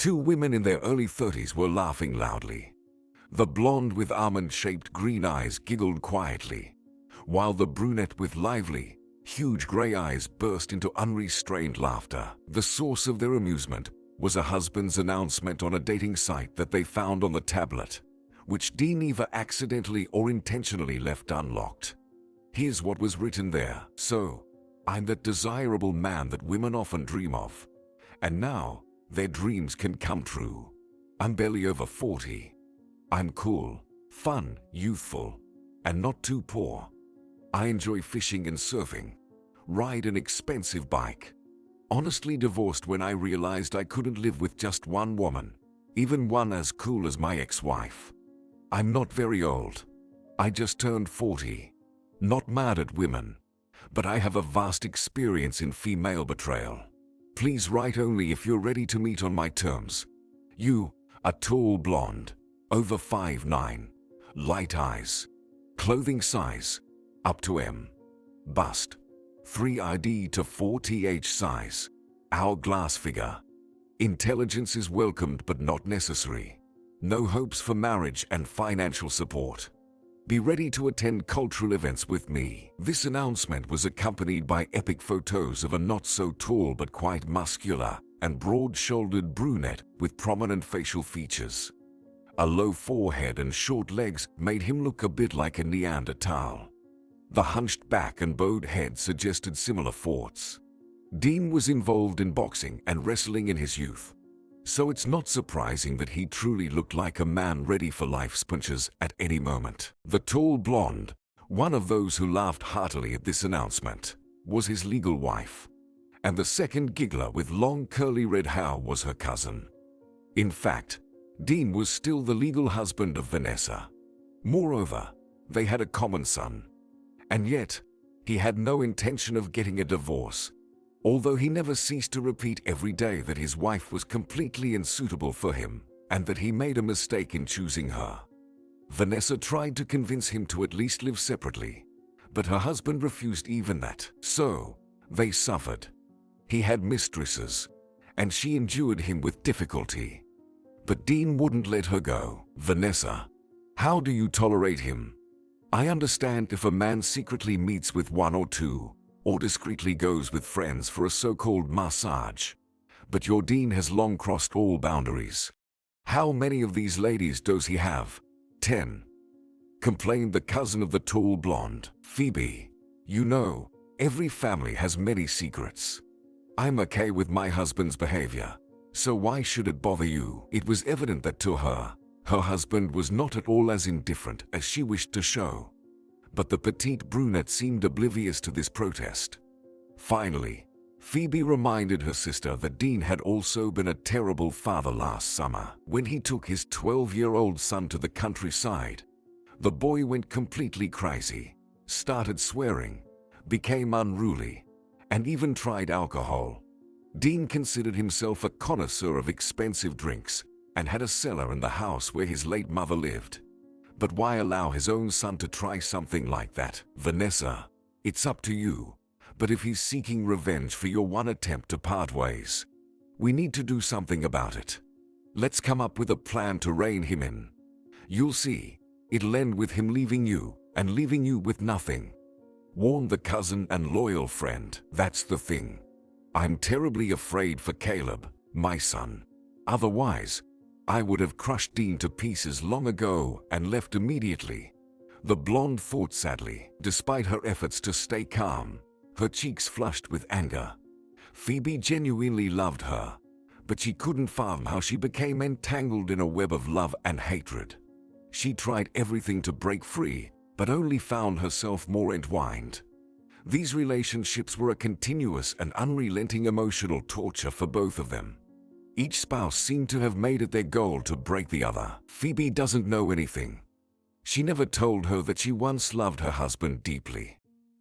Two women in their early 30s were laughing loudly. The blonde with almond-shaped green eyes giggled quietly, while the brunette with lively, huge gray eyes burst into unrestrained laughter. The source of their amusement was a husband's announcement on a dating site that they found on the tablet, which Dean either accidentally or intentionally left unlocked. Here's what was written there. "So, I'm that desirable man that women often dream of. And now, their dreams can come true. I'm barely over 40. I'm cool, fun, youthful, and not too poor. I enjoy fishing and surfing, ride an expensive bike. Honestly divorced when I realized I couldn't live with just one woman, even one as cool as my ex-wife. I'm not very old. I just turned 40. Not mad at women, but I have a vast experience in female betrayal. Please write only if you're ready to meet on my terms. You, a tall blonde, over 5'9", light eyes, clothing size, up to M. Bust, 3ID to 4TH size, hourglass figure. Intelligence is welcomed but not necessary. No hopes for marriage and financial support. Be ready to attend cultural events with me." This announcement was accompanied by epic photos of a not-so-tall but quite muscular and broad-shouldered brunette with prominent facial features. A low forehead and short legs made him look a bit like a Neanderthal. The hunched back and bowed head suggested similar faults. Dean was involved in boxing and wrestling in his youth, so it's not surprising that he truly looked like a man ready for life's punches at any moment. The tall blonde, one of those who laughed heartily at this announcement, was his legal wife, and the second giggler with long curly red hair was her cousin. In fact, Dean was still the legal husband of Vanessa. Moreover, they had a common son. And yet, he had no intention of getting a divorce, although he never ceased to repeat every day that his wife was completely unsuitable for him and that he made a mistake in choosing her. Vanessa tried to convince him to at least live separately, but her husband refused even that. So, they suffered. He had mistresses, and she endured him with difficulty. But Dean wouldn't let her go. "Vanessa, how do you tolerate him? I understand if a man secretly meets with one or two, or discreetly goes with friends for a so-called massage. But your Dean has long crossed all boundaries. How many of these ladies does he have?" 10. Complained the cousin of the tall blonde. "Phoebe, you know, every family has many secrets. I'm okay with my husband's behavior, so why should it bother you?" It was evident that to her, her husband was not at all as indifferent as she wished to show. But the petite brunette seemed oblivious to this protest. Finally, Phoebe reminded her sister that Dean had also been a terrible father last summer. When he took his 12-year-old son to the countryside, the boy went completely crazy, started swearing, became unruly, and even tried alcohol. Dean considered himself a connoisseur of expensive drinks and had a cellar in the house where his late mother lived. But why allow his own son to try something like that? "Vanessa, it's up to you, but if he's seeking revenge for your one attempt to part ways, we need to do something about it. Let's come up with a plan to rein him in. You'll see, it'll end with him leaving you and leaving you with nothing," warned the cousin and loyal friend. "That's the thing. I'm terribly afraid for Caleb, my son. Otherwise, I would have crushed Dean to pieces long ago and left immediately," the blonde thought sadly. Despite her efforts to stay calm, her cheeks flushed with anger. Phoebe genuinely loved her, but she couldn't fathom how she became entangled in a web of love and hatred. She tried everything to break free, but only found herself more entwined. These relationships were a continuous and unrelenting emotional torture for both of them. Each spouse seemed to have made it their goal to break the other. Phoebe doesn't know anything. She never told her that she once loved her husband deeply.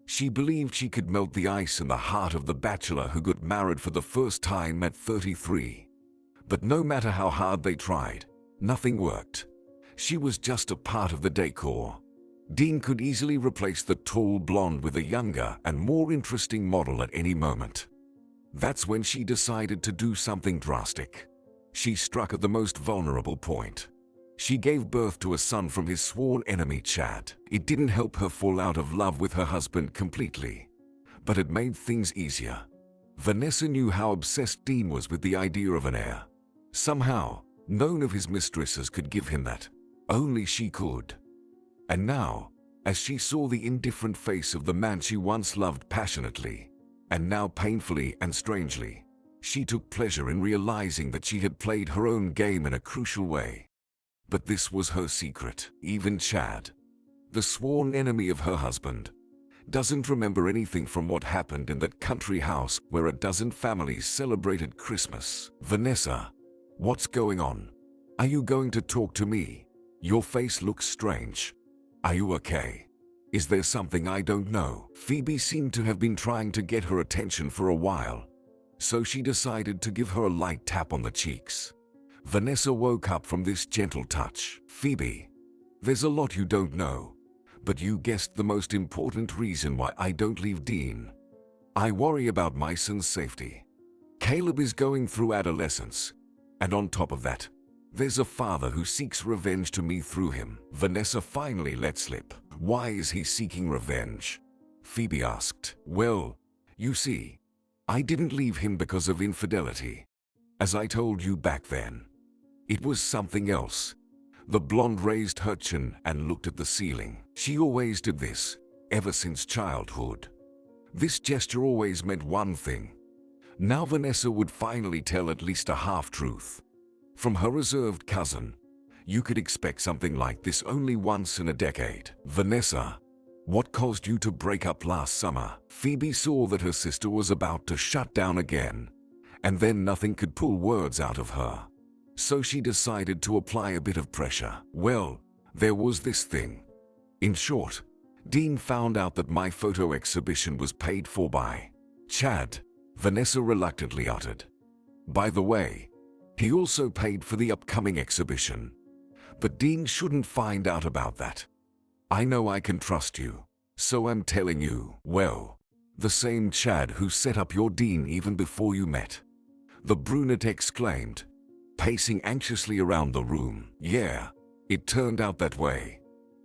She believed she could melt the ice in the heart of the bachelor who got married for the first time at 33. But no matter how hard they tried, nothing worked. She was just a part of the decor. Dean could easily replace the tall blonde with a younger and more interesting model at any moment. That's when she decided to do something drastic. She struck at the most vulnerable point. She gave birth to a son from his sworn enemy Chad. It didn't help her fall out of love with her husband completely, but it made things easier. Vanessa knew how obsessed Dean was with the idea of an heir. Somehow, none of his mistresses could give him that. Only she could. And now, as she saw the indifferent face of the man she once loved passionately, and now painfully and strangely, she took pleasure in realizing that she had played her own game in a crucial way. But this was her secret. Even Chad, the sworn enemy of her husband, doesn't remember anything from what happened in that country house where a dozen families celebrated Christmas. Vanessa, what's going on? Are you going to talk to me? Your face looks strange. Are you okay? Is there something I don't know? Phoebe seemed to have been trying to get her attention for a while, so she decided to give her a light tap on the cheeks. Vanessa woke up from this gentle touch. Phoebe, there's a lot you don't know, but you guessed the most important reason why I don't leave Dean. I worry about my son's safety. Caleb is going through adolescence, and on top of that, there's a father who seeks revenge to me through him. Vanessa finally let slip. Why is he seeking revenge? Phoebe asked. Well, you see, I didn't leave him because of infidelity. As I told you back then, it was something else. The blonde raised her chin and looked at the ceiling. She always did this, ever since childhood. This gesture always meant one thing. Now Vanessa would finally tell at least a half-truth. From her reserved cousin, you could expect something like this only once in a decade. Vanessa, what caused you to break up last summer? Phoebe saw that her sister was about to shut down again, and then nothing could pull words out of her. So she decided to apply a bit of pressure. Well, there was this thing. In short, Dean found out that my photo exhibition was paid for by Chad, Vanessa reluctantly uttered. By the way, he also paid for the upcoming exhibition. But Dean shouldn't find out about that. I know I can trust you, so I'm telling you. Well, the same Chad who set up your Dean even before you met. The brunette exclaimed, pacing anxiously around the room. Yeah, it turned out that way.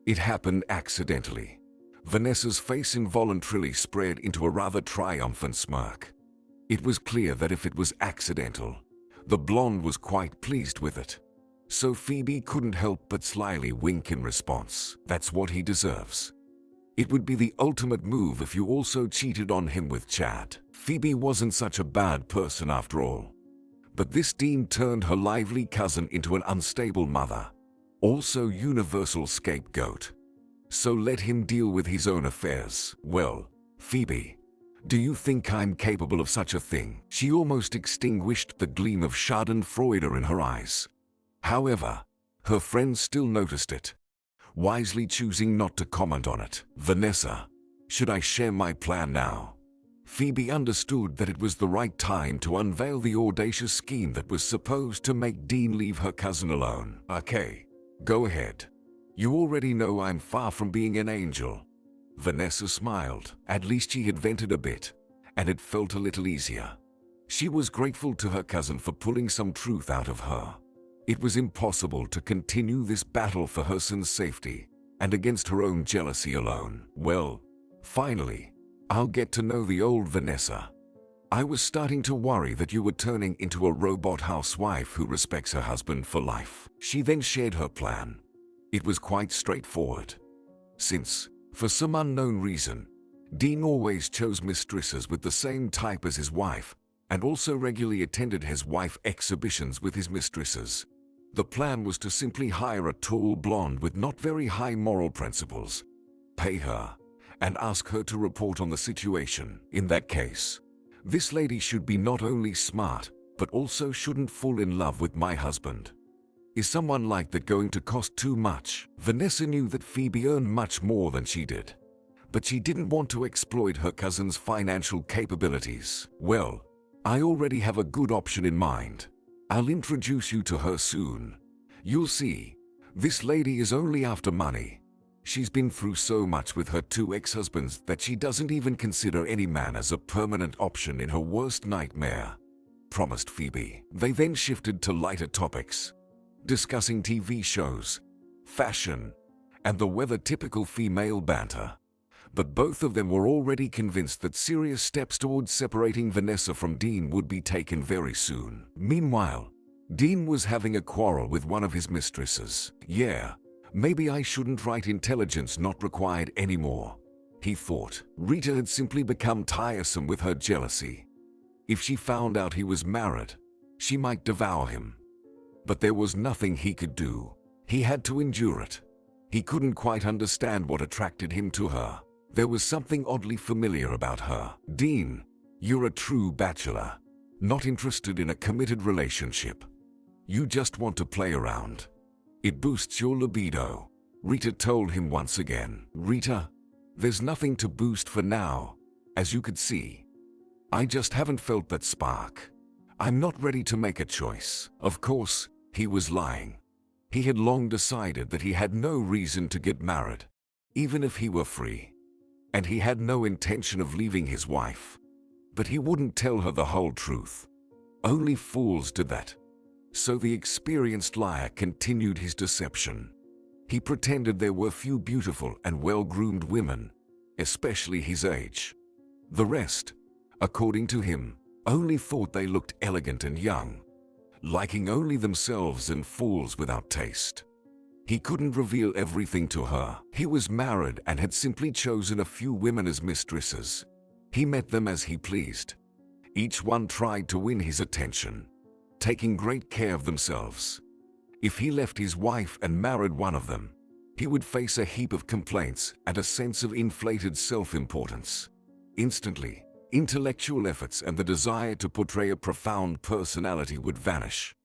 It happened accidentally. Vanessa's face involuntarily spread into a rather triumphant smirk. It was clear that if it was accidental, the blonde was quite pleased with it. So Phoebe couldn't help but slyly wink in response. That's what he deserves. It would be the ultimate move if you also cheated on him with Chad. Phoebe wasn't such a bad person after all. But this Dean turned her lively cousin into an unstable mother, also universal scapegoat. So let him deal with his own affairs. Well, Phoebe, do you think I'm capable of such a thing? She almost extinguished the gleam of schadenfreude in her eyes. However, her friends still noticed it, wisely choosing not to comment on it. Vanessa, should I share my plan now? Phoebe understood that it was the right time to unveil the audacious scheme that was supposed to make Dean leave her cousin alone. Okay, go ahead. You already know I'm far from being an angel. Vanessa smiled. At least she had vented a bit, and it felt a little easier. She was grateful to her cousin for pulling some truth out of her. It was impossible to continue this battle for her son's safety and against her own jealousy alone. Well, finally, I'll get to know the old Vanessa. I was starting to worry that you were turning into a robot housewife who respects her husband for life. She then shared her plan. It was quite straightforward. Since, for some unknown reason, Dean always chose mistresses with the same type as his wife, and also regularly attended his wife's exhibitions with his mistresses. The plan was to simply hire a tall blonde with not very high moral principles, pay her, and ask her to report on the situation. In that case, this lady should be not only smart, but also shouldn't fall in love with my husband. Is someone like that going to cost too much? Vanessa knew that Phoebe earned much more than she did, but she didn't want to exploit her cousin's financial capabilities. Well, I already have a good option in mind. I'll introduce you to her soon. You'll see, this lady is only after money. She's been through so much with her two ex-husbands that she doesn't even consider any man as a permanent option in her worst nightmare. promised Phoebe. They then shifted to lighter topics, discussing TV shows, fashion, and the weather, typical female banter. But both of them were already convinced that serious steps towards separating Vanessa from Dean would be taken very soon. Meanwhile, Dean was having a quarrel with one of his mistresses. Yeah, maybe I shouldn't write intelligence not required anymore, he thought. Rita had simply become tiresome with her jealousy. If she found out he was married, she might devour him. But there was nothing he could do. He had to endure it. He couldn't quite understand what attracted him to her. There was something oddly familiar about her. Dean, you're a true bachelor, not interested in a committed relationship. You just want to play around. It boosts your libido, Rita told him once again. Rita, there's nothing to boost for now, as you could see. I just haven't felt that spark. I'm not ready to make a choice. Of course, he was lying. He had long decided that he had no reason to get married, even if he were free. And he had no intention of leaving his wife. But he wouldn't tell her the whole truth. Only fools did that. So the experienced liar continued his deception. He pretended there were few beautiful and well-groomed women, especially his age. The rest, according to him, only thought they looked elegant and young, liking only themselves and fools without taste. He couldn't reveal everything to her. He was married and had simply chosen a few women as mistresses. He met them as he pleased. Each one tried to win his attention, taking great care of themselves. If he left his wife and married one of them, he would face a heap of complaints and a sense of inflated self-importance. Instantly, intellectual efforts and the desire to portray a profound personality would vanish.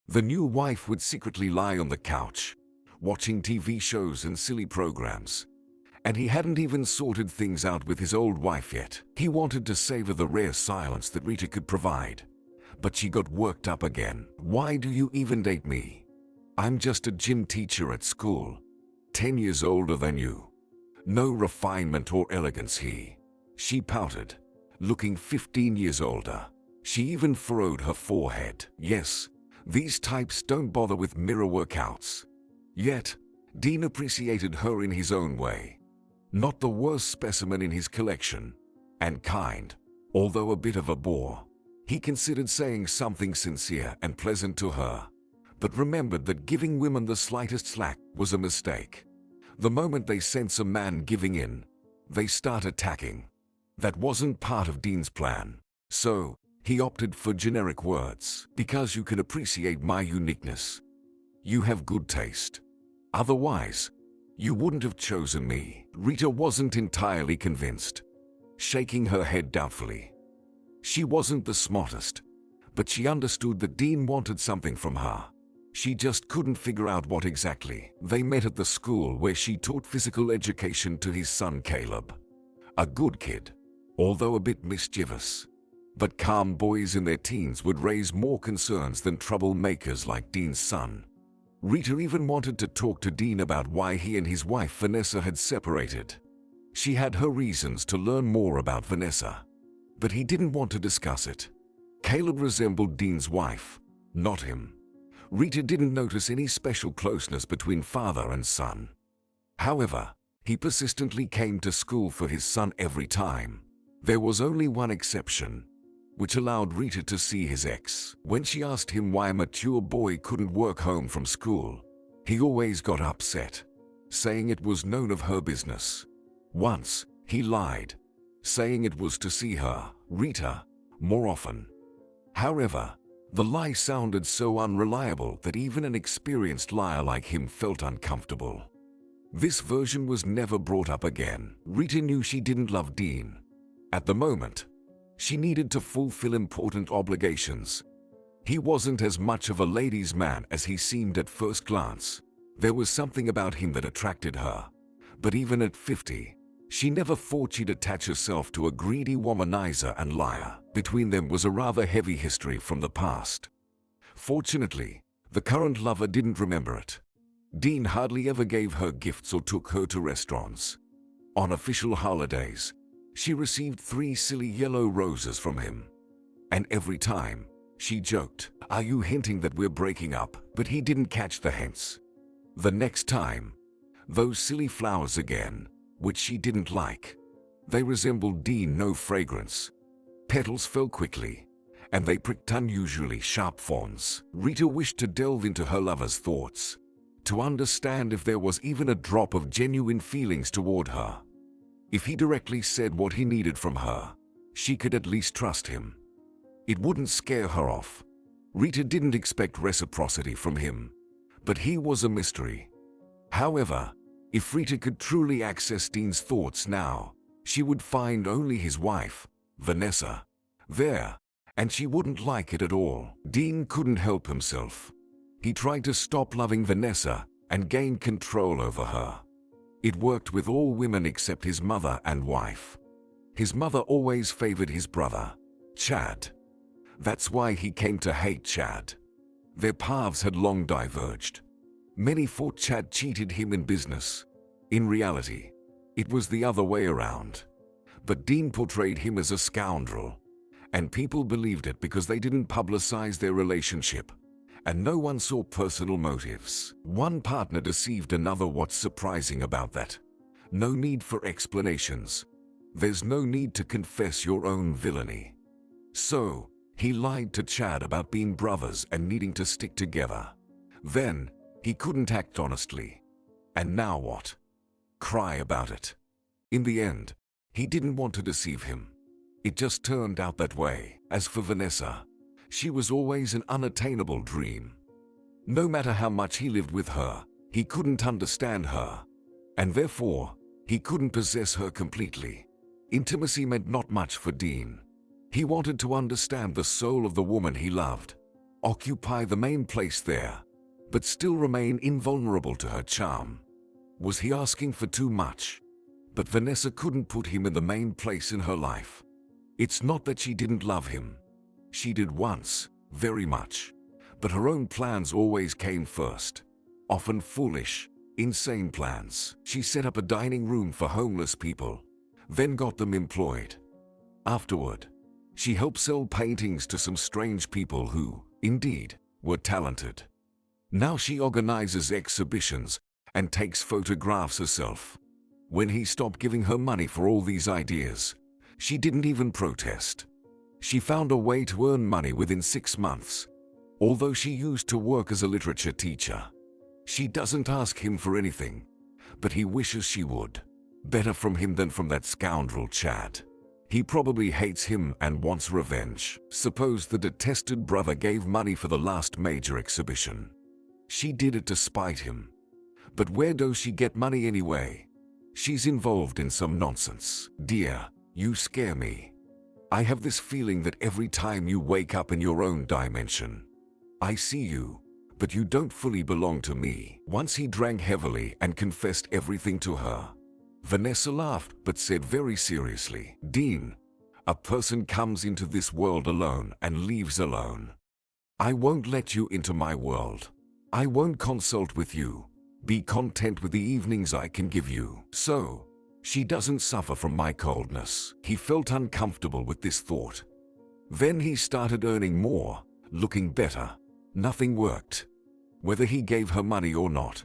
The new wife would secretly lie on the couch, watching TV shows and silly programs. And he hadn't even sorted things out with his old wife yet. He wanted to savor the rare silence that Rita could provide. But she got worked up again. Why do you even date me? I'm just a gym teacher at school, 10 years older than you. No refinement or elegance, she pouted, looking 15 years older. She even furrowed her forehead. Yes, these types don't bother with mirror workouts. Yet, Dean appreciated her in his own way. Not the worst specimen in his collection, and kind, although a bit of a bore. He considered saying something sincere and pleasant to her, but remembered that giving women the slightest slack was a mistake. The moment they sense a man giving in, they start attacking. That wasn't part of Dean's plan, so he opted for generic words. Because you can appreciate my uniqueness. You have good taste. Otherwise, you wouldn't have chosen me. Rita wasn't entirely convinced, shaking her head doubtfully. She wasn't the smartest, but she understood that Dean wanted something from her. She just couldn't figure out what exactly. They met at the school where she taught physical education to his son Caleb. A good kid, although a bit mischievous. But calm boys in their teens would raise more concerns than troublemakers like Dean's son. Rita even wanted to talk to Dean about why he and his wife Vanessa had separated. She had her reasons to learn more about Vanessa, but he didn't want to discuss it. Caleb resembled Dean's wife, not him. Rita didn't notice any special closeness between father and son. However, he persistently came to school for his son every time. There was only one exception, which allowed Rita to see his ex. When she asked him why a mature boy couldn't work home from school, he always got upset, saying it was none of her business. Once, he lied, saying it was to see her, Rita, more often. However, the lie sounded so unreliable that even an experienced liar like him felt uncomfortable. This version was never brought up again. Rita knew she didn't love Dean. At the moment, she needed to fulfill important obligations. He wasn't as much of a ladies' man as he seemed at first glance. There was something about him that attracted her. But even at 50, she never thought she'd attach herself to a greedy womanizer and liar. Between them was a rather heavy history from the past. Fortunately, the current lover didn't remember it. Dean hardly ever gave her gifts or took her to restaurants. On official holidays, she received 3 silly yellow roses from him. And every time, She joked, "Are you hinting that we're breaking up?" But he didn't catch the hints. The next time, those silly flowers again, which she didn't like. They resembled Dean, no fragrance. Petals fell quickly, and they pricked unusually sharp thorns. Rita wished to delve into her lover's thoughts, to understand if there was even a drop of genuine feelings toward her. If he directly said what he needed from her, she could at least trust him. It wouldn't scare her off. Rita didn't expect reciprocity from him, but he was a mystery. However, if Rita could truly access Dean's thoughts now, she would find only his wife, Vanessa, there, and she wouldn't like it at all. Dean couldn't help himself. He tried to stop loving Vanessa and gain control over her. It worked with all women except his mother and wife. His mother always favored his brother, Chad. That's why he came to hate Chad. Their paths had long diverged. Many thought Chad cheated him in business. In reality, it was the other way around. But Dean portrayed him as a scoundrel, and people believed it because they didn't publicize their relationship, and no one saw personal motives. One partner deceived another. What's surprising about that? No need for explanations. There's no need to confess your own villainy. So, he lied to Chad about being brothers and needing to stick together. Then, he couldn't act honestly. And now what? Cry about it. In the end, he didn't want to deceive him. It just turned out that way. As for Vanessa, she was always an unattainable dream. No matter how much he lived with her, he couldn't understand her. And therefore, he couldn't possess her completely. Intimacy meant not much for Dean. He wanted to understand the soul of the woman he loved, occupy the main place there, but still remain invulnerable to her charm. Was he asking for too much? But Vanessa couldn't put him in the main place in her life. It's not that she didn't love him. She did once, very much. But her own plans always came first. Often foolish, insane plans. She set up a dining room for homeless people, then got them employed. Afterward, she helped sell paintings to some strange people who, indeed, were talented. Now she organizes exhibitions and takes photographs herself. When he stopped giving her money for all these ideas, she didn't even protest. She found a way to earn money within 6 months. Although she used to work as a literature teacher, she doesn't ask him for anything, but he wishes she would. Better from him than from that scoundrel Chad. He probably hates him and wants revenge. Suppose the detested brother gave money for the last major exhibition. She did it to spite him. But where does she get money anyway? She's involved in some nonsense. Dear, you scare me. I have this feeling that every time you wake up in your own dimension, I see you, but you don't fully belong to me. Once he drank heavily and confessed everything to her. Vanessa laughed but said very seriously, Dean, a person comes into this world alone and leaves alone. I won't let you into my world. I won't consult with you. Be content with the evenings I can give you. So, she doesn't suffer from my coldness. He felt uncomfortable with this thought. Then he started earning more, looking better. Nothing worked. Whether he gave her money or not,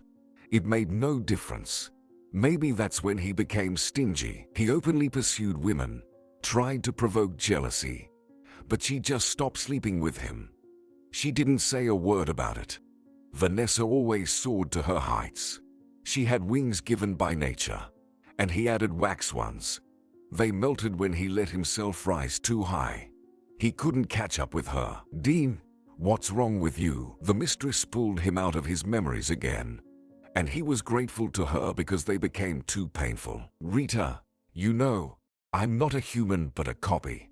it made no difference. Maybe that's when he became stingy. He openly pursued women, tried to provoke jealousy, but she just stopped sleeping with him. She didn't say a word about it. Vanessa always soared to her heights. She had wings given by nature, and he added wax ones. They melted when he let himself rise too high. He couldn't catch up with her. Dean, what's wrong with you? The mistress pulled him out of his memories again, and he was grateful to her because they became too painful. Rita, you know, I'm not a human but a copy.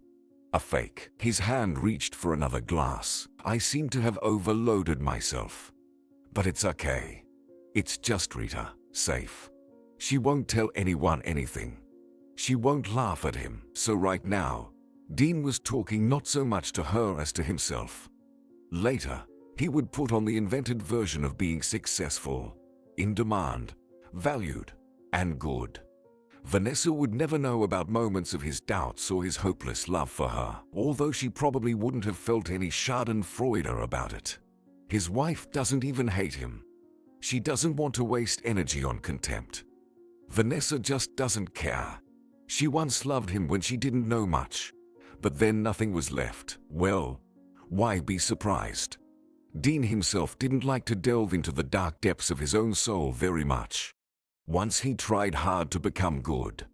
A fake. His hand reached for another glass. I seem to have overloaded myself. But it's okay. It's just Rita, safe. She won't tell anyone anything. She won't laugh at him. So right now, Dean was talking not so much to her as to himself. Later, he would put on the invented version of being successful, in demand, valued, and good. Vanessa would never know about moments of his doubts or his hopeless love for her, although she probably wouldn't have felt any schadenfreude about it. His wife doesn't even hate him. She doesn't want to waste energy on contempt. Vanessa just doesn't care. She once loved him when she didn't know much, but then nothing was left. Well, why be surprised? Dean himself didn't like to delve into the dark depths of his own soul very much. Once he tried hard to become good,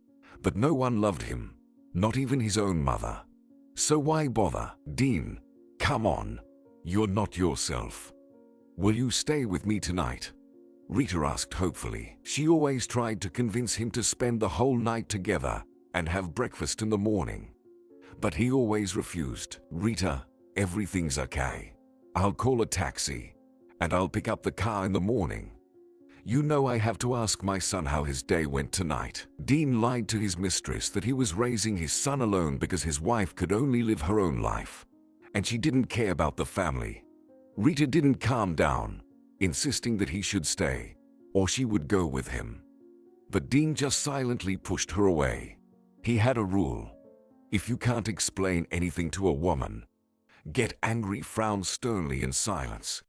but no one loved him, not even his own mother. So why bother? Dean, come on. You're not yourself. Will you stay with me tonight? Rita asked hopefully. She always tried to convince him to spend the whole night together and have breakfast in the morning. But he always refused. Rita, everything's okay. I'll call a taxi, and I'll pick up the car in the morning. You know I have to ask my son how his day went tonight. Dean lied to his mistress that he was raising his son alone because his wife could only live her own life, and she didn't care about the family. Rita didn't calm down, insisting that he should stay, or she would go with him. But Dean just silently pushed her away. He had a rule. If you can't explain anything to a woman, get angry, frown sternly in silence,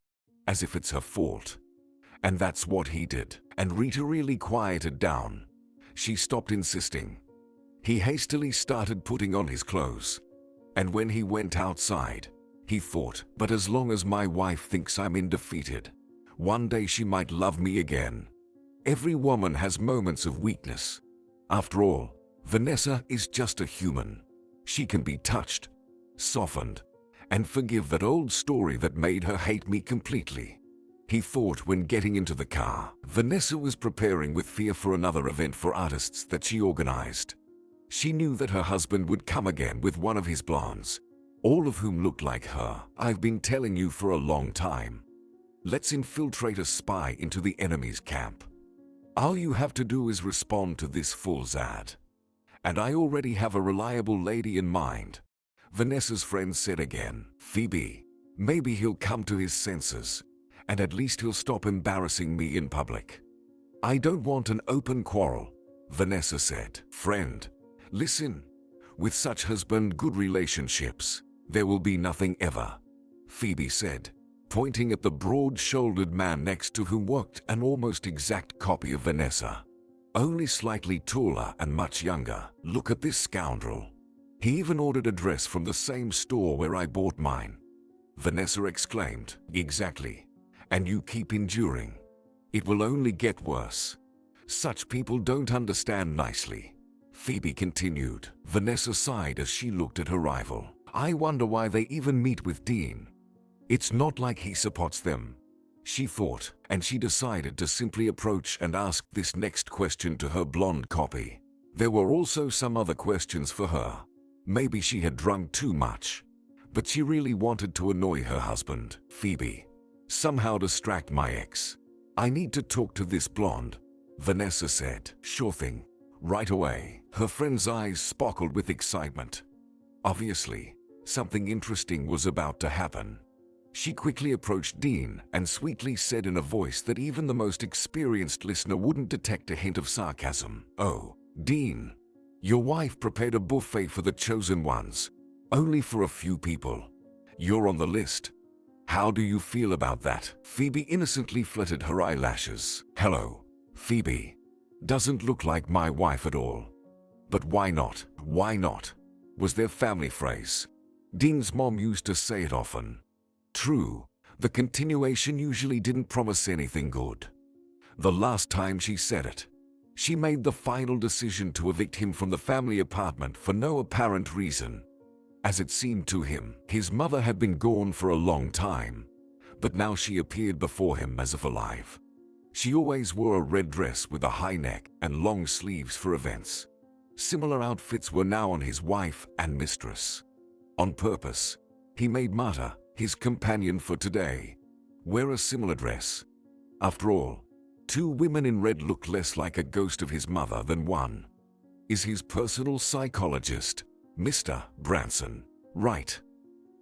as if it's her fault. And that's what he did. And Rita really quieted down. She stopped insisting. He hastily started putting on his clothes. And when he went outside, he thought, but as long as my wife thinks I'm undefeated, one day she might love me again. Every woman has moments of weakness. After all, Vanessa is just a human. She can be touched, softened, and forgive that old story that made her hate me completely. He thought when getting into the car. Vanessa was preparing with fear for another event for artists that she organized. She knew that her husband would come again with one of his blondes, all of whom looked like her. I've been telling you for a long time. Let's infiltrate a spy into the enemy's camp. All you have to do is respond to this fool's ad. And I already have a reliable lady in mind. Vanessa's friend said again. Phoebe, maybe he'll come to his senses, and at least he'll stop embarrassing me in public. I don't want an open quarrel, Vanessa said. Friend, listen. With such husband-good relationships, there will be nothing ever, Phoebe said, pointing at the broad-shouldered man next to whom worked an almost exact copy of Vanessa, only slightly taller and much younger. Look at this scoundrel. He even ordered a dress from the same store where I bought mine, Vanessa exclaimed. Exactly. And you keep enduring. It will only get worse. Such people don't understand nicely, Phoebe continued. Vanessa sighed as she looked at her rival. I wonder why they even meet with Dean. It's not like he supports them, she thought, and she decided to simply approach and ask this next question to her blonde copy. There were also some other questions for her. Maybe she had drunk too much, but she really wanted to annoy her husband. Phoebe, somehow distract my ex. I need to talk to this blonde, Vanessa said. Sure thing. Right away. Her friend's eyes sparkled with excitement. Obviously, something interesting was about to happen. She quickly approached Dean and sweetly said in a voice that even the most experienced listener wouldn't detect a hint of sarcasm. Oh, Dean, your wife prepared a buffet for the chosen ones, only for a few people. You're on the list. How do you feel about that? Phoebe innocently fluttered her eyelashes. Hello, Phoebe. Doesn't look like my wife at all. But why not? Why not? Was their family phrase. Dean's mom used to say it often. True, the continuation usually didn't promise anything good. The last time she said it, she made the final decision to evict him from the family apartment for no apparent reason. As it seemed to him, his mother had been gone for a long time, but now she appeared before him as if alive. She always wore a red dress with a high neck and long sleeves for events. Similar outfits were now on his wife and mistress. On purpose, he made Marta, his companion for today, wear a similar dress. After all, two women in red looked less like a ghost of his mother than one. Is his personal psychologist, Mr. Branson, right?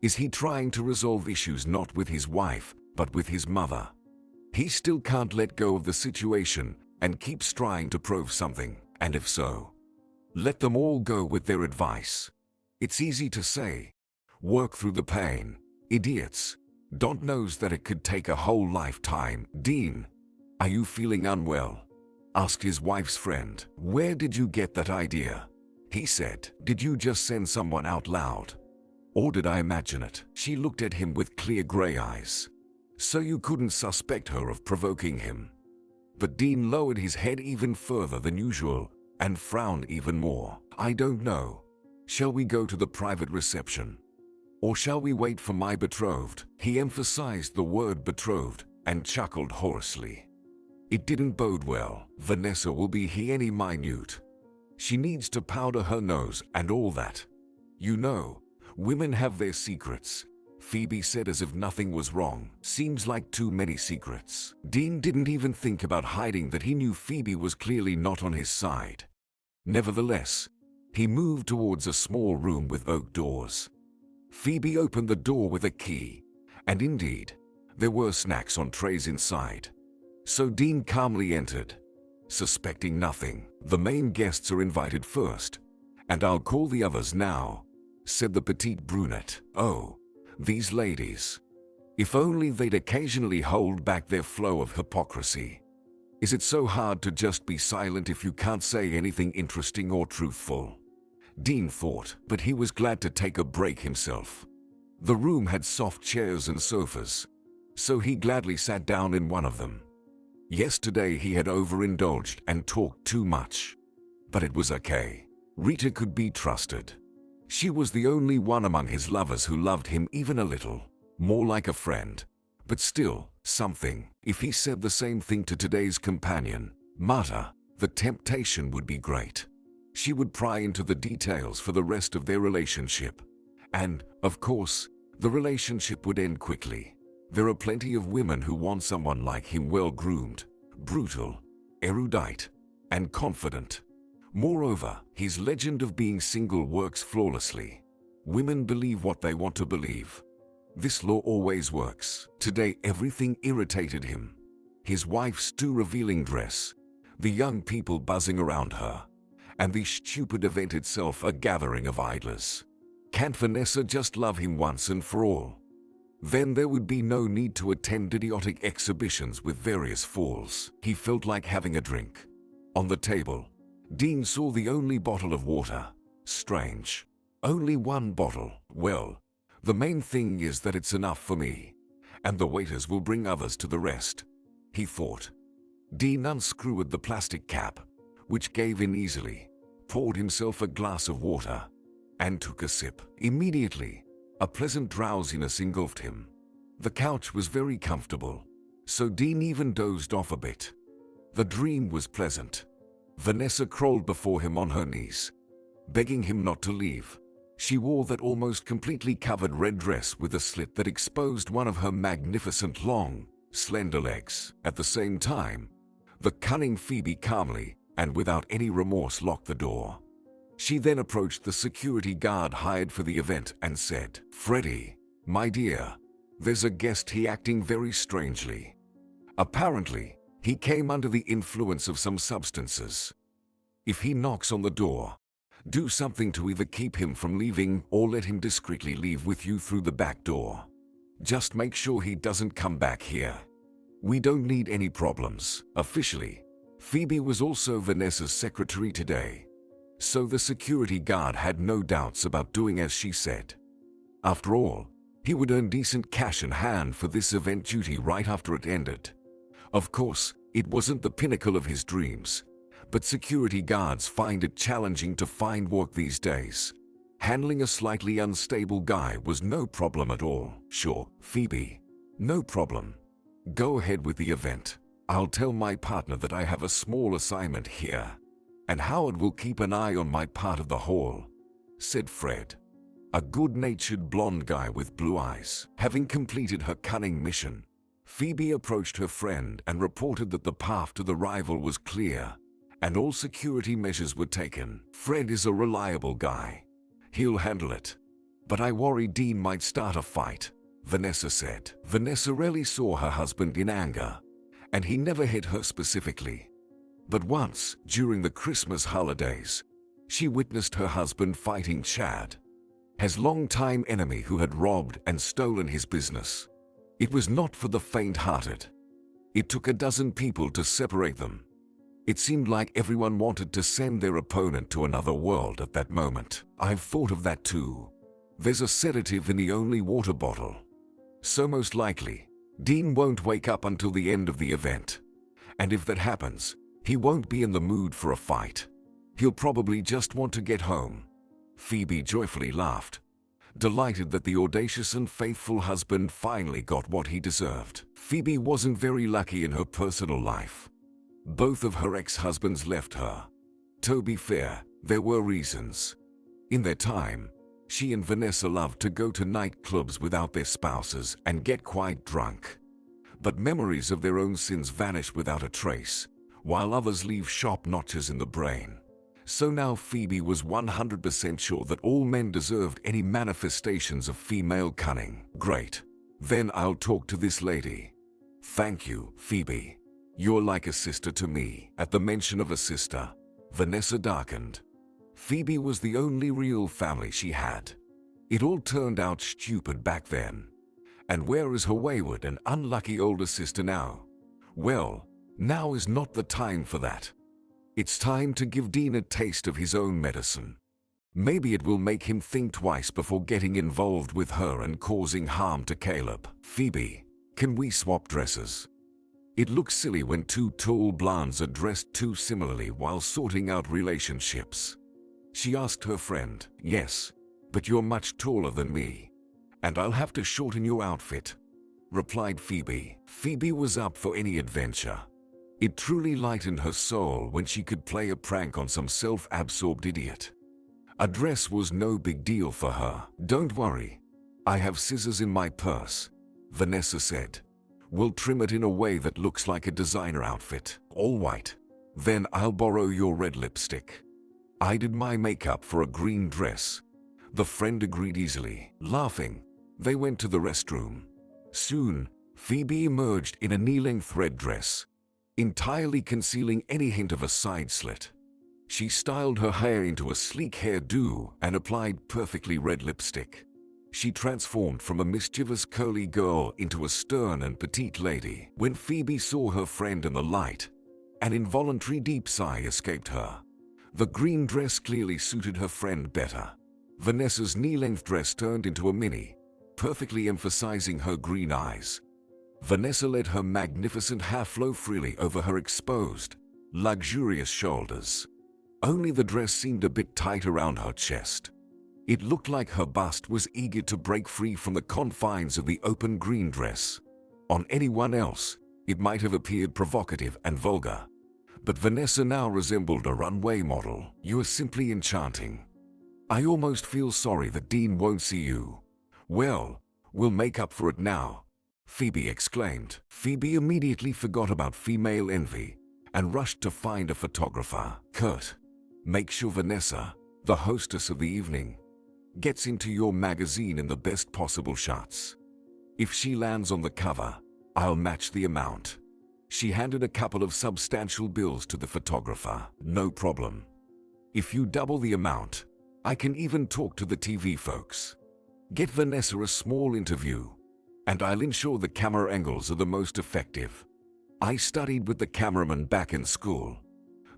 Is he trying to resolve issues not with his wife, but with his mother? He still can't let go of the situation and keeps trying to prove something. And if so, let them all go with their advice. It's easy to say, work through the pain. Idiots don't knows that it could take a whole lifetime. Dean, are you feeling unwell? Asked his wife's friend. Where did you get that idea? He said. Did you just send someone out loud? Or did I imagine it? She looked at him with clear gray eyes. So you couldn't suspect her of provoking him? But Dean lowered his head even further than usual and frowned even more. I don't know. Shall we go to the private reception? Or shall we wait for my betrothed? He emphasized the word betrothed and chuckled hoarsely. It didn't bode well. Vanessa will be here any minute. She needs to powder her nose and all that. You know, women have their secrets, Phoebe said as if nothing was wrong. Seems like too many secrets. Dean didn't even think about hiding that he knew Phoebe was clearly not on his side. Nevertheless, he moved towards a small room with oak doors. Phoebe opened the door with a key, and indeed, there were snacks on trays inside. So Dean calmly entered, suspecting nothing. The main guests are invited first, and I'll call the others now, said the petite brunette. Oh, these ladies. If only they'd occasionally hold back their flow of hypocrisy. Is it so hard to just be silent if you can't say anything interesting or truthful? Dean thought, but he was glad to take a break himself. The room had soft chairs and sofas, so he gladly sat down in one of them. Yesterday he had overindulged and talked too much. But it was okay. Rita could be trusted. She was the only one among his lovers who loved him even a little, more like a friend, but still, something. If he said the same thing to today's companion, Marta, the temptation would be great. She would pry into the details for the rest of their relationship. And, of course, the relationship would end quickly. There are plenty of women who want someone like him, well-groomed, brutal, erudite, and confident. Moreover, his legend of being single works flawlessly. Women believe what they want to believe. This law always works. Today everything irritated him. His wife's too revealing dress, the young people buzzing around her, and the stupid event itself a gathering of idlers. Can't Vanessa just love him once and for all? Then there would be no need to attend idiotic exhibitions with various fools. He felt like having a drink. On the table, Dean saw the only bottle of water. Strange. Only one bottle. Well, the main thing is that it's enough for me, and the waiters will bring others to the rest, he thought. Dean unscrewed the plastic cap, which gave in easily, poured himself a glass of water, and took a sip. Immediately, a pleasant drowsiness engulfed him. The couch was very comfortable, so Dean even dozed off a bit. The dream was pleasant. Vanessa crawled before him on her knees, begging him not to leave. She wore that almost completely covered red dress with a slit that exposed one of her magnificent long, slender legs. At the same time, the cunning Phoebe calmly, and without any remorse, locked the door. She then approached the security guard hired for the event and said, "Freddie, my dear, there's a guest here acting very strangely. Apparently, he came under the influence of some substances. If he knocks on the door, do something to either keep him from leaving or let him discreetly leave with you through the back door. Just make sure he doesn't come back here. We don't need any problems." Officially, Phoebe was also Vanessa's secretary today, so the security guard had no doubts about doing as she said. After all, he would earn decent cash in hand for this event duty right after it ended. Of course, it wasn't the pinnacle of his dreams, but security guards find it challenging to find work these days. Handling a slightly unstable guy was no problem at all. "Sure, Phoebe. No problem. Go ahead with the event. I'll tell my partner that I have a small assignment here, and Howard will keep an eye on my part of the hall," said Fred, a good-natured blonde guy with blue eyes. Having completed her cunning mission, Phoebe approached her friend and reported that the path to the rival was clear, and all security measures were taken. "Fred is a reliable guy. He'll handle it. But I worry Dean might start a fight," Vanessa said. Vanessa rarely saw her husband in anger, and he never hit her specifically. But once, during the Christmas holidays, she witnessed her husband fighting Chad, his longtime enemy who had robbed and stolen his business. It was not for the faint-hearted. It took a dozen people to separate them. It seemed like everyone wanted to send their opponent to another world at that moment. I've thought of that too. There's a sedative in the only water bottle. So most likely, Dean won't wake up until the end of the event. And if that happens, he won't be in the mood for a fight. He'll probably just want to get home. Phoebe joyfully laughed, delighted that the audacious and faithful husband finally got what he deserved. Phoebe wasn't very lucky in her personal life. Both of her ex-husbands left her. To be fair, there were reasons. In their time, she and Vanessa loved to go to nightclubs without their spouses and get quite drunk. But memories of their own sins vanish without a trace, while others leave sharp notches in the brain. So now Phoebe was 100% sure that all men deserved any manifestations of female cunning. Great. Then I'll talk to this lady. Thank you, Phoebe. You're like a sister to me. At the mention of a sister, Vanessa darkened. Phoebe was the only real family she had. It all turned out stupid back then. And where is her wayward and unlucky older sister now? Well, now is not the time for that. It's time to give Dean a taste of his own medicine. Maybe it will make him think twice before getting involved with her and causing harm to Caleb. Phoebe, can we swap dresses? It looks silly when two tall blondes are dressed too similarly while sorting out relationships. She asked her friend. Yes, but you're much taller than me, and I'll have to shorten your outfit, replied Phoebe. Phoebe was up for any adventure. It truly lightened her soul when she could play a prank on some self-absorbed idiot. A dress was no big deal for her. Don't worry, I have scissors in my purse, Vanessa said. We'll trim it in a way that looks like a designer outfit. All white. Then I'll borrow your red lipstick. I did my makeup for a green dress. The friend agreed easily. Laughing, they went to the restroom. Soon, Phoebe emerged in a knee-length red dress, entirely concealing any hint of a side slit. She styled her hair into a sleek hairdo and applied perfectly red lipstick. She transformed from a mischievous curly girl into a stern and petite lady. When Phoebe saw her friend in the light, an involuntary deep sigh escaped her. The green dress clearly suited her friend better. Vanessa's knee-length dress turned into a mini, perfectly emphasizing her green eyes. Vanessa let her magnificent hair flow freely over her exposed, luxurious shoulders. Only the dress seemed a bit tight around her chest. It looked like her bust was eager to break free from the confines of the open green dress. On anyone else, it might have appeared provocative and vulgar. But Vanessa now resembled a runway model. You are simply enchanting. I almost feel sorry that Dean won't see you. Well, we'll make up for it now, Phoebe exclaimed. Phoebe immediately forgot about female envy and rushed to find a photographer. Kurt, make sure Vanessa, the hostess of the evening, gets into your magazine in the best possible shots. If she lands on the cover, I'll match the amount. She handed a couple of substantial bills to the photographer. No problem. If you double the amount, I can even talk to the TV folks. Get Vanessa a small interview, and I'll ensure the camera angles are the most effective. I studied with the cameraman back in school,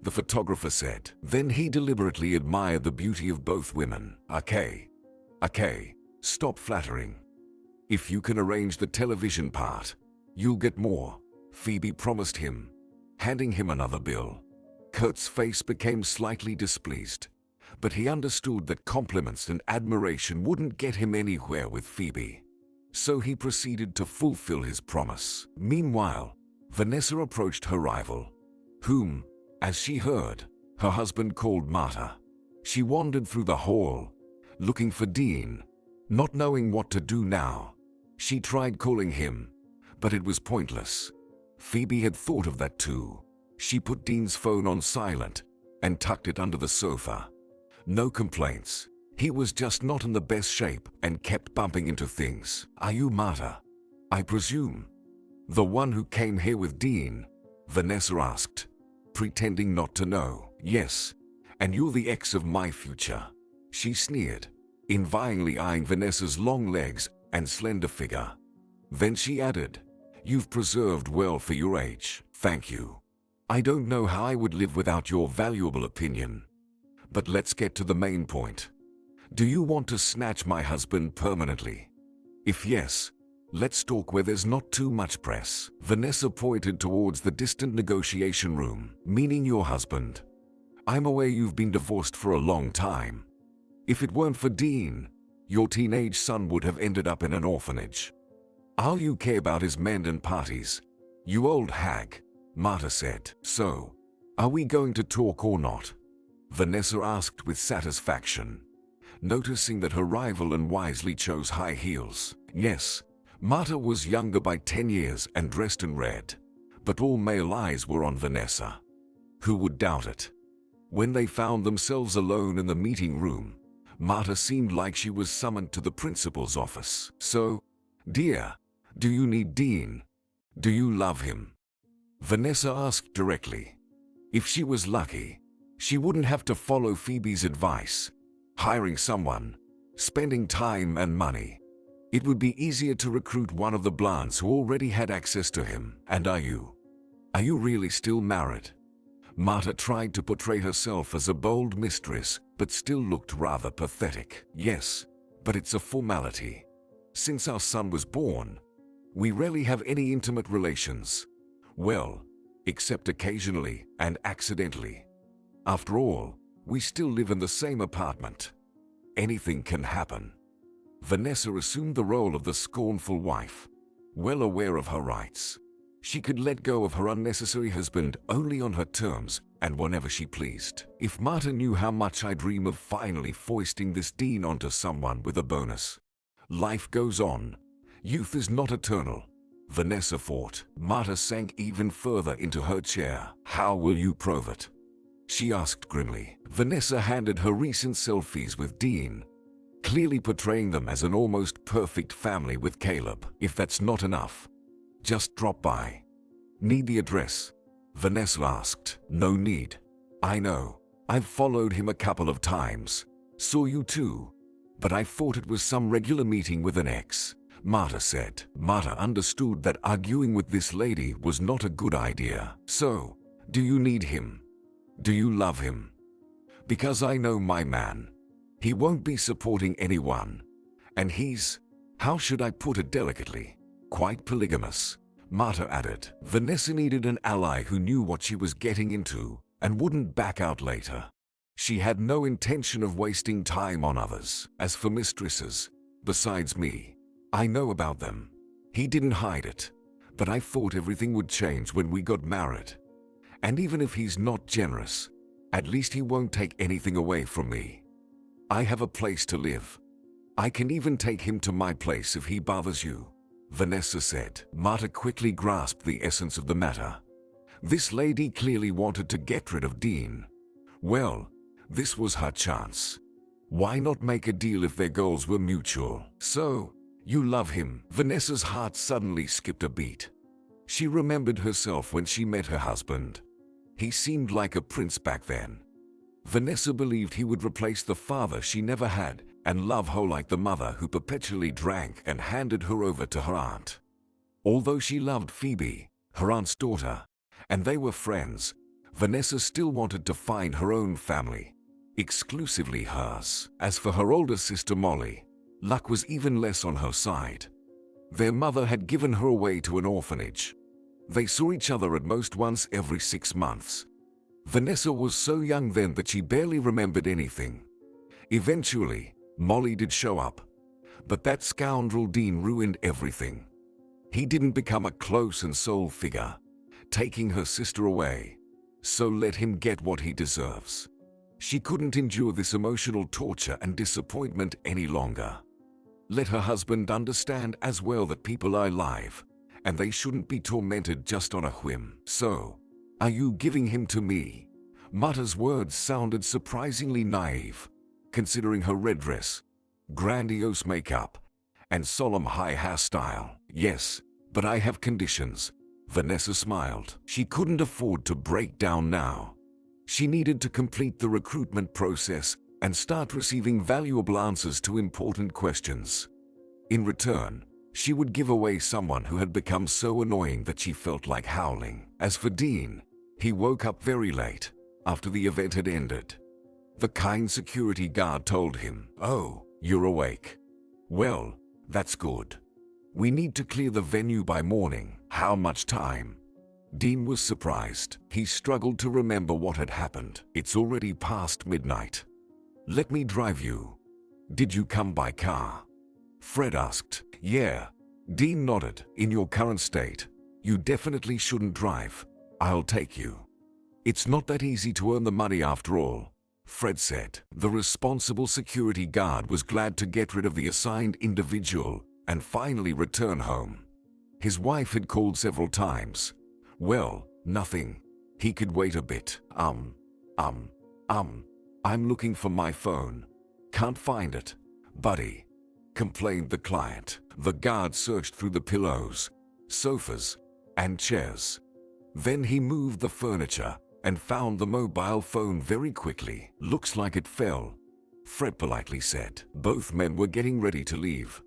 the photographer said. Then he deliberately admired the beauty of both women. Okay, stop flattering. If you can arrange the television part, you'll get more, Phoebe promised him, handing him another bill. Kurt's face became slightly displeased, but he understood that compliments and admiration wouldn't get him anywhere with Phoebe. So he proceeded to fulfill his promise. Meanwhile, Vanessa approached her rival, whom, as she heard, her husband called Marta. She wandered through the hall, looking for Dean. Not knowing what to do now, she tried calling him, but it was pointless. Phoebe had thought of that too. She put Dean's phone on silent and tucked it under the sofa. No complaints. He was just not in the best shape and kept bumping into things. Are you Marta, I presume? The one who came here with Dean? Vanessa asked. pretending not to know. Yes, and you're the ex of my future, she sneered, envyingly eyeing Vanessa's long legs and slender figure. Then she added, "You've preserved well for your age, thank you. I don't know how I would live without your valuable opinion. But let's get to the main point. Do you want to snatch my husband permanently? If yes, let's talk where there's not too much press." Vanessa pointed towards the distant negotiation room. "Meaning your husband. I'm aware you've been divorced for a long time. If it weren't for Dean, your teenage son would have ended up in an orphanage. All you care about is men and parties, you old hag," Marta said. "So, are we going to talk or not?" Vanessa asked with satisfaction, noticing that her rival unwisely chose high heels. Yes, Marta was younger by 10 years and dressed in red, but all male eyes were on Vanessa. Who would doubt it? When they found themselves alone in the meeting room, Marta seemed like she was summoned to the principal's office. "So, dear, do you need Dean? Do you love him?" Vanessa asked directly. If she was lucky, she wouldn't have to follow Phoebe's advice, hiring someone, spending time and money. It would be easier to recruit one of the blondes who already had access to him. "And are you really still married?" Marta tried to portray herself as a bold mistress, but still looked rather pathetic. "Yes, but it's a formality. Since our son was born, we rarely have any intimate relations. Well, except occasionally and accidentally. After all, we still live in the same apartment. Anything can happen." Vanessa assumed the role of the scornful wife, well aware of her rights. She could let go of her unnecessary husband only on her terms and whenever she pleased. "If Marta knew how much I dream of finally foisting this Dean onto someone with a bonus. Life goes on. Youth is not eternal," Vanessa thought. Marta sank even further into her chair. "How will you prove it?" she asked grimly. Vanessa handed her recent selfies with Dean, clearly portraying them as an almost perfect family with Caleb. "If that's not enough, just drop by." "Need the address?" Vanessa asked. "No need. I know. I've followed him a couple of times. Saw you too. But I thought it was some regular meeting with an ex," Marta said. Marta understood that arguing with this lady was not a good idea. "So, do you need him? Do you love him? Because I know my man. He won't be supporting anyone. And he's, how should I put it delicately, quite polygamous," Marta added. Vanessa needed an ally who knew what she was getting into and wouldn't back out later. She had no intention of wasting time on others. "As for mistresses, besides me, I know about them." He didn't hide it, but I thought everything would change when we got married. "And even if he's not generous, at least he won't take anything away from me. I have a place to live. I can even take him to my place if he bothers you," Vanessa said. Marta quickly grasped the essence of the matter. This lady clearly wanted to get rid of Dean. Well, this was her chance. Why not make a deal if their goals were mutual? "So, you love him?" Vanessa's heart suddenly skipped a beat. She remembered herself when she met her husband. He seemed like a prince back then. Vanessa believed he would replace the father she never had and love her like the mother who perpetually drank and handed her over to her aunt. Although she loved Phoebe, her aunt's daughter, and they were friends, Vanessa still wanted to find her own family, exclusively hers. As for her older sister Molly, luck was even less on her side. Their mother had given her away to an orphanage. They saw each other at most once every 6 months. Vanessa was so young then that she barely remembered anything. Eventually, Molly did show up, but that scoundrel Dean ruined everything. He didn't become a close and sole figure, taking her sister away, so let him get what he deserves. She couldn't endure this emotional torture and disappointment any longer. Let her husband understand as well that people are alive, and they shouldn't be tormented just on a whim. "So, are you giving him to me?" Marta's words sounded surprisingly naive, considering her red dress, grandiose makeup, and solemn high hairstyle. "Yes, but I have conditions," Vanessa smiled. She couldn't afford to break down now. She needed to complete the recruitment process and start receiving valuable answers to important questions. In return, she would give away someone who had become so annoying that she felt like howling. As for Dean, he woke up very late, after the event had ended. The kind security guard told him, "Oh, you're awake. Well, that's good. We need to clear the venue by morning." How much time? Dean was surprised. He struggled to remember what had happened. It's already past midnight. "Let me drive you." "Did you come by car?" Fred asked. "Yeah." Dean nodded. "In your current state, you definitely shouldn't drive. I'll take you." "It's not that easy to earn the money after all," Fred said. The responsible security guard was glad to get rid of the assigned individual and finally return home. His wife had called several times. "Well, nothing. He could wait a bit. I'm looking for my phone. Can't find it, buddy," complained the client. The guard searched through the pillows, sofas, and chairs. Then he moved the furniture and found the mobile phone very quickly. "Looks like it fell," Fred politely said. Both men were getting ready to leave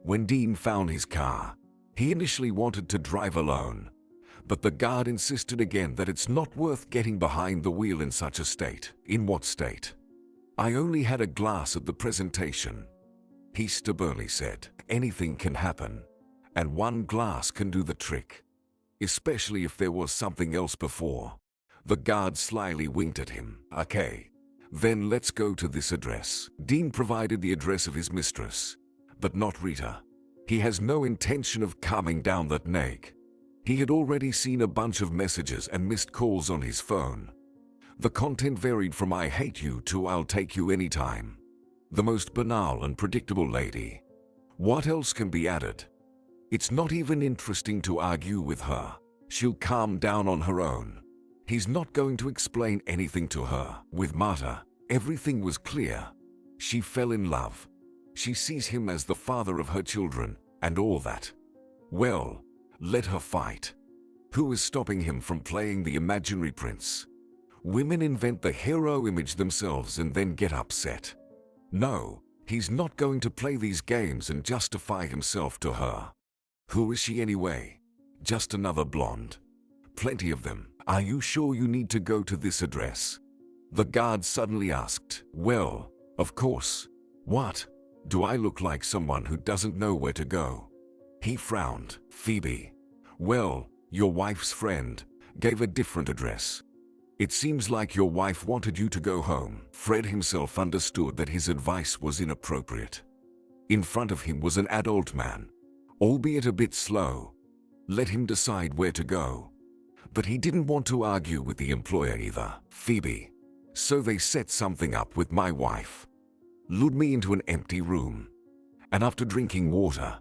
when Dean found his car. He initially wanted to drive alone, but the guard insisted again that it's not worth getting behind the wheel in such a state. "In what state?" "I only had a glass at the presentation," he stubbornly said. "Anything can happen, and one glass can do the trick, especially if there was something else before." The guard slyly winked at him. "Okay, then let's go to this address." Dean provided the address of his mistress, but not Rita. He has no intention of calming down that nag. He had already seen a bunch of messages and missed calls on his phone. The content varied from "I hate you" to "I'll take you anytime." The most banal and predictable lady. What else can be added? It's not even interesting to argue with her. She'll calm down on her own. He's not going to explain anything to her. With Marta, everything was clear. She fell in love. She sees him as the father of her children, and all that. Well, let her fight. Who is stopping him from playing the imaginary prince? Women invent the hero image themselves and then get upset. No, he's not going to play these games and justify himself to her. Who is she anyway? Just another blonde. Plenty of them. "Are you sure you need to go to this address?" the guard suddenly asked. "Well, of course. What? Do I look like someone who doesn't know where to go?" He frowned. "Phoebe, well, your wife's friend, gave a different address. It seems like your wife wanted you to go home." Fred himself understood that his advice was inappropriate. In front of him was an adult man, albeit a bit slow. Let him decide where to go. But he didn't want to argue with the employer either. "Phoebe, so they set something up with my wife. Lured me into an empty room. And after drinking water,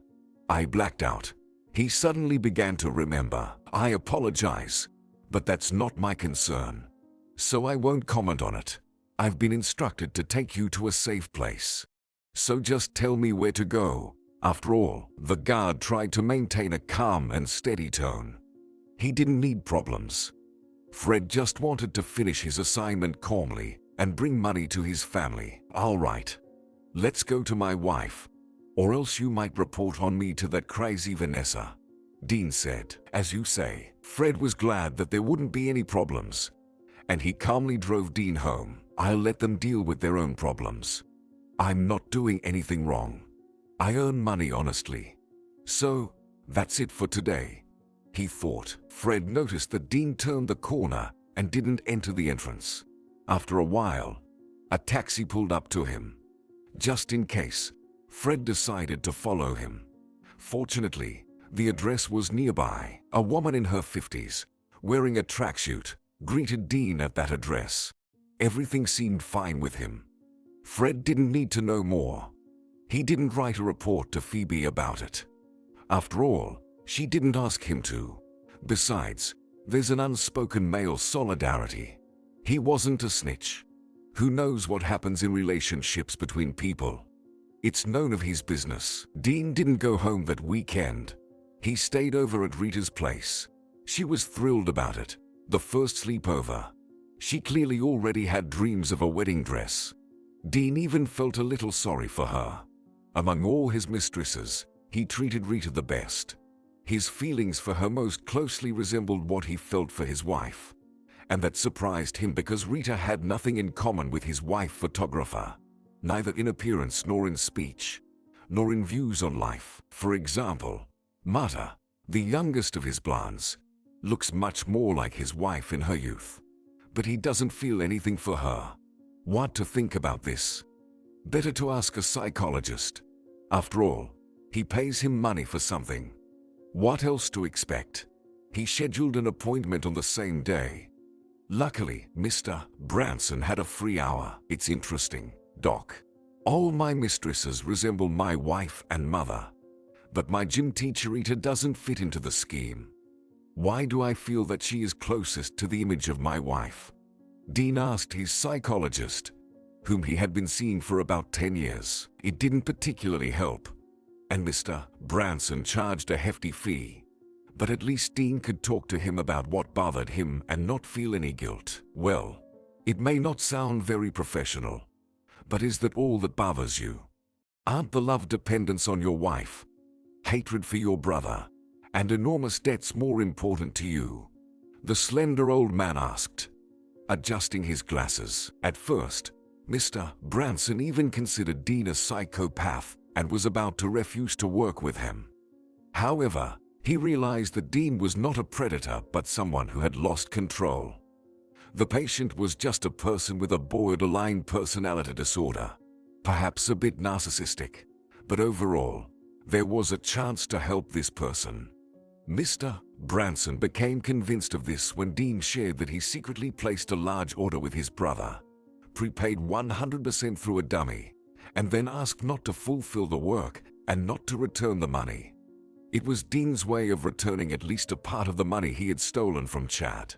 I blacked out." He suddenly began to remember. "I apologize, but that's not my concern. So I won't comment on it. I've been instructed to take you to a safe place. So just tell me where to go." After all, the guard tried to maintain a calm and steady tone. He didn't need problems. Fred just wanted to finish his assignment calmly and bring money to his family. "All right. Let's go to my wife, or else you might report on me to that crazy Vanessa," Dean said. "As you say." Fred was glad that there wouldn't be any problems, and he calmly drove Dean home. "I'll let them deal with their own problems. I'm not doing anything wrong. I earn money honestly. So, that's it for today," he thought. Fred noticed that Dean turned the corner and didn't enter the entrance. After a while, a taxi pulled up to him. Just in case, Fred decided to follow him. Fortunately, the address was nearby. A woman in her 50s, wearing a tracksuit, greeted Dean at that address. Everything seemed fine with him. Fred didn't need to know more. He didn't write a report to Phoebe about it. After all, she didn't ask him to. Besides, there's an unspoken male solidarity. He wasn't a snitch. Who knows what happens in relationships between people? It's none of his business. Dean didn't go home that weekend. He stayed over at Rita's place. She was thrilled about it. The first sleepover. She clearly already had dreams of a wedding dress. Dean even felt a little sorry for her. Among all his mistresses, he treated Rita the best. His feelings for her most closely resembled what he felt for his wife. And that surprised him because Rita had nothing in common with his wife photographer. Neither in appearance nor in speech, nor in views on life. For example, Marta, the youngest of his blondes, looks much more like his wife in her youth. But he doesn't feel anything for her. What to think about this? Better to ask a psychologist. After all, he pays him money for something. What else to expect? He scheduled an appointment on the same day. Luckily, Mr. Branson had a free hour. It's interesting, Doc. All my mistresses resemble my wife and mother. But my gym teacher Rita doesn't fit into the scheme. Why do I feel that she is closest to the image of my wife? Dean asked his psychologist, whom he had been seeing for about 10 years. It didn't particularly help, and Mr. Branson charged a hefty fee. But at least Dean could talk to him about what bothered him and not feel any guilt. Well, it may not sound very professional, but is that all that bothers you? Aren't the love dependence on your wife, hatred for your brother, and enormous debts more important to you? The slender old man asked, adjusting his glasses. At first, Mr. Branson even considered Dean a psychopath and was about to refuse to work with him. However, he realized that Dean was not a predator but someone who had lost control. The patient was just a person with a borderline personality disorder, perhaps a bit narcissistic, but overall, there was a chance to help this person. Mr. Branson became convinced of this when Dean shared that he secretly placed a large order with his brother, prepaid 100% through a dummy, and then asked not to fulfill the work and not to return the money. It was Dean's way of returning at least a part of the money he had stolen from Chad.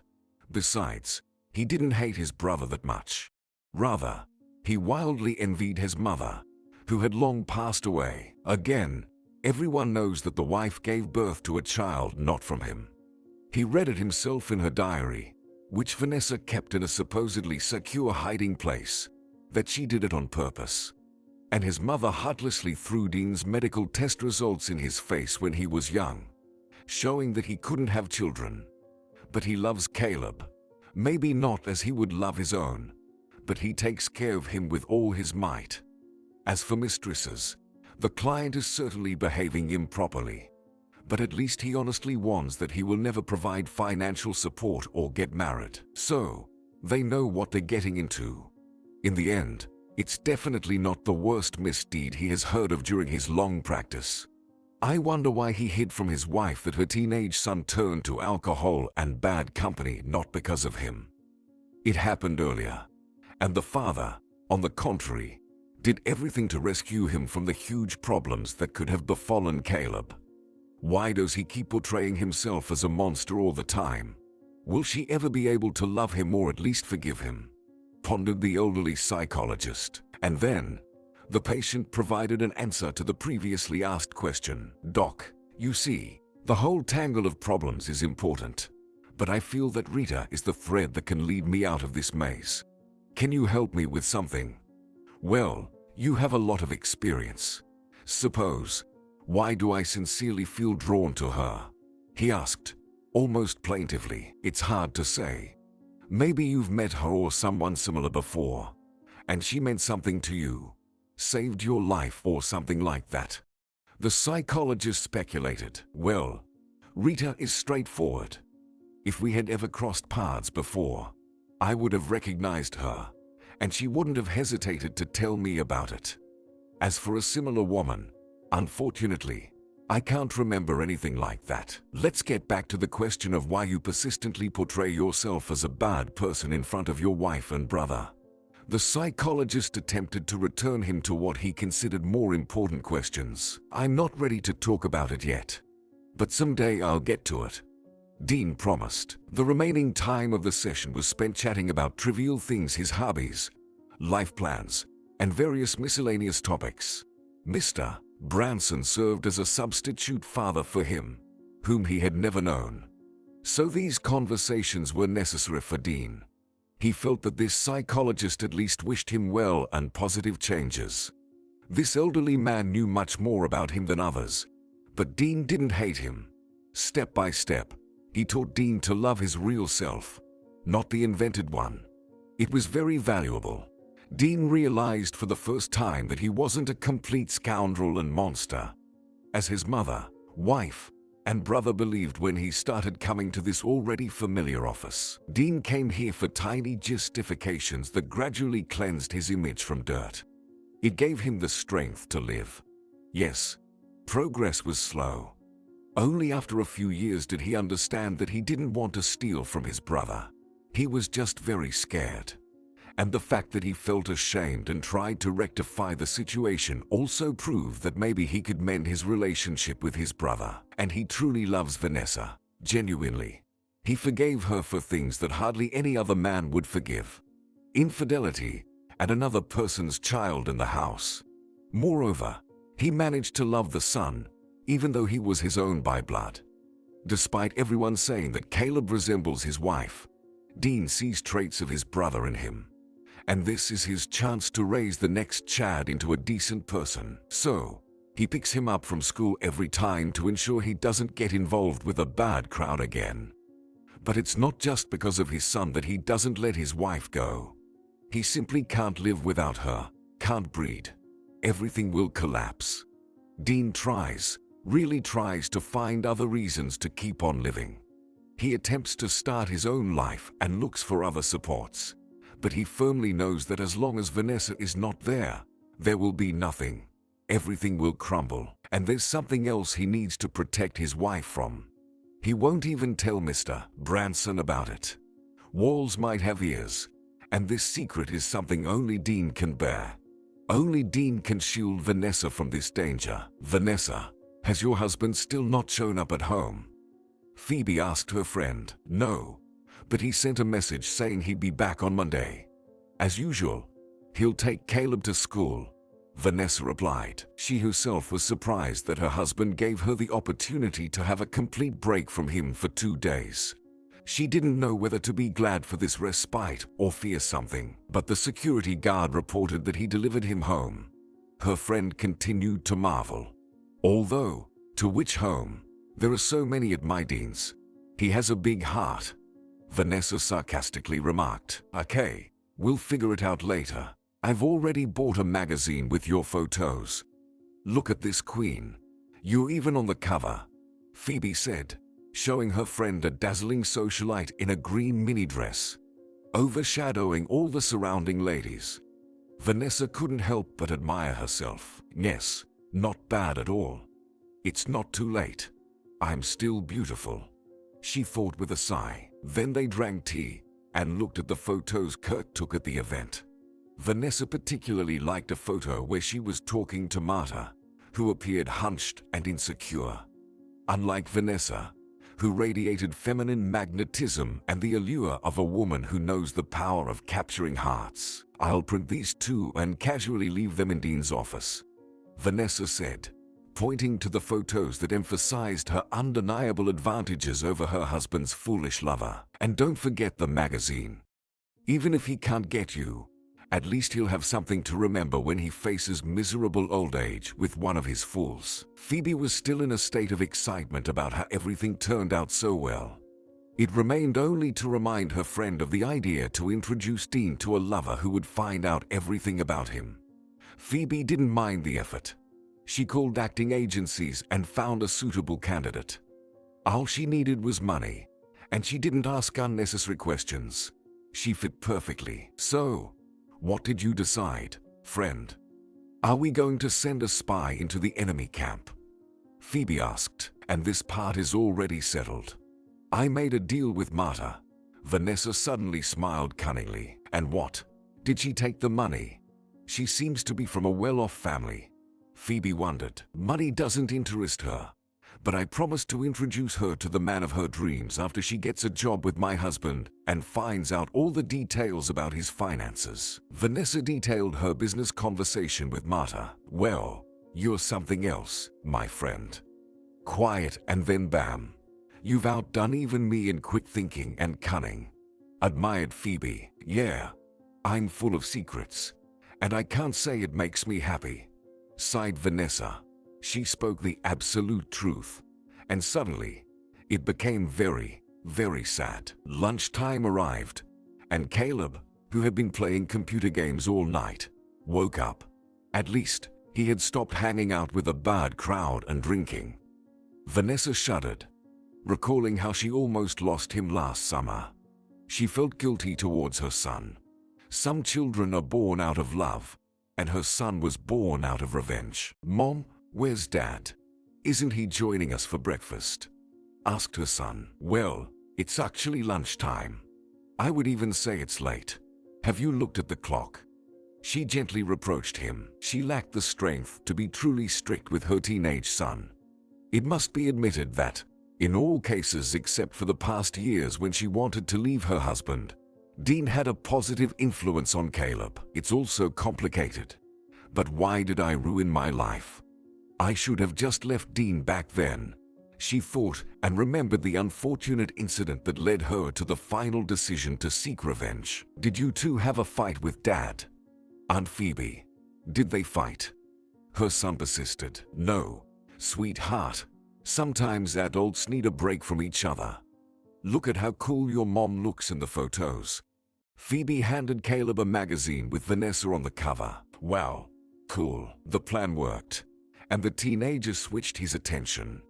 Besides, he didn't hate his brother that much. Rather, he wildly envied his mother, who had long passed away. Again, everyone knows that the wife gave birth to a child not from him. He read it himself in her diary, which Vanessa kept in a supposedly secure hiding place, that she did it on purpose. And his mother heartlessly threw Dean's medical test results in his face when he was young, showing that he couldn't have children. But he loves Caleb. Maybe not as he would love his own, but he takes care of him with all his might. As for mistresses, the client is certainly behaving improperly, but at least he honestly warns that he will never provide financial support or get married. So, they know what they're getting into. In the end, it's definitely not the worst misdeed he has heard of during his long practice. I wonder why he hid from his wife that her teenage son turned to alcohol and bad company not because of him. It happened earlier, and the father, on the contrary, did everything to rescue him from the huge problems that could have befallen Caleb. Why does he keep portraying himself as a monster all the time? Will she ever be able to love him or at least forgive him? Pondered the elderly psychologist. And then, the patient provided an answer to the previously asked question. Doc, you see, the whole tangle of problems is important, but I feel that Rita is the thread that can lead me out of this maze. Can you help me with something? Well, you have a lot of experience. Suppose, why do I sincerely feel drawn to her? He asked, almost plaintively. It's hard to say. Maybe you've met her or someone similar before, and she meant something to you, saved your life or something like that. The psychologist speculated. Well, Rita is straightforward. If we had ever crossed paths before, I would have recognized her, and she wouldn't have hesitated to tell me about it. As for a similar woman, unfortunately, I can't remember anything like that. Let's get back to the question of why you persistently portray yourself as a bad person in front of your wife and brother. The psychologist attempted to return him to what he considered more important questions. I'm not ready to talk about it yet, but someday I'll get to it, Dean promised. The remaining time of the session was spent chatting about trivial things, his hobbies, life plans, and various miscellaneous topics. Mr. Branson served as a substitute father for him, whom he had never known. So these conversations were necessary for Dean. He felt that this psychologist at least wished him well and positive changes. This elderly man knew much more about him than others, but Dean didn't hate him. Step by step, he taught Dean to love his real self, not the invented one. It was very valuable. Dean realized for the first time that he wasn't a complete scoundrel and monster, as his mother, wife, and brother believed when he started coming to this already familiar office. Dean came here for tiny justifications that gradually cleansed his image from dirt. It gave him the strength to live. Yes, progress was slow. Only after a few years did he understand that he didn't want to steal from his brother. He was just very scared. And the fact that he felt ashamed and tried to rectify the situation also proved that maybe he could mend his relationship with his brother. And he truly loves Vanessa, genuinely. He forgave her for things that hardly any other man would forgive. Infidelity, and another person's child in the house. Moreover, he managed to love the son, even though he was his own by blood. Despite everyone saying that Caleb resembles his wife, Dean sees traits of his brother in him. And this is his chance to raise the next Chad into a decent person. So, he picks him up from school every time to ensure he doesn't get involved with a bad crowd again. But it's not just because of his son that he doesn't let his wife go. He simply can't live without her, can't breed. Everything will collapse. Dean tries, really tries to find other reasons to keep on living. He attempts to start his own life and looks for other supports. But he firmly knows that as long as Vanessa is not there, there will be nothing. Everything will crumble, and there's something else he needs to protect his wife from. He won't even tell Mr. Branson about it. Walls might have ears, and this secret is something only Dean can bear. Only Dean can shield Vanessa from this danger. Vanessa, has your husband still not shown up at home? Phoebe asked her friend. No, but he sent a message saying he'd be back on Monday. As usual, he'll take Caleb to school, Vanessa replied. She herself was surprised that her husband gave her the opportunity to have a complete break from him for 2 days. She didn't know whether to be glad for this respite or fear something, but the security guard reported that he delivered him home. Her friend continued to marvel. Although, to which home? There are so many at my Dean's. He has a big heart, Vanessa sarcastically remarked. Okay, we'll figure it out later. I've already bought a magazine with your photos. Look at this queen. You're even on the cover, Phoebe said, showing her friend a dazzling socialite in a green mini dress, overshadowing all the surrounding ladies. Vanessa couldn't help but admire herself. Yes, not bad at all. It's not too late. I'm still beautiful, she thought with a sigh. Then they drank tea and looked at the photos Kurt took at the event. Vanessa particularly liked a photo where she was talking to Marta, who appeared hunched and insecure. Unlike Vanessa, who radiated feminine magnetism and the allure of a woman who knows the power of capturing hearts. I'll print these two and casually leave them in Dean's office, Vanessa said, pointing to the photos that emphasized her undeniable advantages over her husband's foolish lover. And don't forget the magazine. Even if he can't get you, at least he'll have something to remember when he faces miserable old age with one of his fools. Phoebe was still in a state of excitement about how everything turned out so well. It remained only to remind her friend of the idea to introduce Dean to a lover who would find out everything about him. Phoebe didn't mind the effort. She called acting agencies and found a suitable candidate. All she needed was money, and she didn't ask unnecessary questions. She fit perfectly. So, what did you decide, friend? Are we going to send a spy into the enemy camp? Phoebe asked. And this part is already settled. I made a deal with Marta. Vanessa suddenly smiled cunningly. And what? Did she take the money? She seems to be from a well-off family. Phoebe wondered. Money doesn't interest her, but I promised to introduce her to the man of her dreams after she gets a job with my husband and finds out all the details about his finances. Vanessa detailed her business conversation with Marta. Well, you're something else, my friend. Quiet, and then bam. You've outdone even me in quick thinking and cunning," admired Phoebe. "Yeah, I'm full of secrets, and I can't say it makes me happy," sighed Vanessa. She spoke the absolute truth, and suddenly, it became very, very sad. Lunchtime arrived, and Caleb, who had been playing computer games all night, woke up. At least, he had stopped hanging out with a bad crowd and drinking. Vanessa shuddered, recalling how she almost lost him last summer. She felt guilty towards her son. Some children are born out of love, and her son was born out of revenge. "Mom, where's Dad? Isn't he joining us for breakfast?" asked her son. "Well, it's actually lunchtime. I would even say it's late. Have you looked at the clock?" She gently reproached him. She lacked the strength to be truly strict with her teenage son. It must be admitted that, in all cases except for the past years when she wanted to leave her husband, Dean had a positive influence on Caleb. "It's also complicated. But why did I ruin my life? I should have just left Dean back then," she thought, and remembered the unfortunate incident that led her to the final decision to seek revenge. "Did you two have a fight with Dad? Aunt Phoebe, did they fight?" Her son persisted. "No, sweetheart. Sometimes adults need a break from each other. Look at how cool your mom looks in the photos." Phoebe handed Caleb a magazine with Vanessa on the cover. "Wow, cool." The plan worked, and the teenager switched his attention.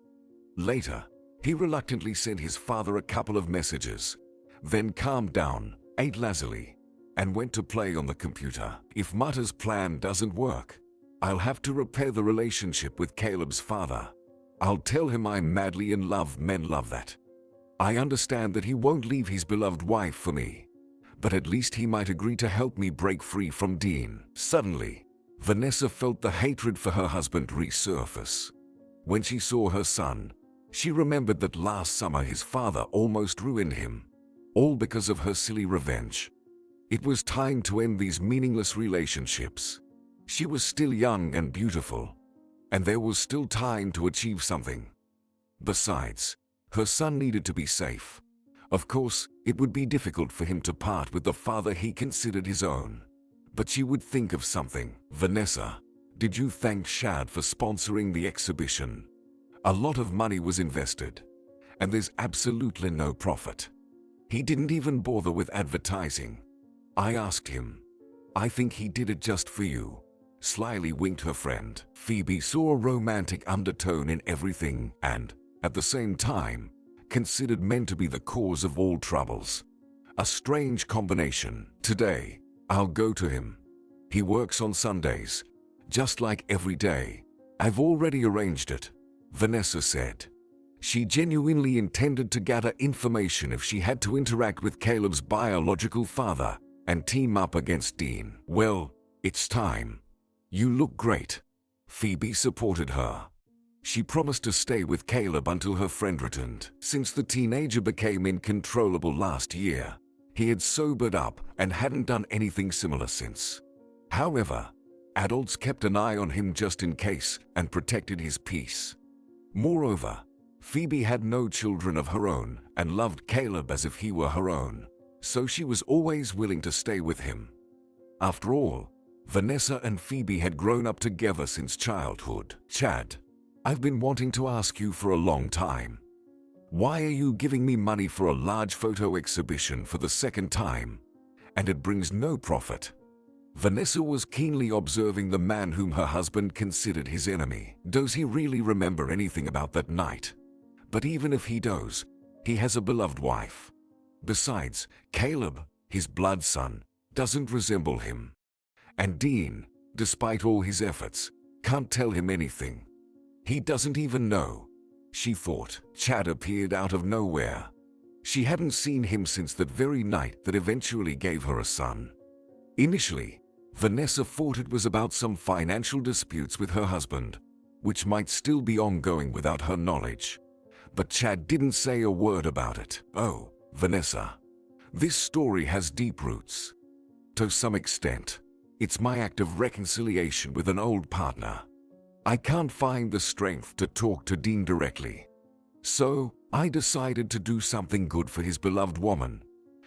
Later, he reluctantly sent his father a couple of messages, then calmed down, ate lazily, and went to play on the computer. "If Mata's plan doesn't work, I'll have to repair the relationship with Caleb's father. I'll tell him I'm madly in love. Men love that. I understand that he won't leave his beloved wife for me, but at least he might agree to help me break free from Dean." Suddenly, Vanessa felt the hatred for her husband resurface. When she saw her son, she remembered that last summer his father almost ruined him, all because of her silly revenge. It was time to end these meaningless relationships. She was still young and beautiful, and there was still time to achieve something. Besides, her son needed to be safe. Of course, it would be difficult for him to part with the father he considered his own. But she would think of something. "Vanessa, did you thank Shad for sponsoring the exhibition? A lot of money was invested, and there's absolutely no profit. He didn't even bother with advertising. I asked him. I think he did it just for you," slyly winked her friend. Phoebe saw a romantic undertone in everything and, at the same time, considered men to be the cause of all troubles. A strange combination. "Today, I'll go to him. He works on Sundays, just like every day. I've already arranged it," Vanessa said. She genuinely intended to gather information if she had to interact with Caleb's biological father and team up against Dean. "Well, it's time. You look great." Phoebe supported her. She promised to stay with Caleb until her friend returned. Since the teenager became uncontrollable last year, he had sobered up and hadn't done anything similar since. However, adults kept an eye on him just in case and protected his peace. Moreover, Phoebe had no children of her own and loved Caleb as if he were her own, so she was always willing to stay with him. After all, Vanessa and Phoebe had grown up together since childhood. "Chad, I've been wanting to ask you for a long time. Why are you giving me money for a large photo exhibition for the second time, and it brings no profit?" Vanessa was keenly observing the man whom her husband considered his enemy. Does he really remember anything about that night? But even if he does, he has a beloved wife. Besides, Caleb, his blood son, doesn't resemble him. And Dean, despite all his efforts, can't tell him anything. He doesn't even know, she thought. Chad appeared out of nowhere. She hadn't seen him since that very night that eventually gave her a son. Initially, Vanessa thought it was about some financial disputes with her husband, which might still be ongoing without her knowledge. But Chad didn't say a word about it. "Oh, Vanessa, this story has deep roots. To some extent, it's my act of reconciliation with an old partner. I can't find the strength to talk to Dean directly. So, I decided to do something good for his beloved woman,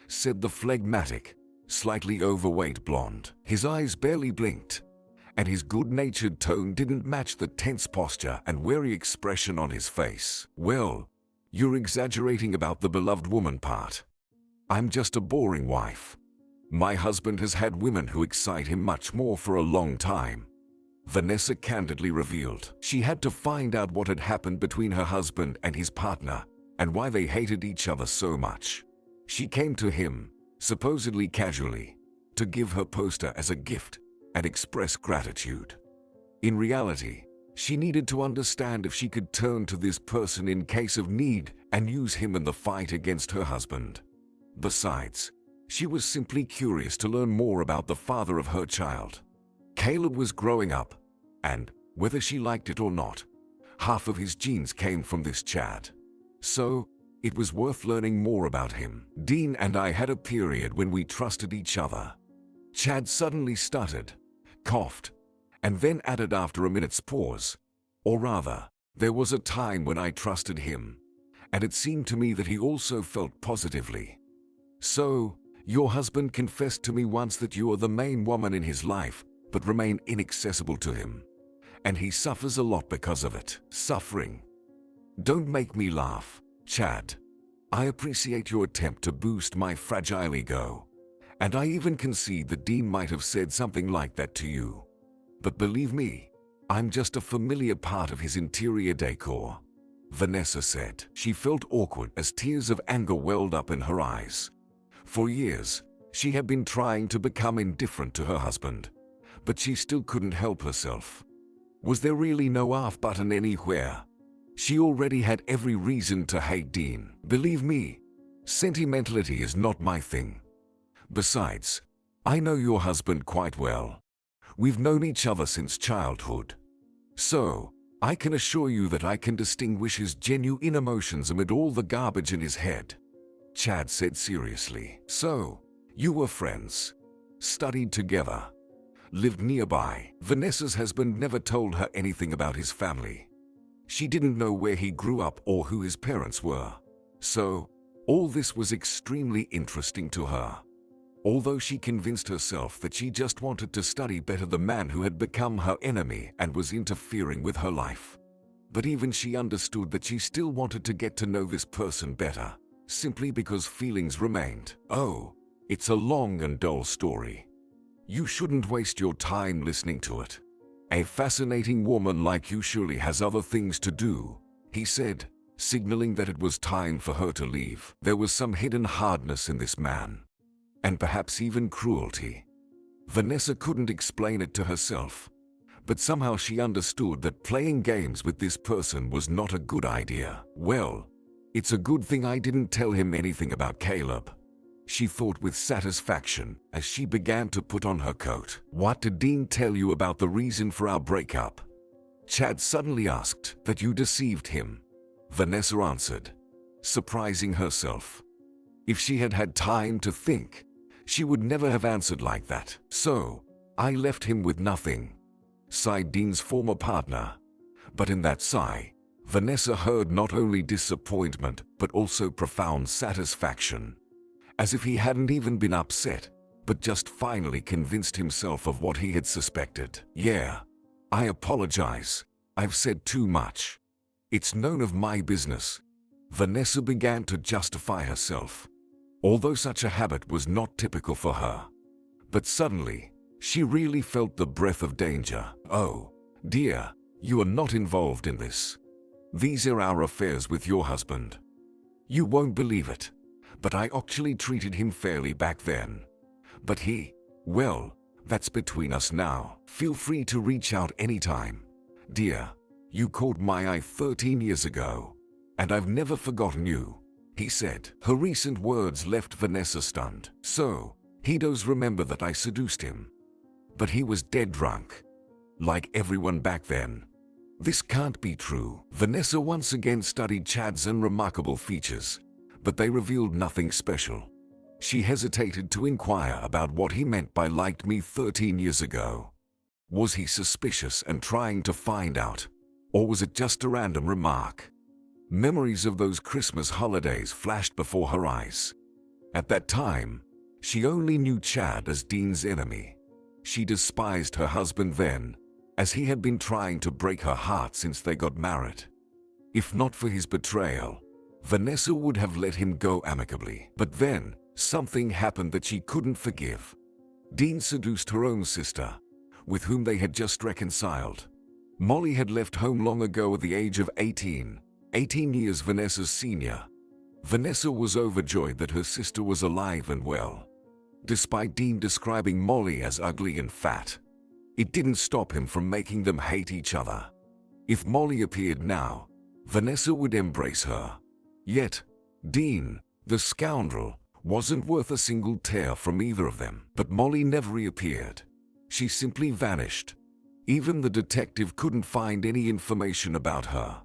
said the phlegmatic, slightly overweight blonde. His eyes barely blinked, and his good-natured tone didn't match the tense posture and wary expression on his face. Well, you're exaggerating about the beloved woman part. I'm just a boring wife. My husband has had women who excite him much more for a long time, Vanessa candidly revealed. She had to find out what had happened between her husband and his partner, and why they hated each other so much. She came to him, supposedly casually, to give her poster as a gift and express gratitude. In reality, she needed to understand if she could turn to this person in case of need and use him in the fight against her husband. Besides, she was simply curious to learn more about the father of her child. Caleb was growing up, and, whether she liked it or not, half of his genes came from this Chad. So, it was worth learning more about him. Dean and I had a period when we trusted each other. Chad suddenly stuttered, coughed, and then added after a minute's pause, or rather, there was a time when I trusted him, and it seemed to me that he also felt positively. So, your husband confessed to me once that you are the main woman in his life, but remain inaccessible to him. And he suffers a lot because of it. Suffering. Don't make me laugh, Chad. I appreciate your attempt to boost my fragile ego, and I even concede that Dean might have said something like that to you. But believe me, I'm just a familiar part of his interior decor, Vanessa said. She felt awkward as tears of anger welled up in her eyes. For years, she had been trying to become indifferent to her husband, but she still couldn't help herself. Was there really no off button anywhere? She already had every reason to hate Dean. Believe me, sentimentality is not my thing. Besides, I know your husband quite well. We've known each other since childhood. So, I can assure you that I can distinguish his genuine emotions amid all the garbage in his head, Chad said seriously. So, you were friends, studied together, lived nearby. Vanessa's husband never told her anything about his family. She didn't know where he grew up or who his parents were. So, all this was extremely interesting to her. Although she convinced herself that she just wanted to study better the man who had become her enemy and was interfering with her life. But even she understood that she still wanted to get to know this person better, simply because feelings remained. Oh, it's a long and dull story. You shouldn't waste your time listening to it. A fascinating woman like you surely has other things to do, he said, signaling that it was time for her to leave. There was some hidden hardness in this man, and perhaps even cruelty. Vanessa couldn't explain it to herself, but somehow she understood that playing games with this person was not a good idea. Well, it's a good thing I didn't tell him anything about Caleb, she thought with satisfaction as she began to put on her coat. What did Dean tell you about the reason for our breakup? Chad suddenly asked. That you deceived him, Vanessa answered, surprising herself. If she had had time to think, she would never have answered like that. So, I left him with nothing, sighed Dean's former partner. But in that sigh, Vanessa heard not only disappointment but also profound satisfaction. As if he hadn't even been upset, but just finally convinced himself of what he had suspected. Yeah, I apologize. I've said too much. It's none of my business. Vanessa began to justify herself, although such a habit was not typical for her. But suddenly, she really felt the breath of danger. Oh, dear, you are not involved in this. These are our affairs with your husband. You won't believe it, but I actually treated him fairly back then. But well, that's between us now. Feel free to reach out anytime. Dear, you caught my eye 13 years ago, and I've never forgotten you, he said. Her recent words left Vanessa stunned. So, he does remember that I seduced him. But he was dead drunk, like everyone back then. This can't be true. Vanessa once again studied Chad's unremarkable features, but they revealed nothing special. She hesitated to inquire about what he meant by liked me 13 years ago. Was he suspicious and trying to find out, or was it just a random remark? Memories of those Christmas holidays flashed before her eyes. At that time, she only knew Chad as Dean's enemy. She despised her husband then, as he had been trying to break her heart since they got married. If not for his betrayal, Vanessa would have let him go amicably. But then, something happened that she couldn't forgive. Dean seduced her own sister, with whom they had just reconciled. Molly had left home long ago at the age of 18 years Vanessa's senior. Vanessa was overjoyed that her sister was alive and well. Despite Dean describing Molly as ugly and fat, it didn't stop him from making them hate each other. If Molly appeared now, Vanessa would embrace her. Yet, Dean, the scoundrel, wasn't worth a single tear from either of them. But Molly never reappeared. She simply vanished. Even the detective couldn't find any information about her.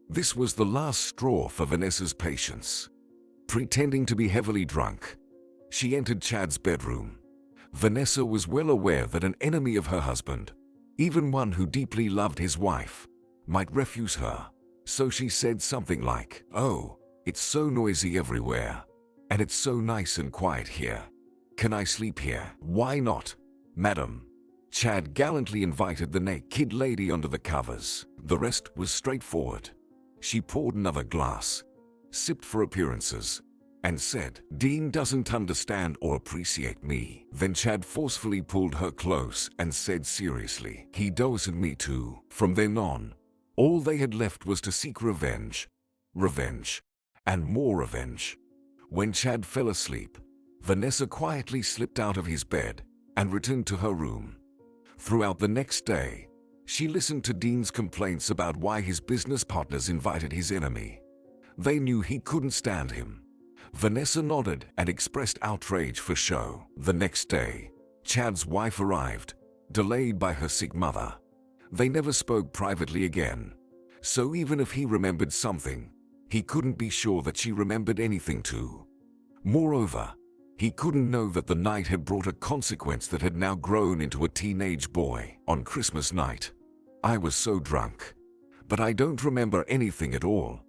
This was the last straw for Vanessa's patience. Pretending to be heavily drunk, she entered Chad's bedroom. Vanessa was well aware that an enemy of her husband, even one who deeply loved his wife, might refuse her. So she said something like, "Oh, it's so noisy everywhere. And it's so nice and quiet here. Can I sleep here?" "Why not, madam?" Chad gallantly invited the naked lady under the covers. The rest was straightforward. She poured another glass, sipped for appearances, and said, "Dean doesn't understand or appreciate me." Then Chad forcefully pulled her close and said seriously, "He doesn't me too." From then on, all they had left was to seek revenge. Revenge. And more revenge. When Chad fell asleep, Vanessa quietly slipped out of his bed and returned to her room. Throughout the next day, she listened to Dean's complaints about why his business partners invited his enemy. They knew he couldn't stand him. Vanessa nodded and expressed outrage for show. The next day, Chad's wife arrived, delayed by her sick mother. They never spoke privately again. So even if he remembered something, he couldn't be sure that she remembered anything too. Moreover, he couldn't know that the night had brought a consequence that had now grown into a teenage boy. On Christmas night, "I was so drunk, but I don't remember anything at all,"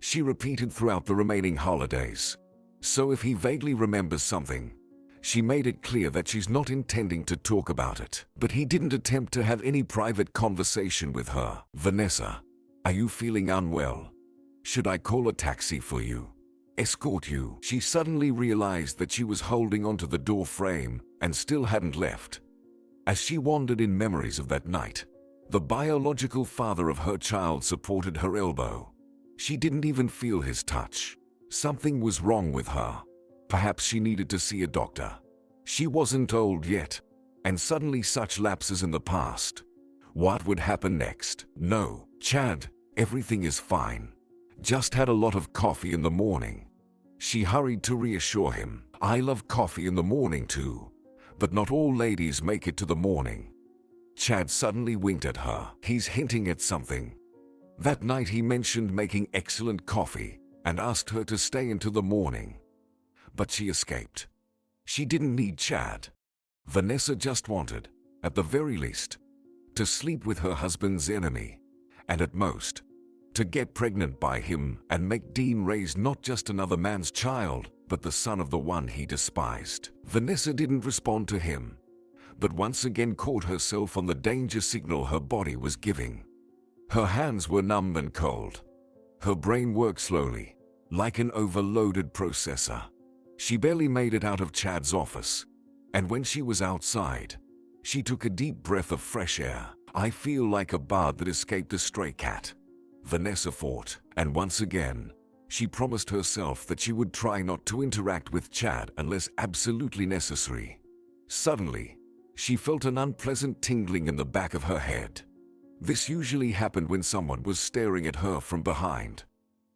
she repeated throughout the remaining holidays. So if he vaguely remembers something, she made it clear that she's not intending to talk about it. But he didn't attempt to have any private conversation with her. "Vanessa, are you feeling unwell? Should I call a taxi for you? Escort you?" She suddenly realized that she was holding onto the door frame and still hadn't left. As she wandered in memories of that night, the biological father of her child supported her elbow. She didn't even feel his touch. Something was wrong with her. Perhaps she needed to see a doctor. She wasn't old yet, and suddenly such lapses in the past. What would happen next? "No, Chad, everything is fine. Just had a lot of coffee in the morning." She hurried to reassure him. "I love coffee in the morning too, but not all ladies make it to the morning." Chad suddenly winked at her. He's hinting at something. That night he mentioned making excellent coffee and asked her to stay into the morning. But she escaped. She didn't need Chad. Vanessa just wanted, at the very least, to sleep with her husband's enemy, and at most, to get pregnant by him and make Dean raise not just another man's child, but the son of the one he despised. Vanessa didn't respond to him, but once again caught herself on the danger signal her body was giving. Her hands were numb and cold. Her brain worked slowly, like an overloaded processor. She barely made it out of Chad's office, and when she was outside, she took a deep breath of fresh air. "I feel like a bird that escaped a stray cat," Vanessa thought, and once again, she promised herself that she would try not to interact with Chad unless absolutely necessary. Suddenly, she felt an unpleasant tingling in the back of her head. This usually happened when someone was staring at her from behind.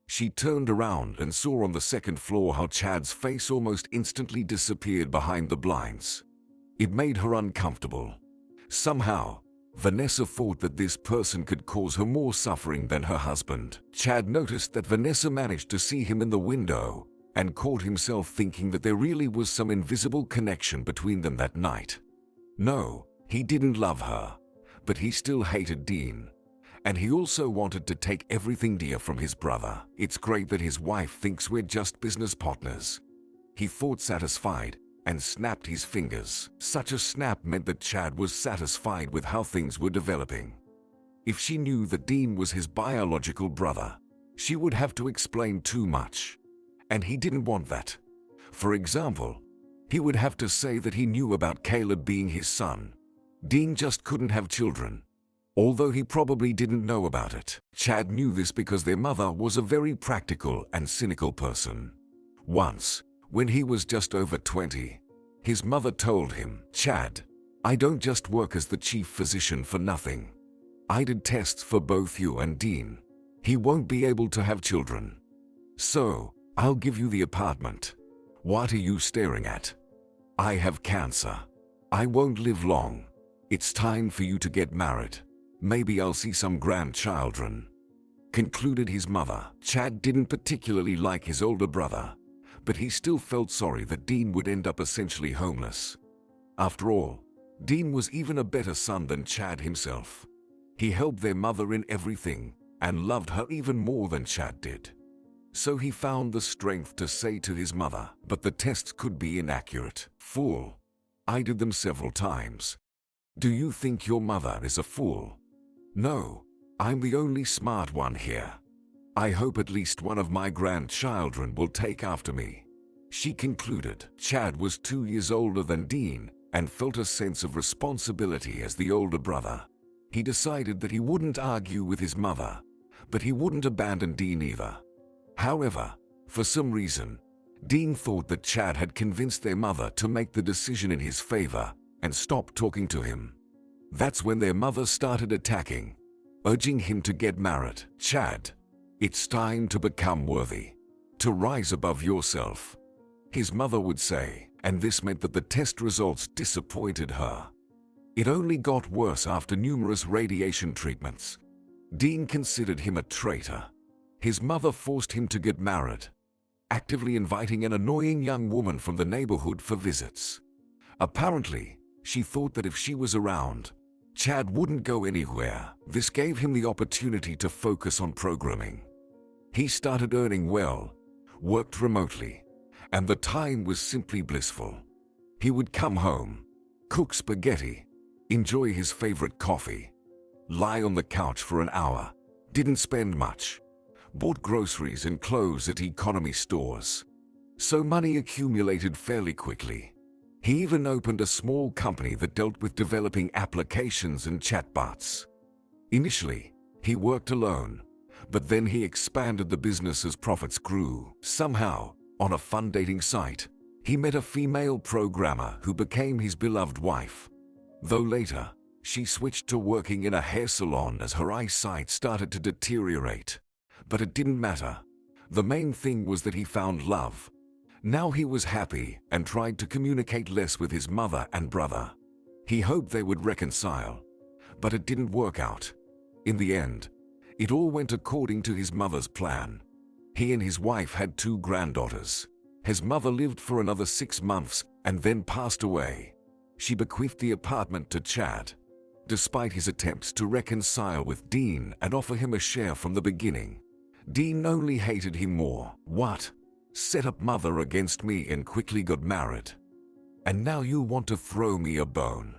She turned around and saw on the second floor how Chad's face almost instantly disappeared behind the blinds. It made her uncomfortable. Somehow, Vanessa thought that this person could cause her more suffering than her husband. Chad noticed that Vanessa managed to see him in the window and caught himself thinking that there really was some invisible connection between them that night. No, he didn't love her, but he still hated Dean, And he also wanted to take everything dear from his brother. It's great that his wife thinks we're just business partners. He thought, satisfied, and snapped his fingers. Such a snap meant that Chad was satisfied with how things were developing. If she knew that Dean was his biological brother, she would have to explain too much. And he didn't want that. For example, he would have to say that he knew about Caleb being his son. Dean just couldn't have children, although he probably didn't know about it. Chad knew this because their mother was a very practical and cynical person. Once, when he was just over 20, his mother told him, "Chad, I don't just work as the chief physician for nothing. I did tests for both you and Dean. He won't be able to have children. So, I'll give you the apartment. What are you staring at? I have cancer. I won't live long. It's time for you to get married. Maybe I'll see some grandchildren," concluded his mother. Chad didn't particularly like his older brother, but he still felt sorry that Dean would end up essentially homeless. After all, Dean was even a better son than Chad himself. He helped their mother in everything and loved her even more than Chad did. So he found the strength to say to his mother, "But the tests could be inaccurate." "Fool. I did them several times. Do you think your mother is a fool?" "No, I'm the only smart one here. I hope at least one of my grandchildren will take after me," she concluded. Chad was 2 years older than Dean and felt a sense of responsibility as the older brother. He decided that he wouldn't argue with his mother, but he wouldn't abandon Dean either. However, for some reason, Dean thought that Chad had convinced their mother to make the decision in his favor and stop talking to him. That's when their mother started attacking, urging him to get married. "Chad, it's time to become worthy, to rise above yourself," his mother would say, and this meant that the test results disappointed her. It only got worse after numerous radiation treatments. Dean considered him a traitor. His mother forced him to get married, actively inviting an annoying young woman from the neighborhood for visits. Apparently, she thought that if she was around, Chad wouldn't go anywhere. This gave him the opportunity to focus on programming. He started earning well, worked remotely, and the time was simply blissful. He would come home, cook spaghetti, enjoy his favorite coffee, lie on the couch for an hour, didn't spend much, bought groceries and clothes at economy stores. So money accumulated fairly quickly. He even opened a small company that dealt with developing applications and chatbots. Initially, he worked alone, but then he expanded the business as profits grew. Somehow, on a fun dating site, he met a female programmer who became his beloved wife. Though later, she switched to working in a hair salon as her eyesight started to deteriorate. But it didn't matter. The main thing was that he found love. Now he was happy and tried to communicate less with his mother and brother. He hoped they would reconcile, but it didn't work out. In the end, it all went according to his mother's plan. He and his wife had 2 granddaughters. His mother lived for another 6 months and then passed away. She bequeathed the apartment to Chad. Despite his attempts to reconcile with Dean and offer him a share from the beginning, Dean only hated him more. "What? Set up mother against me and quickly got married. And now you want to throw me a bone?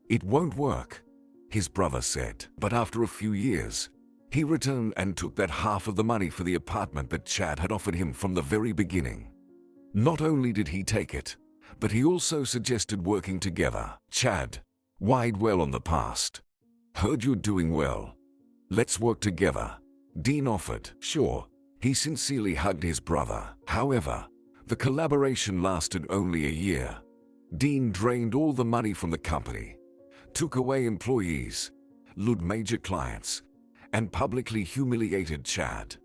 It won't work," his brother said. But after a few years, he returned and took that half of the money for the apartment that Chad had offered him from the very beginning. Not only did he take it, but he also suggested working together. Chad wide well on the past. "Heard you're doing well. Let's work together," Dean offered. Sure, he sincerely hugged his brother. However, the collaboration lasted only a year. Dean drained all the money from the company, took away employees, lured major clients, and publicly humiliated Chad.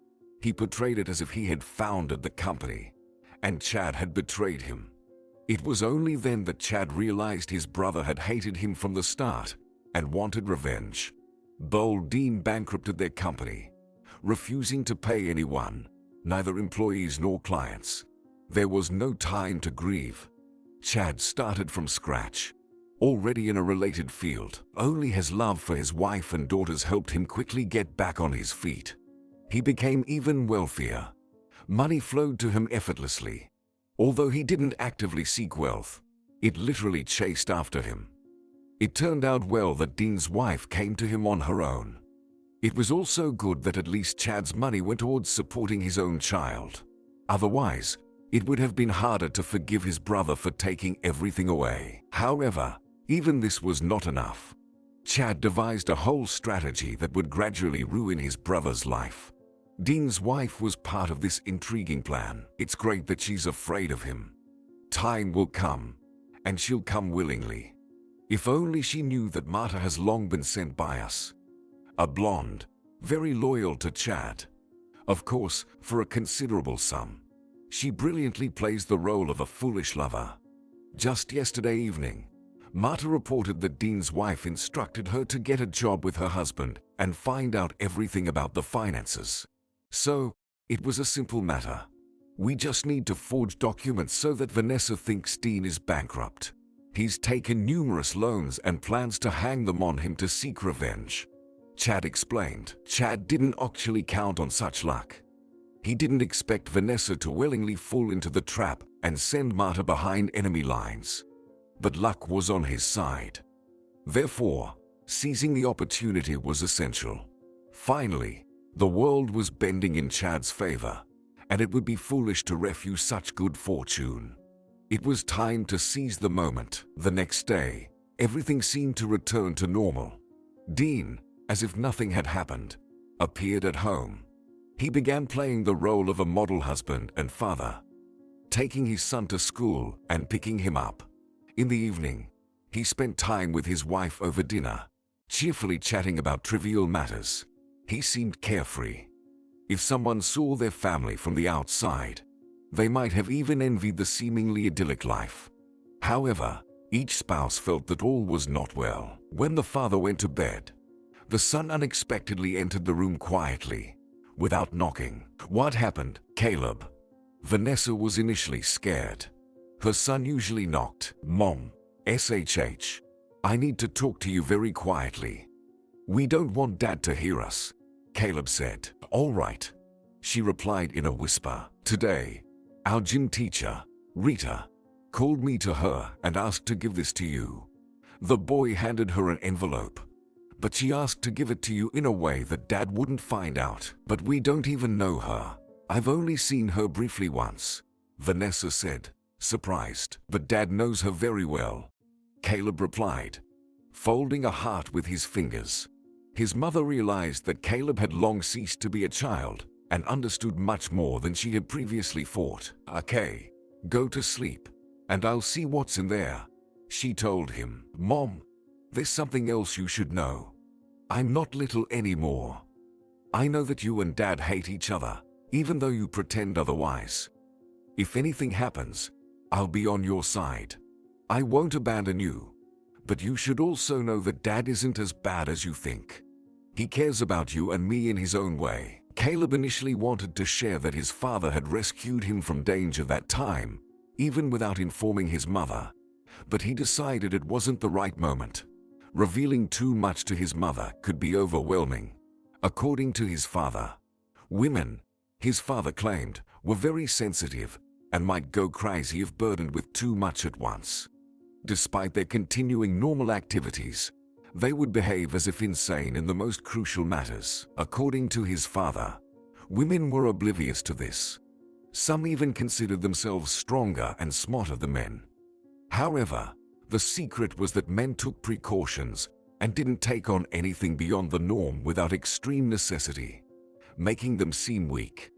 He portrayed it as if he had founded the company, and Chad had betrayed him. It was only then that Chad realized his brother had hated him from the start and wanted revenge. Bold Dean bankrupted their company, refusing to pay anyone, neither employees nor clients. There was no time to grieve. Chad started from scratch. already in a related field. Only his love for his wife and daughters helped him quickly get back on his feet. He became even wealthier. Money flowed to him effortlessly. Although he didn't actively seek wealth, it literally chased after him. It turned out well that Dean's wife came to him on her own. It was also good that at least Chad's money went towards supporting his own child. Otherwise, it would have been harder to forgive his brother for taking everything away. However, even this was not enough. Chad devised a whole strategy that would gradually ruin his brother's life. Dean's wife was part of this intriguing plan. It's great that she's afraid of him. Time will come, and she'll come willingly. If only she knew that Marta has long been sent by us. A blonde, very loyal to Chad. Of course, for a considerable sum. She brilliantly plays the role of a foolish lover. Just yesterday evening, Marta reported that Dean's wife instructed her to get a job with her husband and find out everything about the finances. So, it was a simple matter. We just need to forge documents so that Vanessa thinks Dean is bankrupt. He's taken numerous loans and plans to hang them on him to seek revenge. Chad explained. Chad didn't actually count on such luck. He didn't expect Vanessa to willingly fall into the trap and send Marta behind enemy lines. But luck was on his side. Therefore, seizing the opportunity was essential. Finally, the world was bending in Chad's favor, and it would be foolish to refuse such good fortune. It was time to seize the moment. The next day, everything seemed to return to normal. Dean, as if nothing had happened, appeared at home. He began playing the role of a model husband and father, taking his son to school and picking him up. In the evening, he spent time with his wife over dinner, cheerfully chatting about trivial matters. He seemed carefree. If someone saw their family from the outside, they might have even envied the seemingly idyllic life. However, each spouse felt that all was not well. When the father went to bed, the son unexpectedly entered the room quietly, without knocking. What happened, Caleb? Vanessa was initially scared. Her son usually knocked. Mom, SHH. I need to talk to you very quietly. We don't want Dad to hear us, Caleb said. All right, she replied in a whisper. Today, our gym teacher, Rita, called me to her and asked to give this to you. The boy handed her an envelope, but she asked to give it to you in a way that Dad wouldn't find out. But we don't even know her. I've only seen her briefly once, Vanessa said, surprised. But Dad knows her very well, Caleb replied, folding a heart with his fingers. His mother realized that Caleb had long ceased to be a child and understood much more than she had previously thought. Okay, go to sleep, and I'll see what's in there, she told him. Mom, there's something else you should know. I'm not little anymore. I know that you and Dad hate each other, even though you pretend otherwise. If anything happens, I'll be on your side. I won't abandon you. But you should also know that Dad isn't as bad as you think. He cares about you and me in his own way. Caleb initially wanted to share that his father had rescued him from danger that time, even without informing his mother. But he decided it wasn't the right moment. Revealing too much to his mother could be overwhelming. According to his father, women, his father claimed, were very sensitive and might go crazy if burdened with too much at once. Despite their continuing normal activities, they would behave as if insane in the most crucial matters. According to his father, women were oblivious to this. Some even considered themselves stronger and smarter than men. However, the secret was that men took precautions and didn't take on anything beyond the norm without extreme necessity, making them seem weak.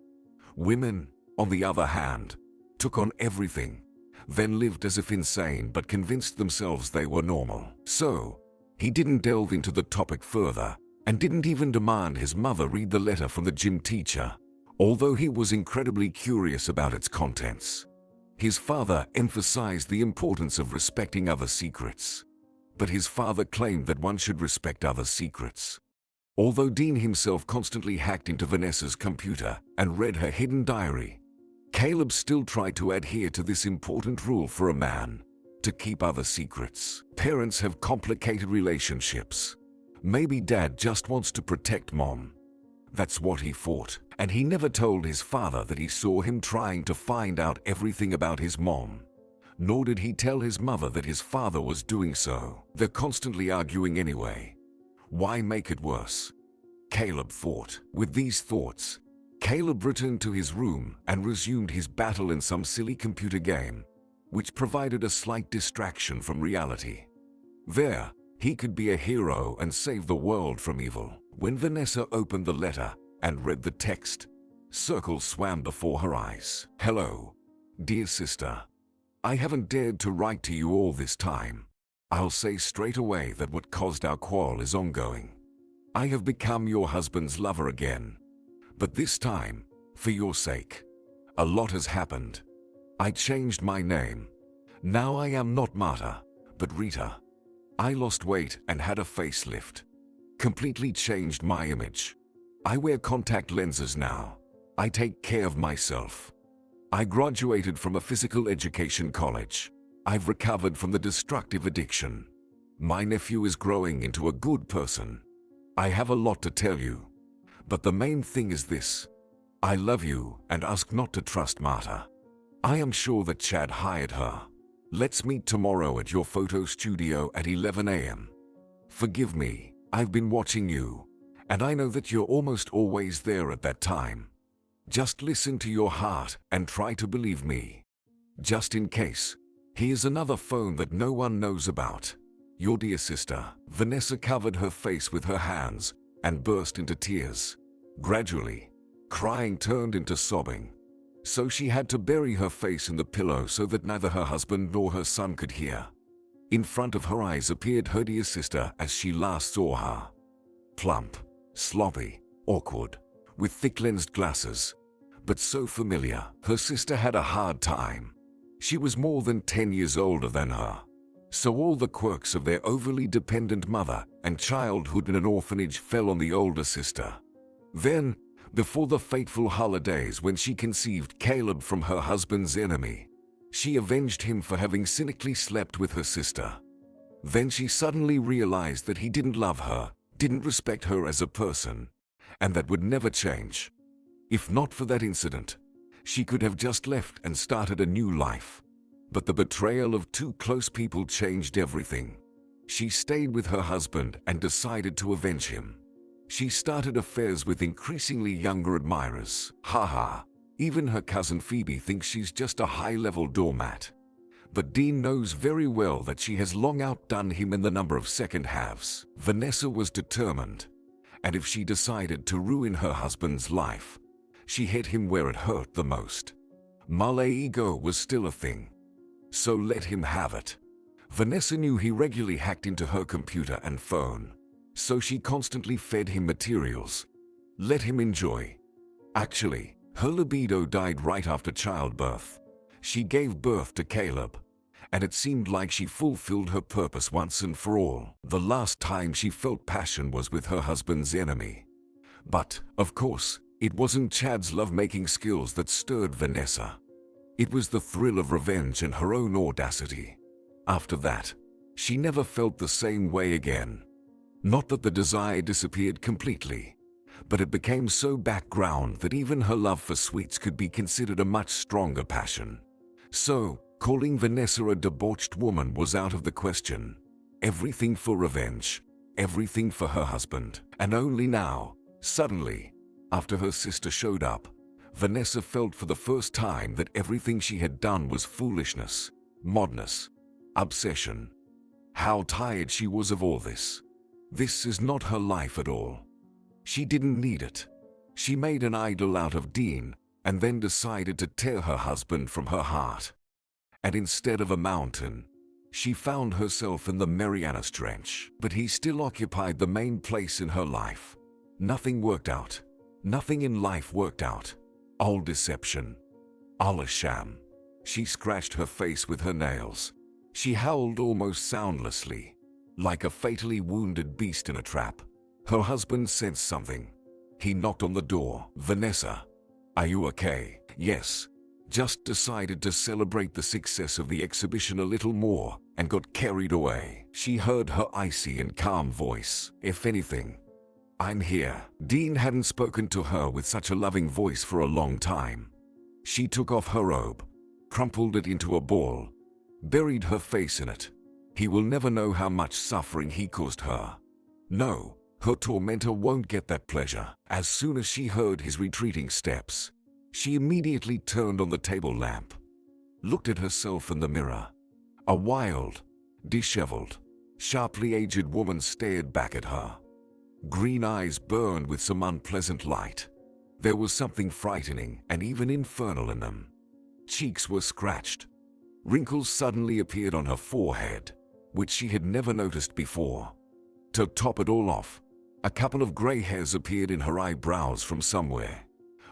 Women, on the other hand, took on everything, then lived as if insane but convinced themselves they were normal. So, he didn't delve into the topic further and didn't even demand his mother read the letter from the gym teacher, although he was incredibly curious about its contents. His father emphasized the importance of respecting other secrets, but his father claimed that one should respect other secrets. Although Dean himself constantly hacked into Vanessa's computer and read her hidden diary, Caleb still tried to adhere to this important rule for a man. to keep other secrets. Parents have complicated relationships. Maybe dad just wants to protect mom. That's what he thought, and he never told his father that he saw him trying to find out everything about his mom. Nor did he tell his mother that his father was doing so. They're constantly arguing anyway. Why make it worse? Caleb thought. With these thoughts, Caleb returned to his room and resumed his battle in some silly computer game, which provided a slight distraction from reality. There, he could be a hero and save the world from evil. When Vanessa opened the letter and read the text, circles swam before her eyes. Hello, dear sister. I haven't dared to write to you all this time. I'll say straight away that what caused our quarrel is ongoing. I have become your husband's lover again. But this time, for your sake. A lot has happened. I changed my name. Now I am not Marta, but Rita. I lost weight and had a facelift. Completely changed my image. I wear contact lenses now. I take care of myself. I graduated from a physical education college. I've recovered from the destructive addiction. My nephew is growing into a good person. I have a lot to tell you. But the main thing is this. I love you and ask not to trust Marta. I am sure that Chad hired her. Let's meet tomorrow at your photo studio at 11 a.m. Forgive me, I've been watching you, and I know that you're almost always there at that time. Just listen to your heart and try to believe me. Just in case, here's another phone that no one knows about. Your dear sister. Vanessa covered her face with her hands and burst into tears. Gradually, crying turned into sobbing. So she had to bury her face in the pillow so that neither her husband nor her son could hear. In front of her eyes appeared her dear sister as she last saw her. Plump, sloppy, awkward, with thick-lensed glasses, but so familiar. Her sister had a hard time. She was more than 10 years older than her. So all the quirks of their overly dependent mother and childhood in an orphanage fell on the older sister. Then, before the fateful holidays when she conceived Caleb from her husband's enemy, she avenged him for having cynically slept with her sister. Then she suddenly realized that he didn't love her, didn't respect her as a person, and that would never change. If not for that incident, she could have just left and started a new life. But the betrayal of two close people changed everything. She stayed with her husband and decided to avenge him. She started affairs with increasingly younger admirers. Haha, even her cousin Phoebe thinks she's just a high-level doormat. But Dean knows very well that she has long outdone him in the number of second halves. Vanessa was determined, and if she decided to ruin her husband's life, she hit him where it hurt the most. Male ego was still a thing. So let him have it. Vanessa knew he regularly hacked into her computer and phone, so she constantly fed him materials. Let him enjoy. Actually, her libido died right after childbirth. She gave birth to Caleb, and it seemed like she fulfilled her purpose once and for all. The last time she felt passion was with her husband's enemy. But, of course, it wasn't Chad's lovemaking skills that stirred Vanessa. It was the thrill of revenge and her own audacity. After that, she never felt the same way again. Not that the desire disappeared completely, but it became so background that even her love for sweets could be considered a much stronger passion. So, calling Vanessa a debauched woman was out of the question. Everything for revenge, everything for her husband. And only now, suddenly, after her sister showed up, Vanessa felt for the first time that everything she had done was foolishness, madness, obsession. How tired she was of all this. This is not her life at all. She didn't need it. She made an idol out of Dean and then decided to tear her husband from her heart. And instead of a mountain, she found herself in the Marianas Trench. But he still occupied the main place in her life. Nothing worked out. Nothing in life worked out. All deception. All a sham. She scratched her face with her nails. She howled almost soundlessly, like a fatally wounded beast in a trap. Her husband sensed something. He knocked on the door. Vanessa, are you okay? Yes. just decided to celebrate the success of the exhibition a little more and got carried away. She heard her icy and calm voice. "If anything, I'm here." Dean hadn't spoken to her with such a loving voice for a long time. She took off her robe, crumpled it into a ball, buried her face in it. He will never know how much suffering he caused her. No, her tormentor won't get that pleasure. As soon as she heard his retreating steps, she immediately turned on the table lamp, looked at herself in the mirror. A wild, disheveled, sharply aged woman stared back at her. Green eyes burned with some unpleasant light. There was something frightening and even infernal in them. Cheeks were scratched. Wrinkles suddenly appeared on her forehead, which she had never noticed before. To top it all off, a couple of gray hairs appeared in her eyebrows from somewhere.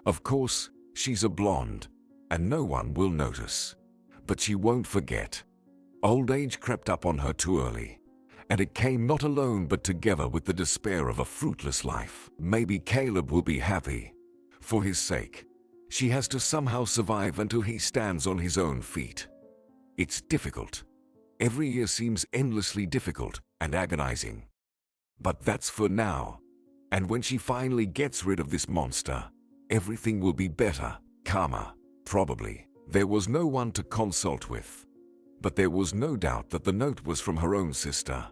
Of course, she's a blonde, and no one will notice. But she won't forget. Old age crept up on her too early, and it came not alone but together with the despair of a fruitless life. Maybe Caleb will be happy. For his sake, she has to somehow survive until he stands on his own feet. It's difficult. Every year seems endlessly difficult and agonizing. But that's for now. And when she finally gets rid of this monster, everything will be better, calmer, probably. There was no one to consult with. But there was no doubt that the note was from her own sister.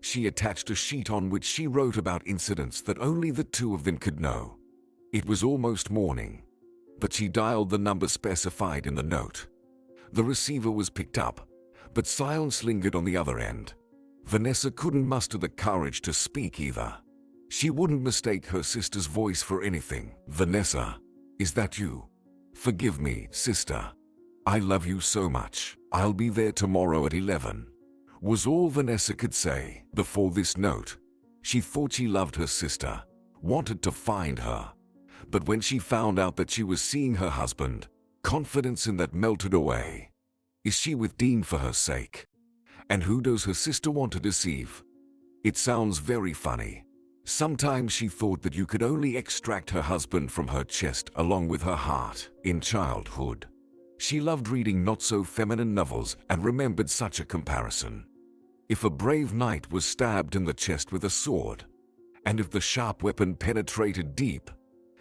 She attached a sheet on which she wrote about incidents that only the two of them could know. It was almost morning, but she dialed the number specified in the note. The receiver was picked up, but silence lingered on the other end. Vanessa couldn't muster the courage to speak either. She wouldn't mistake her sister's voice for anything. "Vanessa, is that you? Forgive me, sister. I love you so much. I'll be there tomorrow at 11. Was all Vanessa could say. Before this note, she thought she loved her sister, wanted to find her. But when she found out that she was seeing her husband, confidence in that melted away. Is she with Dean for her sake? And who does her sister want to deceive? It sounds very funny. Sometimes she thought that you could only extract her husband from her chest along with her heart. In childhood, she loved reading not-so-feminine novels and remembered such a comparison. If a brave knight was stabbed in the chest with a sword, and if the sharp weapon penetrated deep,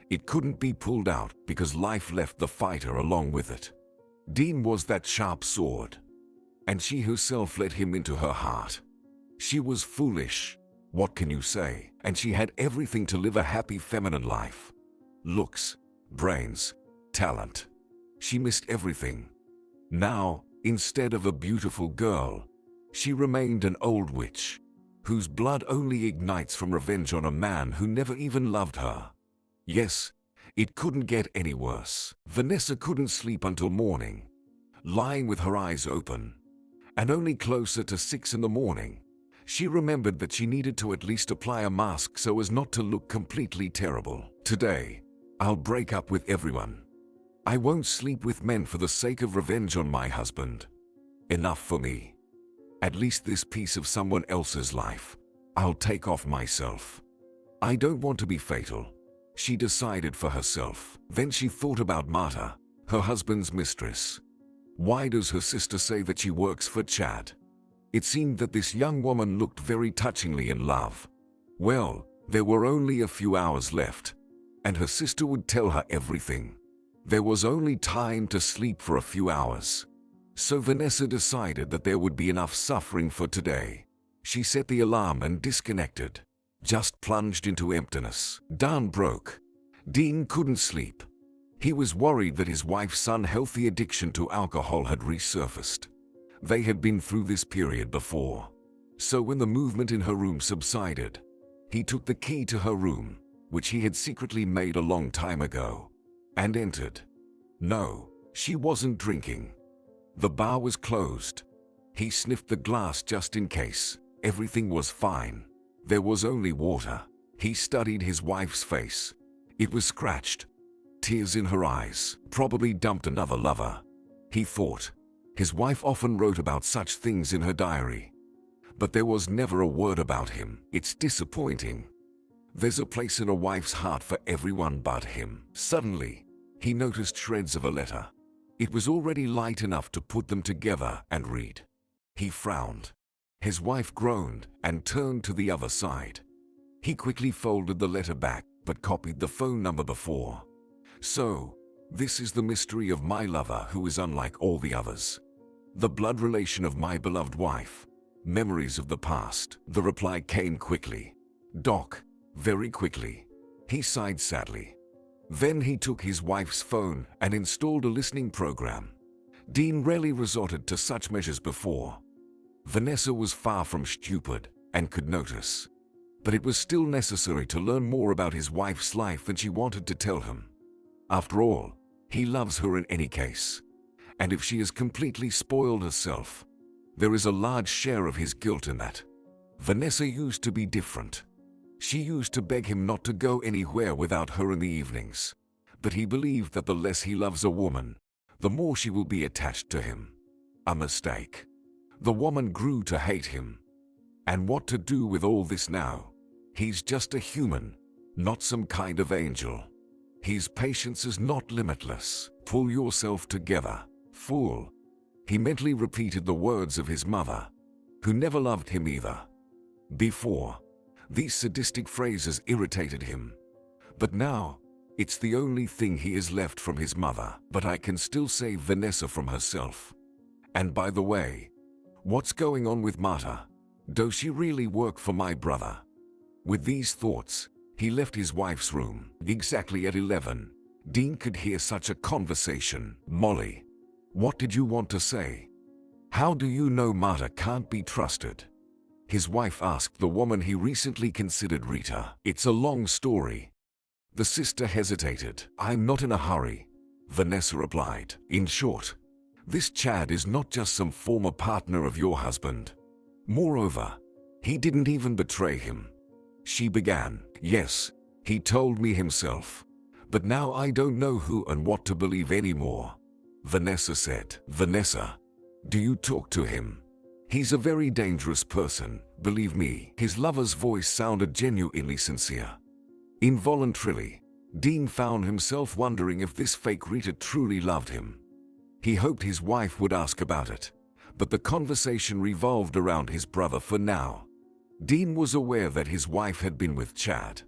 it couldn't be pulled out because life left the fighter along with it. Dean was that sharp sword, and she herself let him into her heart. She was foolish, what can you say? And she had everything to live a happy feminine life. Looks, brains, talent. She missed everything. Now, instead of a beautiful girl, she remained an old witch, whose blood only ignites from revenge on a man who never even loved her. Yes, it couldn't get any worse. Vanessa couldn't sleep until morning, lying with her eyes open. And only closer to 6 in the morning, she remembered that she needed to at least apply a mask so as not to look completely terrible. Today, I'll break up with everyone. I won't sleep with men for the sake of revenge on my husband. Enough for me. At least this piece of someone else's life, I'll take off myself. I don't want to be fatal. She decided for herself. Then she thought about Marta, her husband's mistress. Why does her sister say that she works for Chad? It seemed that this young woman looked very touchingly in love. Well, there were only a few hours left, and her sister would tell her everything. There was only time to sleep for a few hours. So Vanessa decided that there would be enough suffering for today. She set the alarm and disconnected. Just plunged into emptiness. Dawn broke. Dean couldn't sleep. He was worried that his wife's unhealthy addiction to alcohol had resurfaced. They had been through this period before. So when the movement in her room subsided, he took the key to her room, which he had secretly made a long time ago, and entered. No, she wasn't drinking. The bar was closed. He sniffed the glass just in case. Everything was fine. There was only water. He studied his wife's face. It was scratched. Tears in her eyes. Probably dumped another lover. He thought. His wife often wrote about such things in her diary. But there was never a word about him. It's disappointing. There's a place in a wife's heart for everyone but him. Suddenly, he noticed shreds of a letter. It was already light enough to put them together and read. He frowned. His wife groaned and turned to the other side. He quickly folded the letter back, but copied the phone number before. So, this is the mystery of my lover who is unlike all the others. The blood relation of my beloved wife. Memories of the past. The reply came quickly. Doc, very quickly. He sighed sadly. Then he took his wife's phone and installed a listening program. Dean rarely resorted to such measures before. Vanessa was far from stupid and could notice. But it was still necessary to learn more about his wife's life than she wanted to tell him. After all, he loves her in any case. And if she has completely spoiled herself, there is a large share of his guilt in that. Vanessa used to be different. She used to beg him not to go anywhere without her in the evenings. But he believed that the less he loves a woman, the more she will be attached to him. A mistake. The woman grew to hate him. And what to do with all this now? He's just a human, not some kind of angel. His patience is not limitless. Pull yourself together, fool. He mentally repeated the words of his mother, who never loved him either. Before, these sadistic phrases irritated him. But now, it's the only thing he has left from his mother. But I can still save Vanessa from herself. And by the way, what's going on with Marta? Does she really work for my brother? With these thoughts, he left his wife's room. Exactly at 11, Dean could hear such a conversation. Molly, what did you want to say? How do you know Marta can't be trusted? His wife asked the woman he recently considered Rita. It's a long story. The sister hesitated. I'm not in a hurry, Vanessa replied. In short, this Chad is not just some former partner of your husband. Moreover, he didn't even betray him. She began. Yes, he told me himself. But now I don't know who and what to believe anymore. Vanessa said. Vanessa, do you talk to him? He's a very dangerous person, believe me. His lover's voice sounded genuinely sincere. Involuntarily, Dean found himself wondering if this fake Rita truly loved him. He hoped his wife would ask about it, but the conversation revolved around his brother for now. Dean was aware that his wife had been with Chad.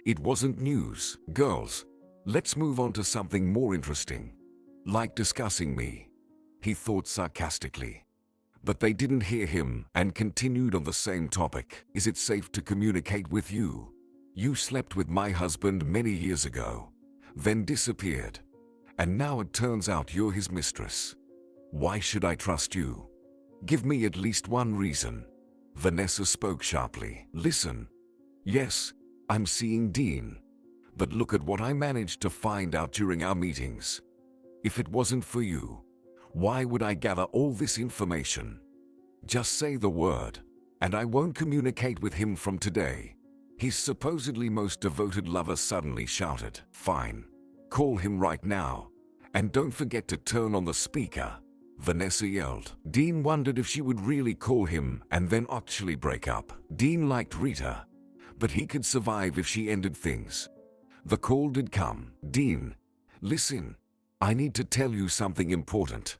It wasn't news. Girls, let's move on to something more interesting. Like discussing me, he thought sarcastically. But they didn't hear him and continued on the same topic. Is it safe to communicate with you? You slept with my husband many years ago, then disappeared. And now it turns out you're his mistress. Why should I trust you? Give me at least one reason. Vanessa spoke sharply. Listen. Yes, I'm seeing Dean. But look at what I managed to find out during our meetings. If it wasn't for you, why would I gather all this information? Just say the word, and I won't communicate with him from today. His supposedly most devoted lover suddenly shouted. Fine. Call him right now. And don't forget to turn on the speaker. Vanessa yelled. Dean wondered if she would really call him and then actually break up. Dean liked Rita, but he could survive if she ended things. The call did come. Dean, listen. I need to tell you something important.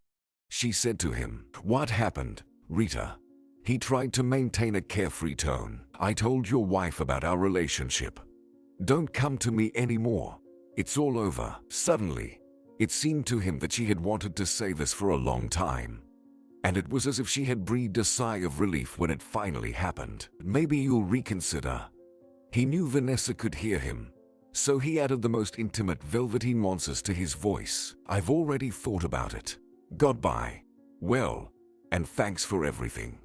She said to him. What happened, Rita? He tried to maintain a carefree tone. I told your wife about our relationship. Don't come to me anymore. It's all over. Suddenly, it seemed to him that she had wanted to say this for a long time. And it was as if she had breathed a sigh of relief when it finally happened. Maybe you'll reconsider. He knew Vanessa could hear him, so he added the most intimate velvety nuances to his voice. I've already thought about it. Goodbye. Well, and thanks for everything.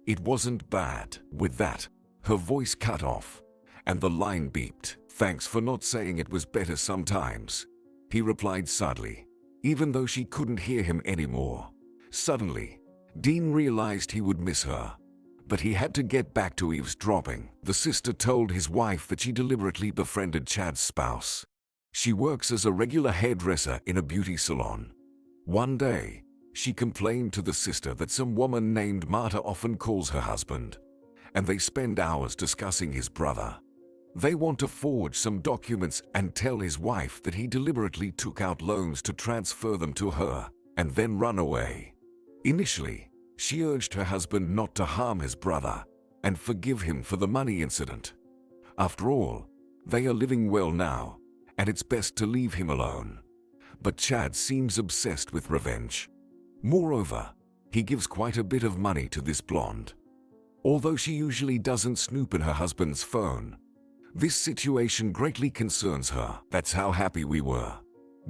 It wasn't bad. With that, her voice cut off, and the line beeped. Thanks for not saying it was better sometimes, he replied sadly, even though she couldn't hear him anymore. Suddenly, Dean realized he would miss her, but he had to get back to eavesdropping. The sister told his wife that she deliberately befriended Chad's spouse. She works as a regular hairdresser in a beauty salon. One day, she complained to the sister that some woman named Marta often calls her husband, and they spend hours discussing his brother. They want to forge some documents and tell his wife that he deliberately took out loans to transfer them to her. and then run away. Initially, she urged her husband not to harm his brother and forgive him for the money incident. After all, they are living well now, and it's best to leave him alone. But Chad seems obsessed with revenge. Moreover, he gives quite a bit of money to this blonde. Although she usually doesn't snoop in her husband's phone, this situation greatly concerns her. That's how happy we were.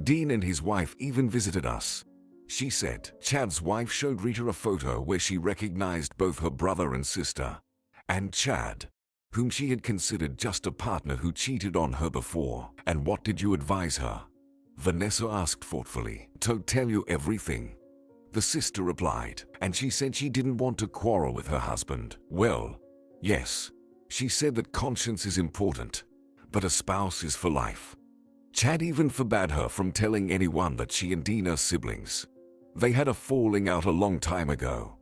Dean and his wife even visited us. She said Chad's wife showed Rita a photo where she recognized both her brother and sister, and Chad, whom she had considered just a partner who cheated on her before. And what did you advise her? Vanessa asked thoughtfully. To tell you everything, the sister replied, and she said she didn't want to quarrel with her husband. Well, yes, she said that conscience is important, but a spouse is for life. Chad even forbade her from telling anyone that she and Dean are siblings. They had a falling out a long time ago.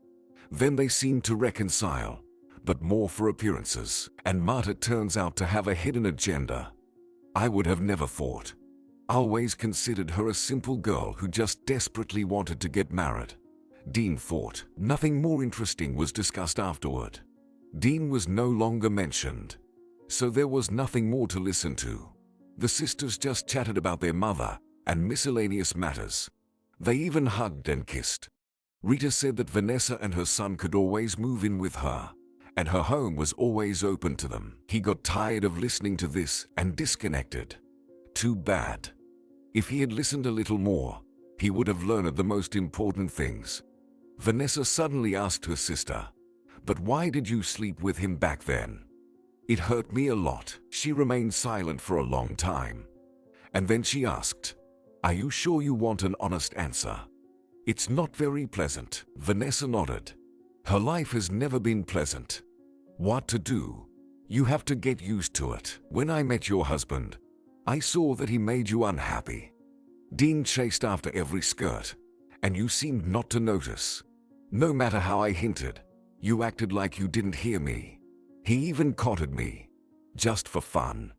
Then they seemed to reconcile, but more for appearances, and Marta turns out to have a hidden agenda. I would have never thought. Always considered her a simple girl who just desperately wanted to get married. Dean thought. Nothing more interesting was discussed afterward. Dean was no longer mentioned, so there was nothing more to listen to. The sisters just chatted about their mother and miscellaneous matters. They even hugged and kissed. Rita said that Vanessa and her son could always move in with her, and her home was always open to them. He got tired of listening to this and disconnected. Too bad. If he had listened a little more, he would have learned the most important things. Vanessa suddenly asked her sister, "But why did you sleep with him back then?" "It hurt me a lot." She remained silent for a long time. And then she asked, "Are you sure you want an honest answer?" "It's not very pleasant." Vanessa nodded. Her life has never been pleasant. What to do? You have to get used to it. When I met your husband, I saw that he made you unhappy. Dean chased after every skirt, and you seemed not to notice. No matter how I hinted, you acted like you didn't hear me. He even courted me, just for fun.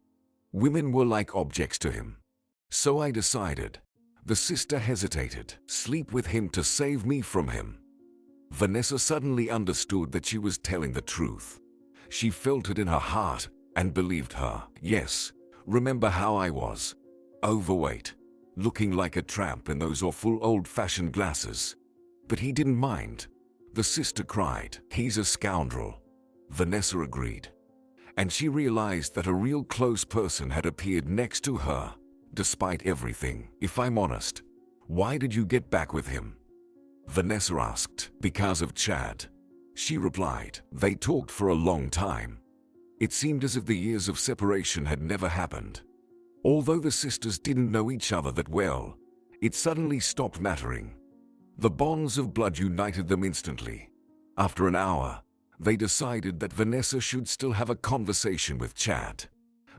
Women were like objects to him. So I decided. The sister hesitated. Sleep with him to save me from him. Vanessa suddenly understood that she was telling the truth. She felt it in her heart and believed her. Yes, remember how I was? Overweight, looking like a tramp in those awful old-fashioned glasses. But he didn't mind. The sister cried. He's a scoundrel. Vanessa agreed. And she realized that a real close person had appeared next to her, despite everything. If I'm honest, why did you get back with him? Vanessa asked. Because of Chad. She replied. They talked for a long time. It seemed as if the years of separation had never happened. Although the sisters didn't know each other that well, it suddenly stopped mattering. The bonds of blood united them instantly. After an hour, they decided that Vanessa should still have a conversation with Chad,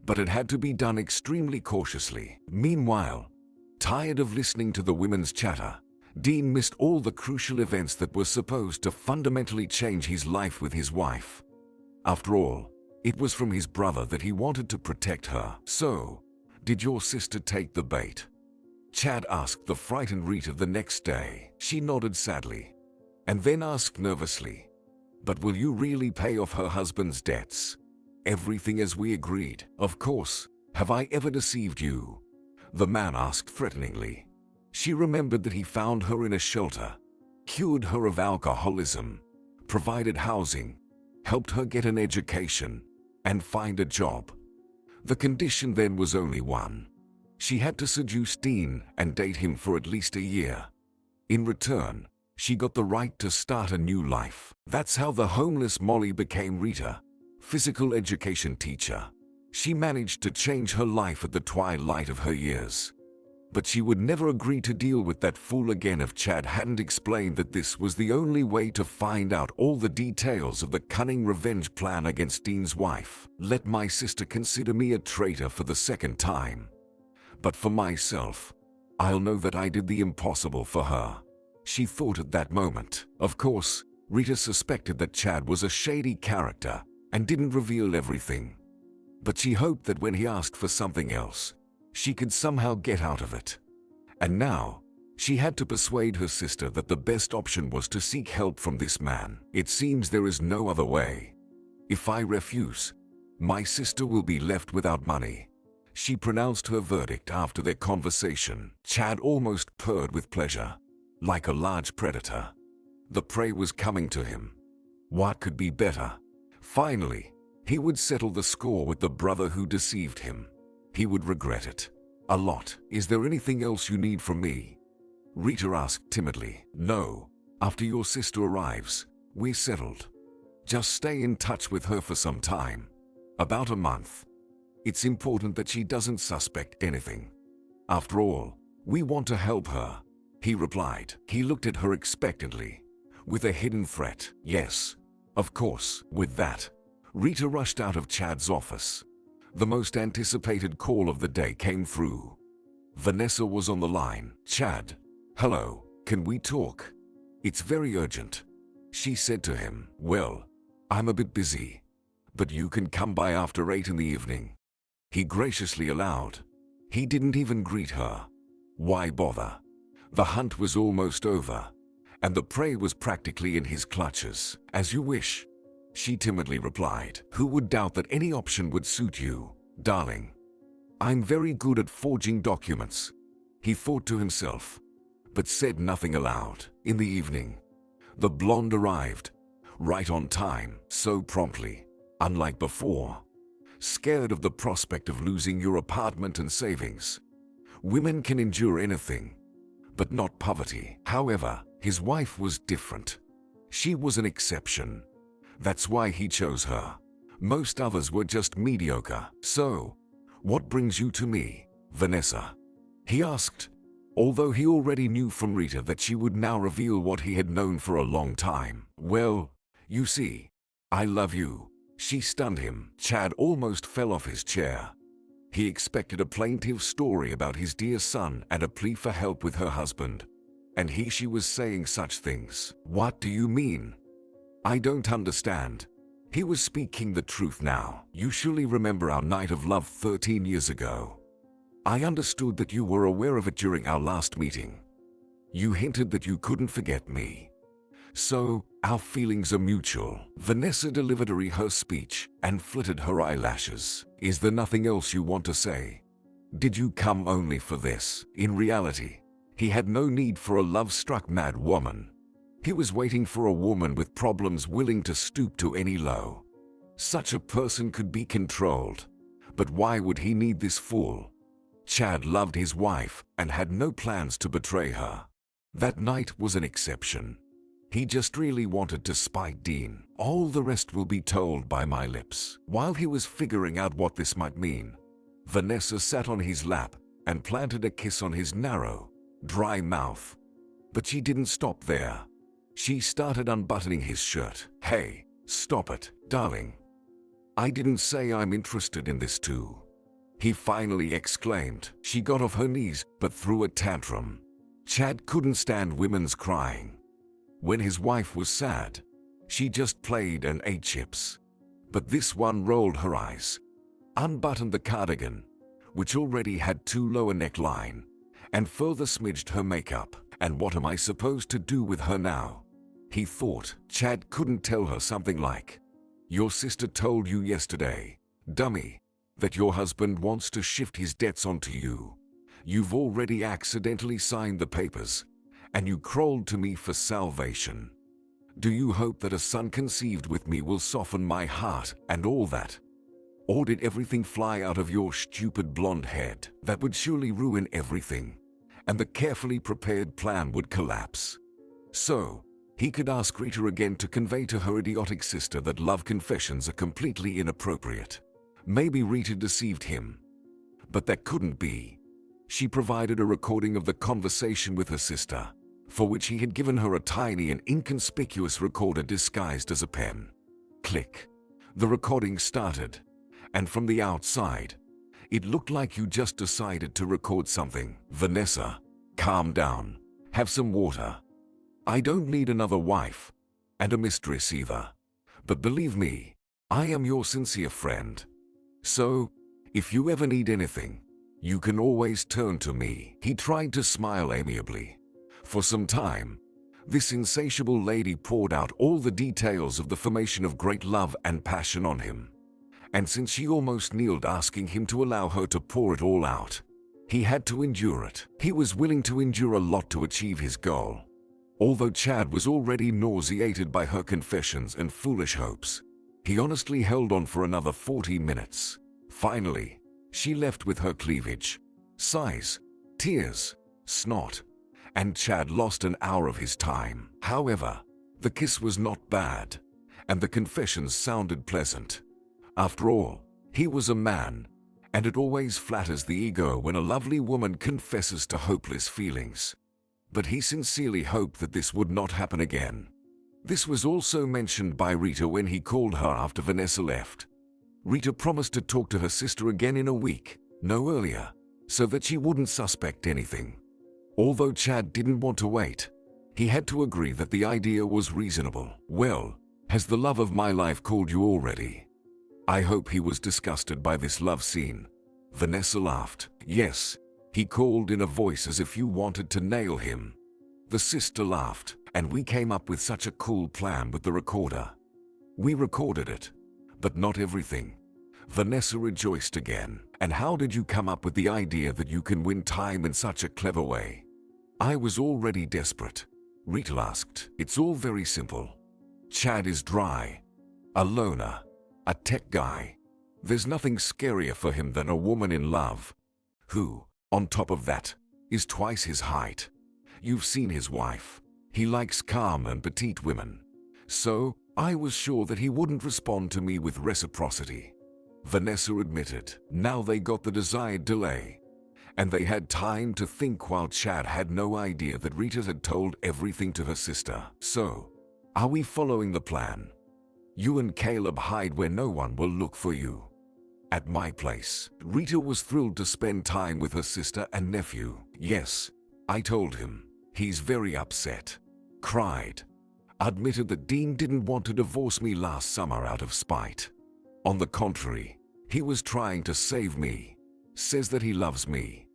but it had to be done extremely cautiously. Meanwhile, tired of listening to the women's chatter, Dean missed all the crucial events that were supposed to fundamentally change his life with his wife. After all, it was from his brother that he wanted to protect her. So, did your sister take the bait? Chad asked the frightened Rita the next day. She nodded sadly, and then asked nervously, "But will you really pay off her husband's debts? Everything as we agreed?" "Of course. Have I ever deceived you?" the man asked threateningly. She remembered that he found her in a shelter, cured her of alcoholism, provided housing, helped her get an education, and find a job. The condition then was only one. She had to seduce Dean and date him for at least a year. In return, she got the right to start a new life. That's how the homeless Molly became Rita, physical education teacher. She managed to change her life at the twilight of her years. But she would never agree to deal with that fool again if Chad hadn't explained that this was the only way to find out all the details of the cunning revenge plan against Dean's wife. Let my sister consider me a traitor for the second time. But for myself, I'll know that I did the impossible for her. She thought at that moment. Of course, Rita suspected that Chad was a shady character and didn't reveal everything. But she hoped that when he asked for something else, she could somehow get out of it. And now, She had to persuade her sister that the best option was to seek help from this man. It seems there is no other way. If I refuse, my sister will be left without money. She pronounced her verdict after their conversation. Chad almost purred with pleasure, like a large predator. The prey was coming to him. What could be better? Finally, he would settle the score with the brother who deceived him. He would regret it a lot. Is there anything else you need from me? Rita asked timidly. No. After your sister arrives, we're settled. Just stay in touch with her for some time. About a month. It's important that she doesn't suspect anything. After all, we want to help her, he replied. He looked at her expectantly, with a hidden threat. Yes, of course. With that, Rita rushed out of Chad's office. The most anticipated call of the day came through. Vanessa was on the line. Chad, hello, can we talk? It's very urgent, she said to him. Well, I'm a bit busy, but you can come by after 8 in the evening. He graciously allowed. He didn't even greet her. Why bother? The hunt was almost over, and the prey was practically in his clutches. As you wish, she timidly replied. Who would doubt that any option would suit you, darling? I'm very good at forging documents, he thought to himself, but said nothing aloud. In the evening, the blonde arrived, right on time, so promptly, unlike before. Scared of the prospect of losing your apartment and savings. Women can endure anything, but not poverty. However, his wife was different. She was an exception. That's why he chose her. Most others were just mediocre. So, what brings you to me, Vanessa? He asked, although he already knew from Rita that she would now reveal what he had known for a long time. Well, you see, I love you. She stunned him. Chad almost fell off his chair. He expected a plaintive story about his dear son and a plea for help with her husband. And she was saying such things. What do you mean? I don't understand. He was speaking the truth now. You surely remember our night of love 13 years ago. I understood that you were aware of it during our last meeting. You hinted that you couldn't forget me. So, our feelings are mutual. Vanessa delivered a rehearsed speech and flitted her eyelashes. Is there nothing else you want to say? Did you come only for this? In reality, he had no need for a love-struck mad woman. He was waiting for a woman with problems willing to stoop to any low. Such a person could be controlled. But why would he need this fool? Chad loved his wife and had no plans to betray her. That night was an exception. He just really wanted to spite Dean. All the rest will be told by my lips. While he was figuring out what this might mean, Vanessa sat on his lap and planted a kiss on his narrow, dry mouth. But she didn't stop there. She started unbuttoning his shirt. Hey, stop it, darling. I didn't say I'm interested in this too, he finally exclaimed. She got off her knees but threw a tantrum. Chad couldn't stand women's crying. When his wife was sad, she just played and ate chips. But this one rolled her eyes, unbuttoned the cardigan, which already had too low a neckline, and further smidged her makeup. And what am I supposed to do with her now? He thought. Chad couldn't tell her something like, your sister told you yesterday, dummy, that your husband wants to shift his debts onto you. You've already accidentally signed the papers, and you crawled to me for salvation. Do you hope that a son conceived with me will soften my heart and all that? Or did everything fly out of your stupid blonde head? That would surely ruin everything, and the carefully prepared plan would collapse. So, he could ask Rita again to convey to her idiotic sister that love confessions are completely inappropriate. Maybe Rita deceived him. But that couldn't be. She provided a recording of the conversation with her sister, for which he had given her a tiny and inconspicuous recorder disguised as a pen. Click. The recording started, and from the outside, it looked like you just decided to record something. Vanessa, calm down. Have some water. I don't need another wife, and a mistress either. But believe me, I am your sincere friend. So, if you ever need anything, you can always turn to me. He tried to smile amiably, For some time, this insatiable lady poured out all the details of the formation of great love and passion on him. And since she almost kneeled asking him to allow her to pour it all out, he had to endure it. He was willing to endure a lot to achieve his goal. Although Chad was already nauseated by her confessions and foolish hopes, he honestly held on for another 40 minutes. Finally, she left with her cleavage, sighs, tears, snot, and Chad lost an hour of his time. However, the kiss was not bad, and the confessions sounded pleasant. After all, he was a man, and it always flatters the ego when a lovely woman confesses to hopeless feelings. But he sincerely hoped that this would not happen again. This was also mentioned by Rita when he called her after Vanessa left. Rita promised to talk to her sister again in a week, no earlier, so that she wouldn't suspect anything. Although Chad didn't want to wait, he had to agree that the idea was reasonable. "Well, has the love of my life called you already?" I hope he was disgusted by this love scene. Vanessa laughed. "Yes," he called in a voice as if you wanted to nail him. The sister laughed, "And we came up with such a cool plan with the recorder. We recorded it, but not everything." Vanessa rejoiced again. "And how did you come up with the idea that you can win time in such a clever way?" "I was already desperate," Rita asked. "It's all very simple. Chad is dry, a loner, a tech guy. There's nothing scarier for him than a woman in love, who, on top of that, is twice his height. You've seen his wife. He likes calm and petite women. So, I was sure that he wouldn't respond to me with reciprocity." Vanessa admitted. Now they got the desired delay, and they had time to think while Chad had no idea that Rita had told everything to her sister. "So, are we following the plan? You and Caleb hide where no one will look for you. At my place." Rita was thrilled to spend time with her sister and nephew. "Yes, I told him. He's very upset. Cried. Admitted that Dean didn't want to divorce me last summer out of spite. On the contrary, he was trying to save me. Says that he loves me.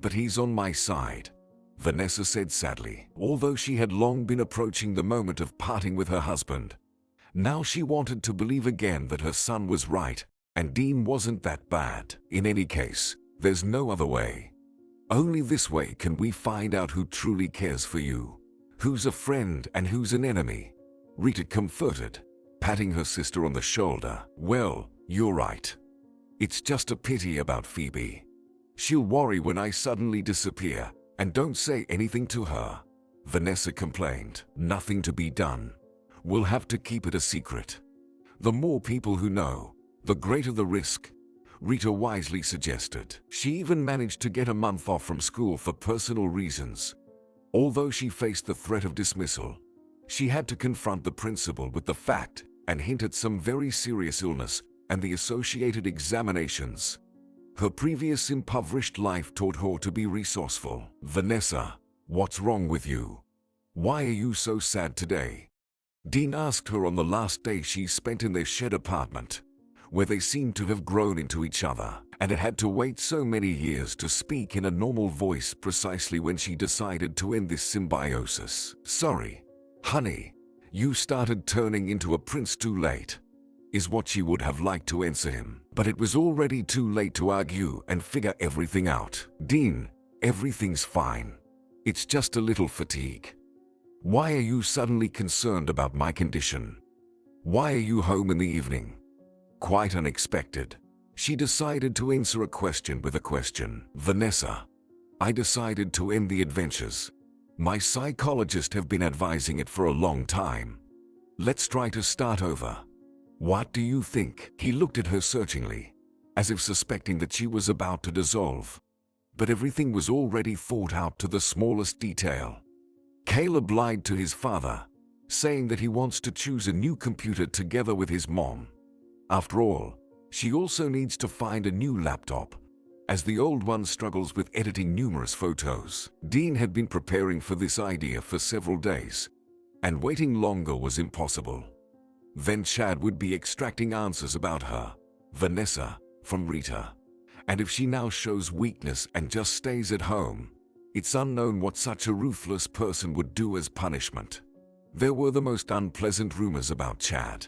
But he's on my side," Vanessa said sadly. Although she had long been approaching the moment of parting with her husband, now she wanted to believe again that her son was right, and Dean wasn't that bad. "In any case, there's no other way. Only this way can we find out who truly cares for you, who's a friend and who's an enemy," Rita comforted, patting her sister on the shoulder. "Well, you're right. It's just a pity about Phoebe. She'll worry when I suddenly disappear, and don't say anything to her," Vanessa complained. "Nothing to be done. We'll have to keep it a secret. The more people who know, the greater the risk," Rita wisely suggested. She even managed to get a month off from school for personal reasons. Although she faced the threat of dismissal, she had to confront the principal with the fact and hint at some very serious illness and the associated examinations. Her previous impoverished life taught her to be resourceful. "Vanessa, what's wrong with you? Why are you so sad today?" Dean asked her on the last day she spent in their shed apartment, where they seemed to have grown into each other, and had to wait so many years to speak in a normal voice precisely when she decided to end this symbiosis. "Sorry, honey, you started turning into a prince too late," is what she would have liked to answer him. But it was already too late to argue and figure everything out. "Dean, everything's fine. It's just a little fatigue. Why are you suddenly concerned about my condition? Why are you home in the evening?" Quite unexpected, she decided to answer a question with a question. "Vanessa, I decided to end the adventures. My psychologist have been advising it for a long time. Let's try to start over. What do you think?" He looked at her searchingly, as if suspecting that she was about to dissolve. But everything was already thought out to the smallest detail. Caleb lied to his father, saying that he wants to choose a new computer together with his mom. After all, she also needs to find a new laptop, as the old one struggles with editing numerous photos. Dean had been preparing for this idea for several days, and waiting longer was impossible. Then Chad would be extracting answers about her, Vanessa, from Rita. And if she now shows weakness and just stays at home, It's unknown what such a ruthless person would do as punishment. There were the most unpleasant rumors about Chad.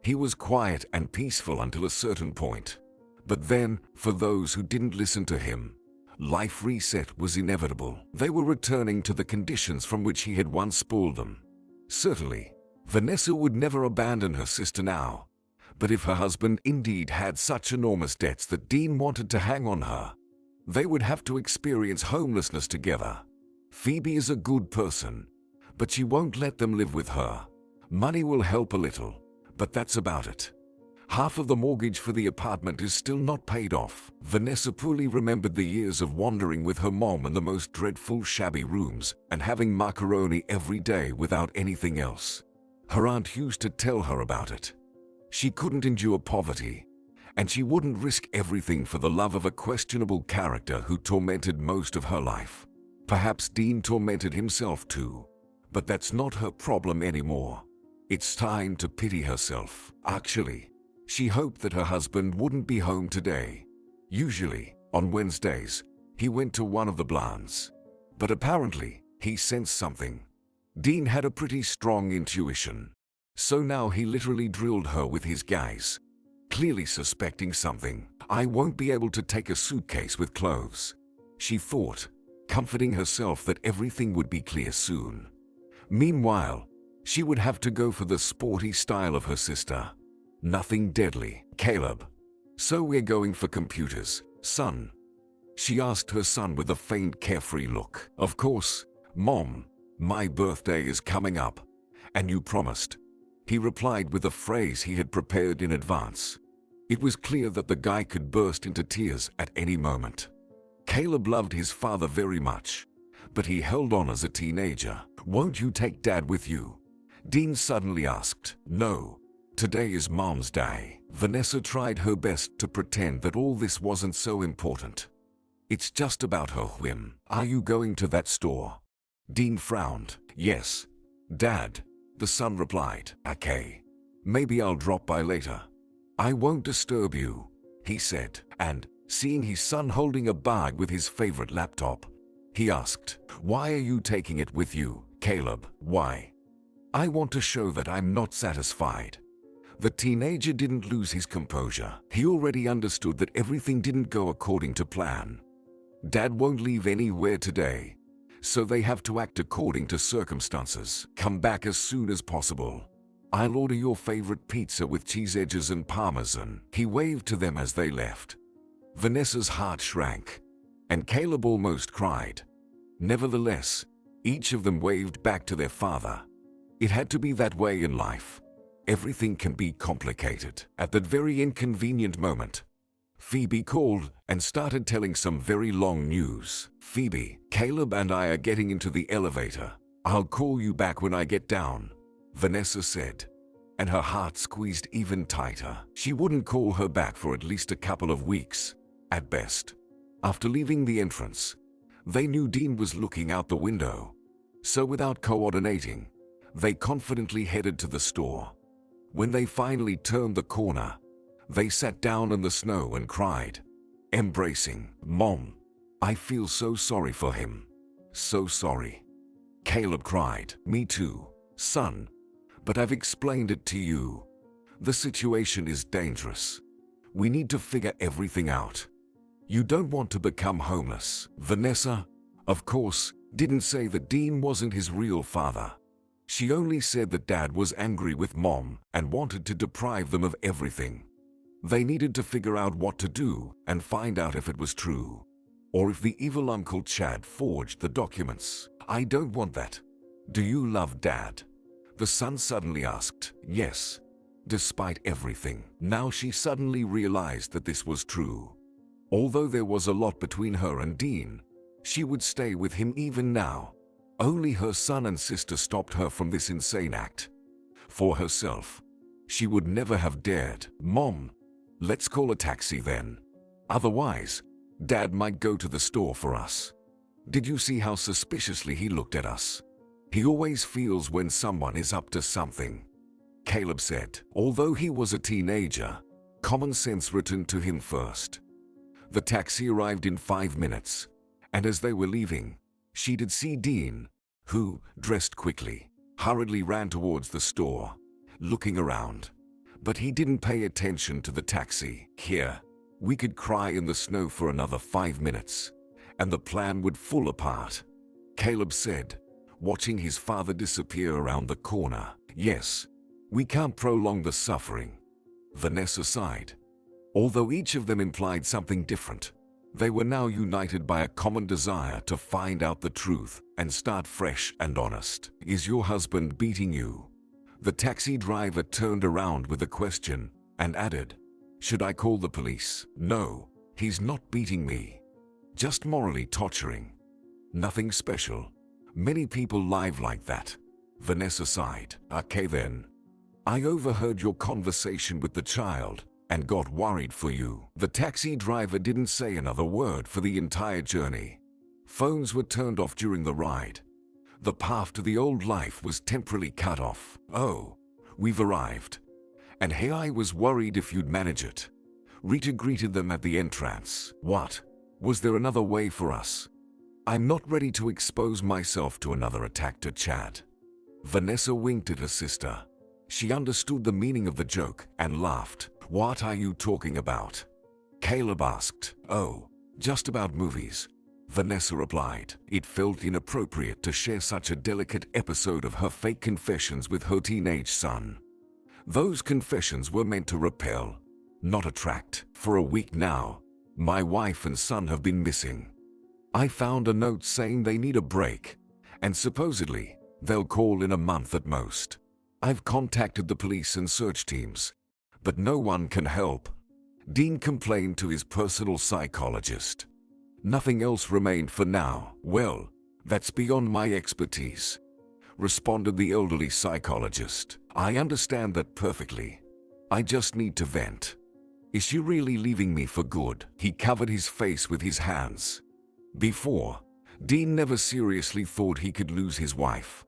He was quiet and peaceful until a certain point. But then, for those who didn't listen to him, life reset was inevitable. They were returning to the conditions from which he had once pulled them. Certainly, Vanessa would never abandon her sister now. But if her husband indeed had such enormous debts that Dean wanted to hang on her, they would have to experience homelessness together. Phoebe is a good person, but she won't let them live with her. Money will help a little, but that's about it. Half of the mortgage for the apartment is still not paid off. Vanessa poorly remembered the years of wandering with her mom in the most dreadful shabby rooms and having macaroni every day without anything else. Her aunt used to tell her about it. She couldn't endure poverty, and she wouldn't risk everything for the love of a questionable character who tormented most of her life. Perhaps Dean tormented himself too, but that's not her problem anymore. It's time to pity herself. Actually, she hoped that her husband wouldn't be home today. Usually, on Wednesdays, he went to one of the Blans. But apparently, he sensed something. Dean had a pretty strong intuition. So now he literally drilled her with his gaze, clearly suspecting something. I won't be able to take a suitcase with clothes, she thought, comforting herself that everything would be clear soon. Meanwhile, she would have to go for the sporty style of her sister. Nothing deadly. Caleb. So we're going for computers, son? She asked her son with a faint carefree look. Of course, Mom. My birthday is coming up, and you promised. He replied with a phrase he had prepared in advance. It was clear that the guy could burst into tears at any moment. Caleb loved his father very much, but he held on as a teenager. Won't you take Dad with you? Dean suddenly asked. No, today is Mom's day. Vanessa tried her best to pretend that all this wasn't so important. It's just about her whim. Are you going to that store? Dean frowned. Yes, Dad, the son replied. Okay, maybe I'll drop by later. I won't disturb you, he said, and, seeing his son holding a bag with his favorite laptop, he asked, why are you taking it with you, Caleb? Why? I want to show that I'm not satisfied. The teenager didn't lose his composure. He already understood that everything didn't go according to plan. Dad won't leave anywhere today, so they have to act according to circumstances. Come back as soon as possible. I'll order your favorite pizza with cheese edges and parmesan. He waved to them as they left. Vanessa's heart shrank, and Caleb almost cried. Nevertheless, each of them waved back to their father. It had to be that way in life. Everything can be complicated. At that very inconvenient moment, Phoebe called and started telling some very long news. Phoebe, Caleb and I are getting into the elevator. I'll call you back when I get down, Vanessa said, and her heart squeezed even tighter. She wouldn't call her back for at least a couple of weeks, at best. After leaving the entrance, they knew Dean was looking out the window. So without coordinating, they confidently headed to the store. When they finally turned the corner, they sat down in the snow and cried, embracing. Mom, I feel so sorry for him. So sorry. Caleb cried. Me too, son. But I've explained it to you. The situation is dangerous. We need to figure everything out. You don't want to become homeless. Vanessa, of course, didn't say that Dean wasn't his real father. She only said that Dad was angry with Mom and wanted to deprive them of everything. They needed to figure out what to do and find out if it was true, or if the evil Uncle Chad forged the documents. I don't want that. Do you love Dad? The son suddenly asked. Yes, despite everything. Now she suddenly realized that this was true. Although there was a lot between her and Dean, she would stay with him even now. Only her son and sister stopped her from this insane act. For herself, she would never have dared. Mom, let's call a taxi then. Otherwise, Dad might go to the store for us. Did you see how suspiciously he looked at us? He always feels when someone is up to something, Caleb said. Although he was a teenager, common sense returned to him first. The taxi arrived in 5 minutes, and as they were leaving, She did see Dean, who, dressed quickly, hurriedly ran towards the store, looking around. But he didn't pay attention to the taxi. Here, we could cry in the snow for another 5 minutes, and the plan would fall apart, Caleb said, watching his father disappear around the corner. Yes, we can't prolong the suffering, Vanessa sighed. Although each of them implied something different, they were now united by a common desire to find out the truth and start fresh and honest. Is your husband beating you? The taxi driver turned around with a question and added, should I call the police? No, he's not beating me. Just morally torturing. Nothing special. Many people live like that. Vanessa sighed. Okay then. I overheard your conversation with the child and got worried for you. The taxi driver didn't say another word for the entire journey. Phones were turned off during the ride. The path to the old life was temporarily cut off. Oh, we've arrived. And hey, I was worried if you'd manage it. Rita greeted them at the entrance. What? Was there another way for us? I'm not ready to expose myself to another attack to Chad. Vanessa winked at her sister. She understood the meaning of the joke and laughed. What are you talking about? Caleb asked. Oh, just about movies. Vanessa replied. It felt inappropriate to share such a delicate episode of her fake confessions with her teenage son. Those confessions were meant to repel, not attract. For a week now, my wife and son have been missing. I found a note saying they need a break, and supposedly, they'll call in a month at most. I've contacted the police and search teams, but no one can help. Dean complained to his personal psychologist. Nothing else remained for now. Well, that's beyond my expertise, responded the elderly psychologist. I understand that perfectly. I just need to vent. Is she really leaving me for good? He covered his face with his hands. Before, Dean never seriously thought he could lose his wife.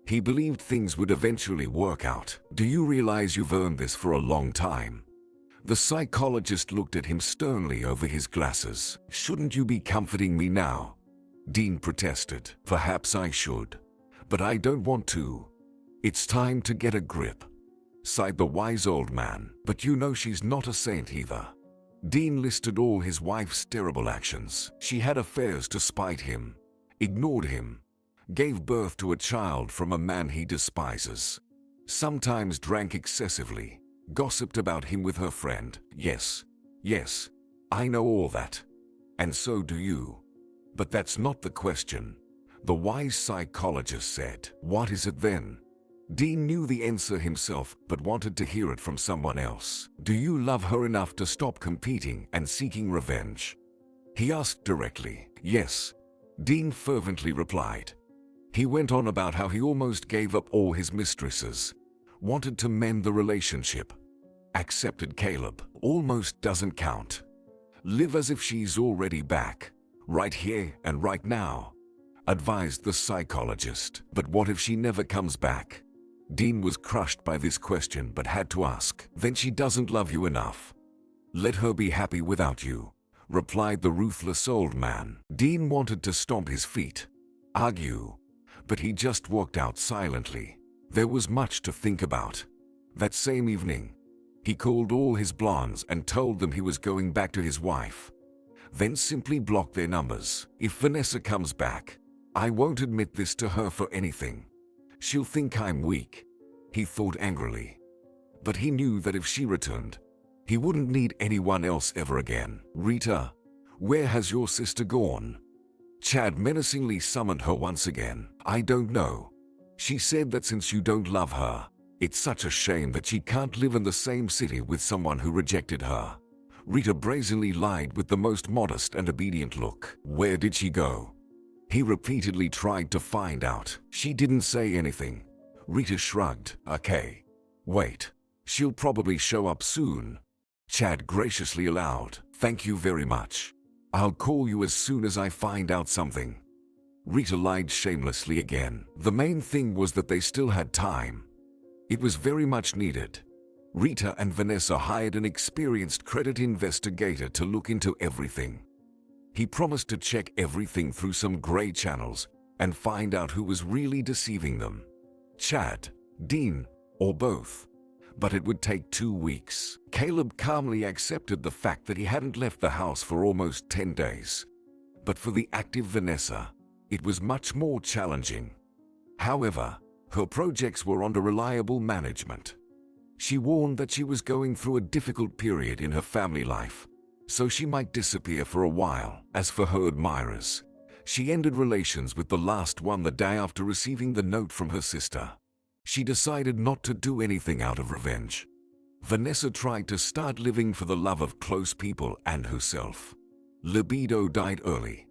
He believed things would eventually work out. Do you realize you've earned this for a long time? The psychologist looked at him sternly over his glasses. Shouldn't you be comforting me now? Dean protested. Perhaps I should, but I don't want to. It's time to get a grip, sighed the wise old man. But you know she's not a saint either. Dean listed all his wife's terrible actions. She had affairs to spite him, ignored him, gave birth to a child from a man he despises, sometimes drank excessively, gossiped about him with her friend. Yes, I know all that. And so do you. But that's not the question, the wise psychologist said. What is it then? Dean knew the answer himself, but wanted to hear it from someone else. Do you love her enough to stop competing and seeking revenge? He asked directly. Yes, Dean fervently replied. He went on about how he almost gave up all his mistresses, wanted to mend the relationship. Accepted Caleb. Almost doesn't count. Live as if she's already back, right here and right now, advised the psychologist. But what if she never comes back? Dean was crushed by this question but had to ask. Then she doesn't love you enough. Let her be happy without you, replied the ruthless old man. Dean wanted to stomp his feet, argue, but he just walked out silently. There was much to think about. That same evening, he called all his blondes and told them he was going back to his wife. Then simply blocked their numbers. If Vanessa comes back, I won't admit this to her for anything. She'll think I'm weak, he thought angrily. But he knew that if she returned, he wouldn't need anyone else ever again. Rita, where has your sister gone? Chad menacingly summoned her once again. I don't know. She said that since you don't love her, it's such a shame that she can't live in the same city with someone who rejected her. Rita brazenly lied with the most modest and obedient look. Where did she go? He repeatedly tried to find out. She didn't say anything. Rita shrugged. Okay. Wait. She'll probably show up soon. Chad graciously allowed. Thank you very much. I'll call you as soon as I find out something. Rita lied shamelessly again. The main thing was that they still had time. It was very much needed. Rita and Vanessa hired an experienced credit investigator to look into everything. He promised to check everything through some gray channels and find out who was really deceiving them. Chad, Dean, or both. But it would take 2 weeks. Caleb calmly accepted the fact that he hadn't left the house for almost 10 days. But for the active Vanessa, it was much more challenging. However, her projects were under reliable management. She warned that she was going through a difficult period in her family life, so she might disappear for a while. As for her admirers, she ended relations with the last one the day after receiving the note from her sister. She decided not to do anything out of revenge. Vanessa tried to start living for the love of close people and herself. Libido died early,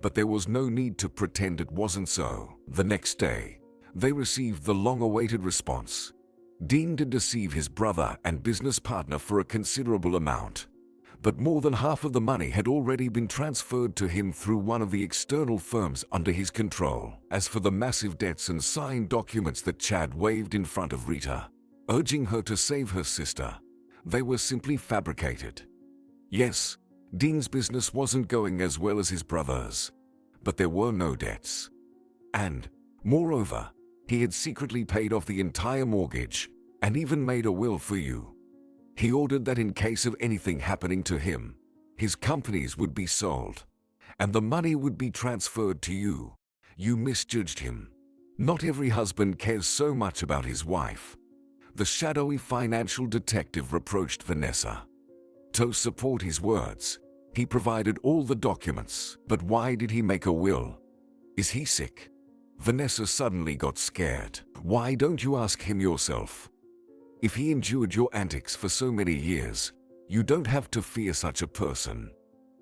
but there was no need to pretend it wasn't so. The next day, they received the long-awaited response. Dean did deceive his brother and business partner for a considerable amount, but more than half of the money had already been transferred to him through one of the external firms under his control. As for the massive debts and signed documents that Chad waved in front of Rita, urging her to save her sister, they were simply fabricated. Yes, Dean's business wasn't going as well as his brother's, but there were no debts. And, moreover, he had secretly paid off the entire mortgage and even made a will for you. He ordered that in case of anything happening to him, his companies would be sold, and the money would be transferred to you. You misjudged him. Not every husband cares so much about his wife. The shadowy financial detective reproached Vanessa. To support his words, he provided all the documents. But why did he make a will? Is he sick? Vanessa suddenly got scared. Why don't you ask him yourself? If he endured your antics for so many years, you don't have to fear such a person.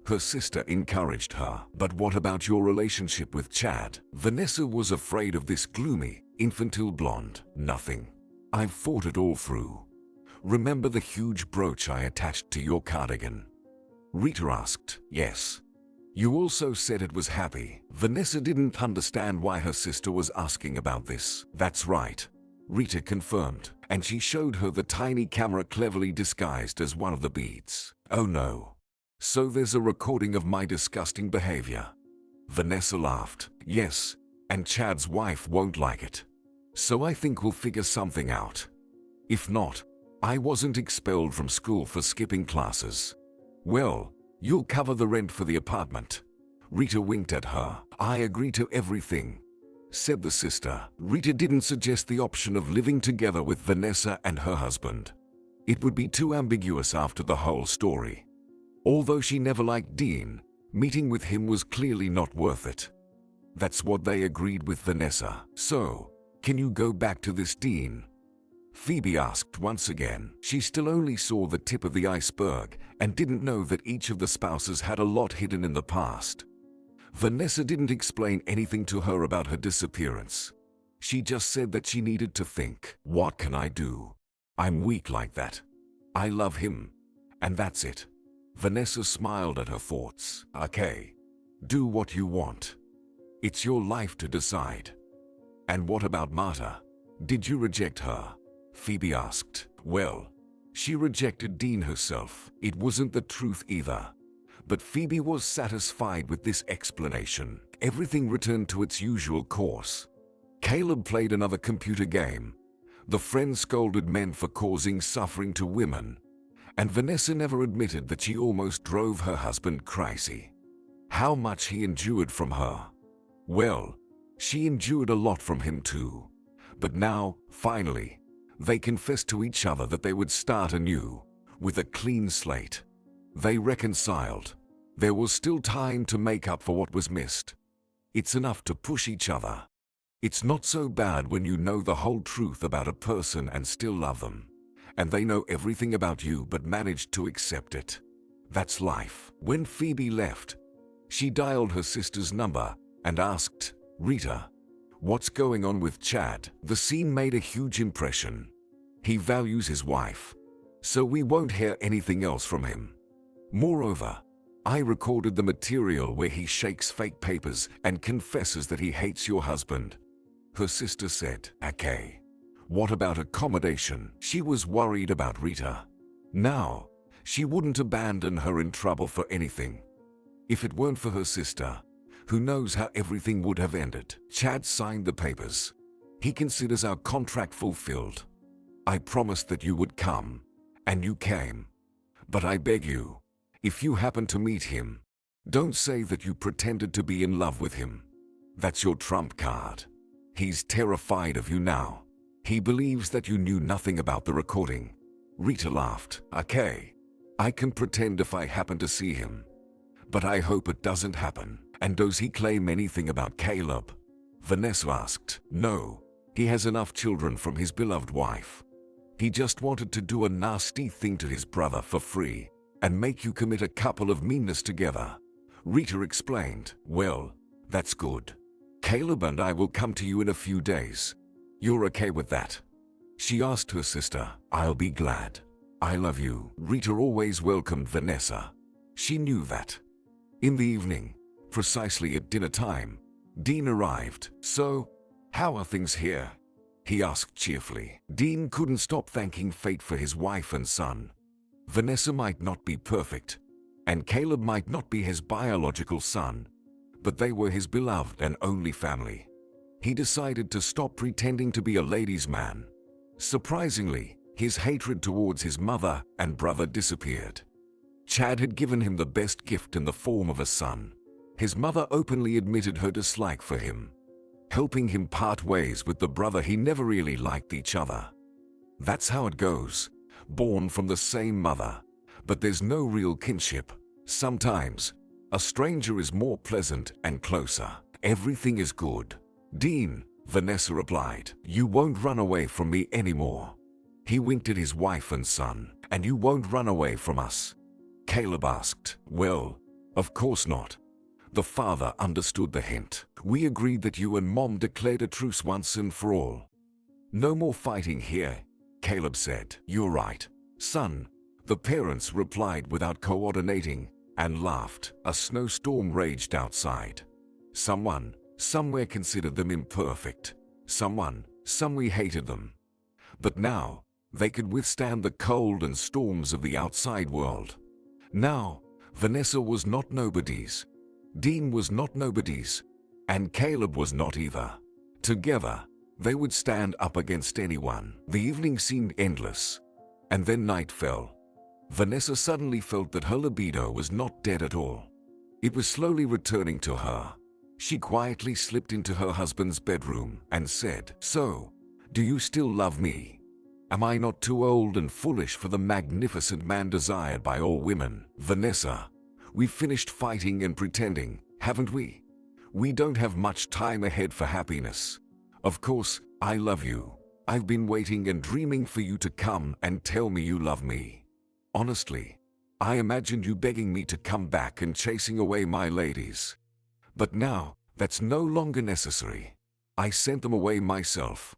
Her sister encouraged her. But what about your relationship with Chad? Vanessa was afraid of this gloomy, infantile blonde. Nothing. I've thought it all through. Remember the huge brooch I attached to your cardigan? Rita asked. Yes. You also said it was happy. Vanessa didn't understand why her sister was asking about this. That's right, Rita confirmed, and she showed her the tiny camera cleverly disguised as one of the beads. Oh no. So there's a recording of my disgusting behavior. Vanessa laughed. Yes, and Chad's wife won't like it. So I think we'll figure something out. If not, I wasn't expelled from school for skipping classes. Well, you'll cover the rent for the apartment. Rita winked at her. I agree to everything, said the sister. Rita didn't suggest the option of living together with Vanessa and her husband. It would be too ambiguous after the whole story. Although she never liked Dean, meeting with him was clearly not worth it. That's what they agreed with Vanessa. So, can you go back to this Dean? Phoebe asked once again. She still only saw the tip of the iceberg and didn't know that each of the spouses had a lot hidden in the past. Vanessa didn't explain anything to her about her disappearance. She just said that she needed to think. What can I do? I'm weak like that. I love him, and that's it. Vanessa smiled at her thoughts. Okay, do what you want. It's your life to decide. And what about Marta? Did you reject her? Phoebe asked. Well, she rejected Dean herself. It wasn't the truth either. But Phoebe was satisfied with this explanation. Everything returned to its usual course. Caleb played another computer game. The friend scolded men for causing suffering to women. And Vanessa never admitted that she almost drove her husband crazy. How much he endured from her. Well, she endured a lot from him too. But now, finally, they confessed to each other that they would start anew, with a clean slate. They reconciled. There was still time to make up for what was missed. It's enough to push each other. It's not so bad when you know the whole truth about a person and still love them, and they know everything about you but manage to accept it. That's life. When Phoebe left, she dialed her sister's number and asked, Rita, what's going on with Chad? The scene made a huge impression. He values his wife, so we won't hear anything else from him. Moreover, I recorded the material where he shakes fake papers and confesses that he hates your husband. Her sister said, okay. What about accommodation? She was worried about Rita. Now, she wouldn't abandon her in trouble for anything. If it weren't for her sister, who knows how everything would have ended. Chad signed the papers. He considers our contract fulfilled. I promised that you would come, and you came. But I beg you, if you happen to meet him, don't say that you pretended to be in love with him. That's your trump card. He's terrified of you now. He believes that you knew nothing about the recording. Rita laughed. Okay, I can pretend if I happen to see him. But I hope it doesn't happen. And does he claim anything about Caleb? Vanessa asked. No, he has enough children from his beloved wife. He just wanted to do a nasty thing to his brother for free and make you commit a couple of meanness together. Rita explained. Well, that's good. Caleb and I will come to you in a few days. You're okay with that? She asked her sister. I'll be glad. I love you. Rita always welcomed Vanessa. She knew that. In the evening, precisely at dinner time, Dean arrived. So, how are things here? He asked cheerfully. Dean couldn't stop thanking fate for his wife and son. Vanessa might not be perfect, and Caleb might not be his biological son, but they were his beloved and only family. He decided to stop pretending to be a ladies' man. Surprisingly, his hatred towards his mother and brother disappeared. Chad had given him the best gift in the form of a son. His mother openly admitted her dislike for him, helping him part ways with the brother he never really liked each other. That's how it goes. Born from the same mother, but there's no real kinship. Sometimes, a stranger is more pleasant and closer. Everything is good. Dean, Vanessa replied. You won't run away from me anymore. He winked at his wife and son. And you won't run away from us? Caleb asked. Well, of course not. The father understood the hint. We agreed that you and Mom declared a truce once and for all. No more fighting here, Caleb said. You're right, son. The parents replied without coordinating and laughed. A snowstorm raged outside. Someone, somewhere considered them imperfect. Someone, somewhere hated them. But now, they could withstand the cold and storms of the outside world. Now, Vanessa was not nobody's. Dean was not nobody's. And Caleb was not either. Together, they would stand up against anyone. The evening seemed endless. And then night fell. Vanessa suddenly felt that her libido was not dead at all. It was slowly returning to her. She quietly slipped into her husband's bedroom and said, So, do you still love me? Am I not too old and foolish for the magnificent man desired by all women? Vanessa, we've finished fighting and pretending, haven't we? We don't have much time ahead for happiness. Of course, I love you. I've been waiting and dreaming for you to come and tell me you love me. Honestly, I imagined you begging me to come back and chasing away my ladies. But now, that's no longer necessary. I sent them away myself.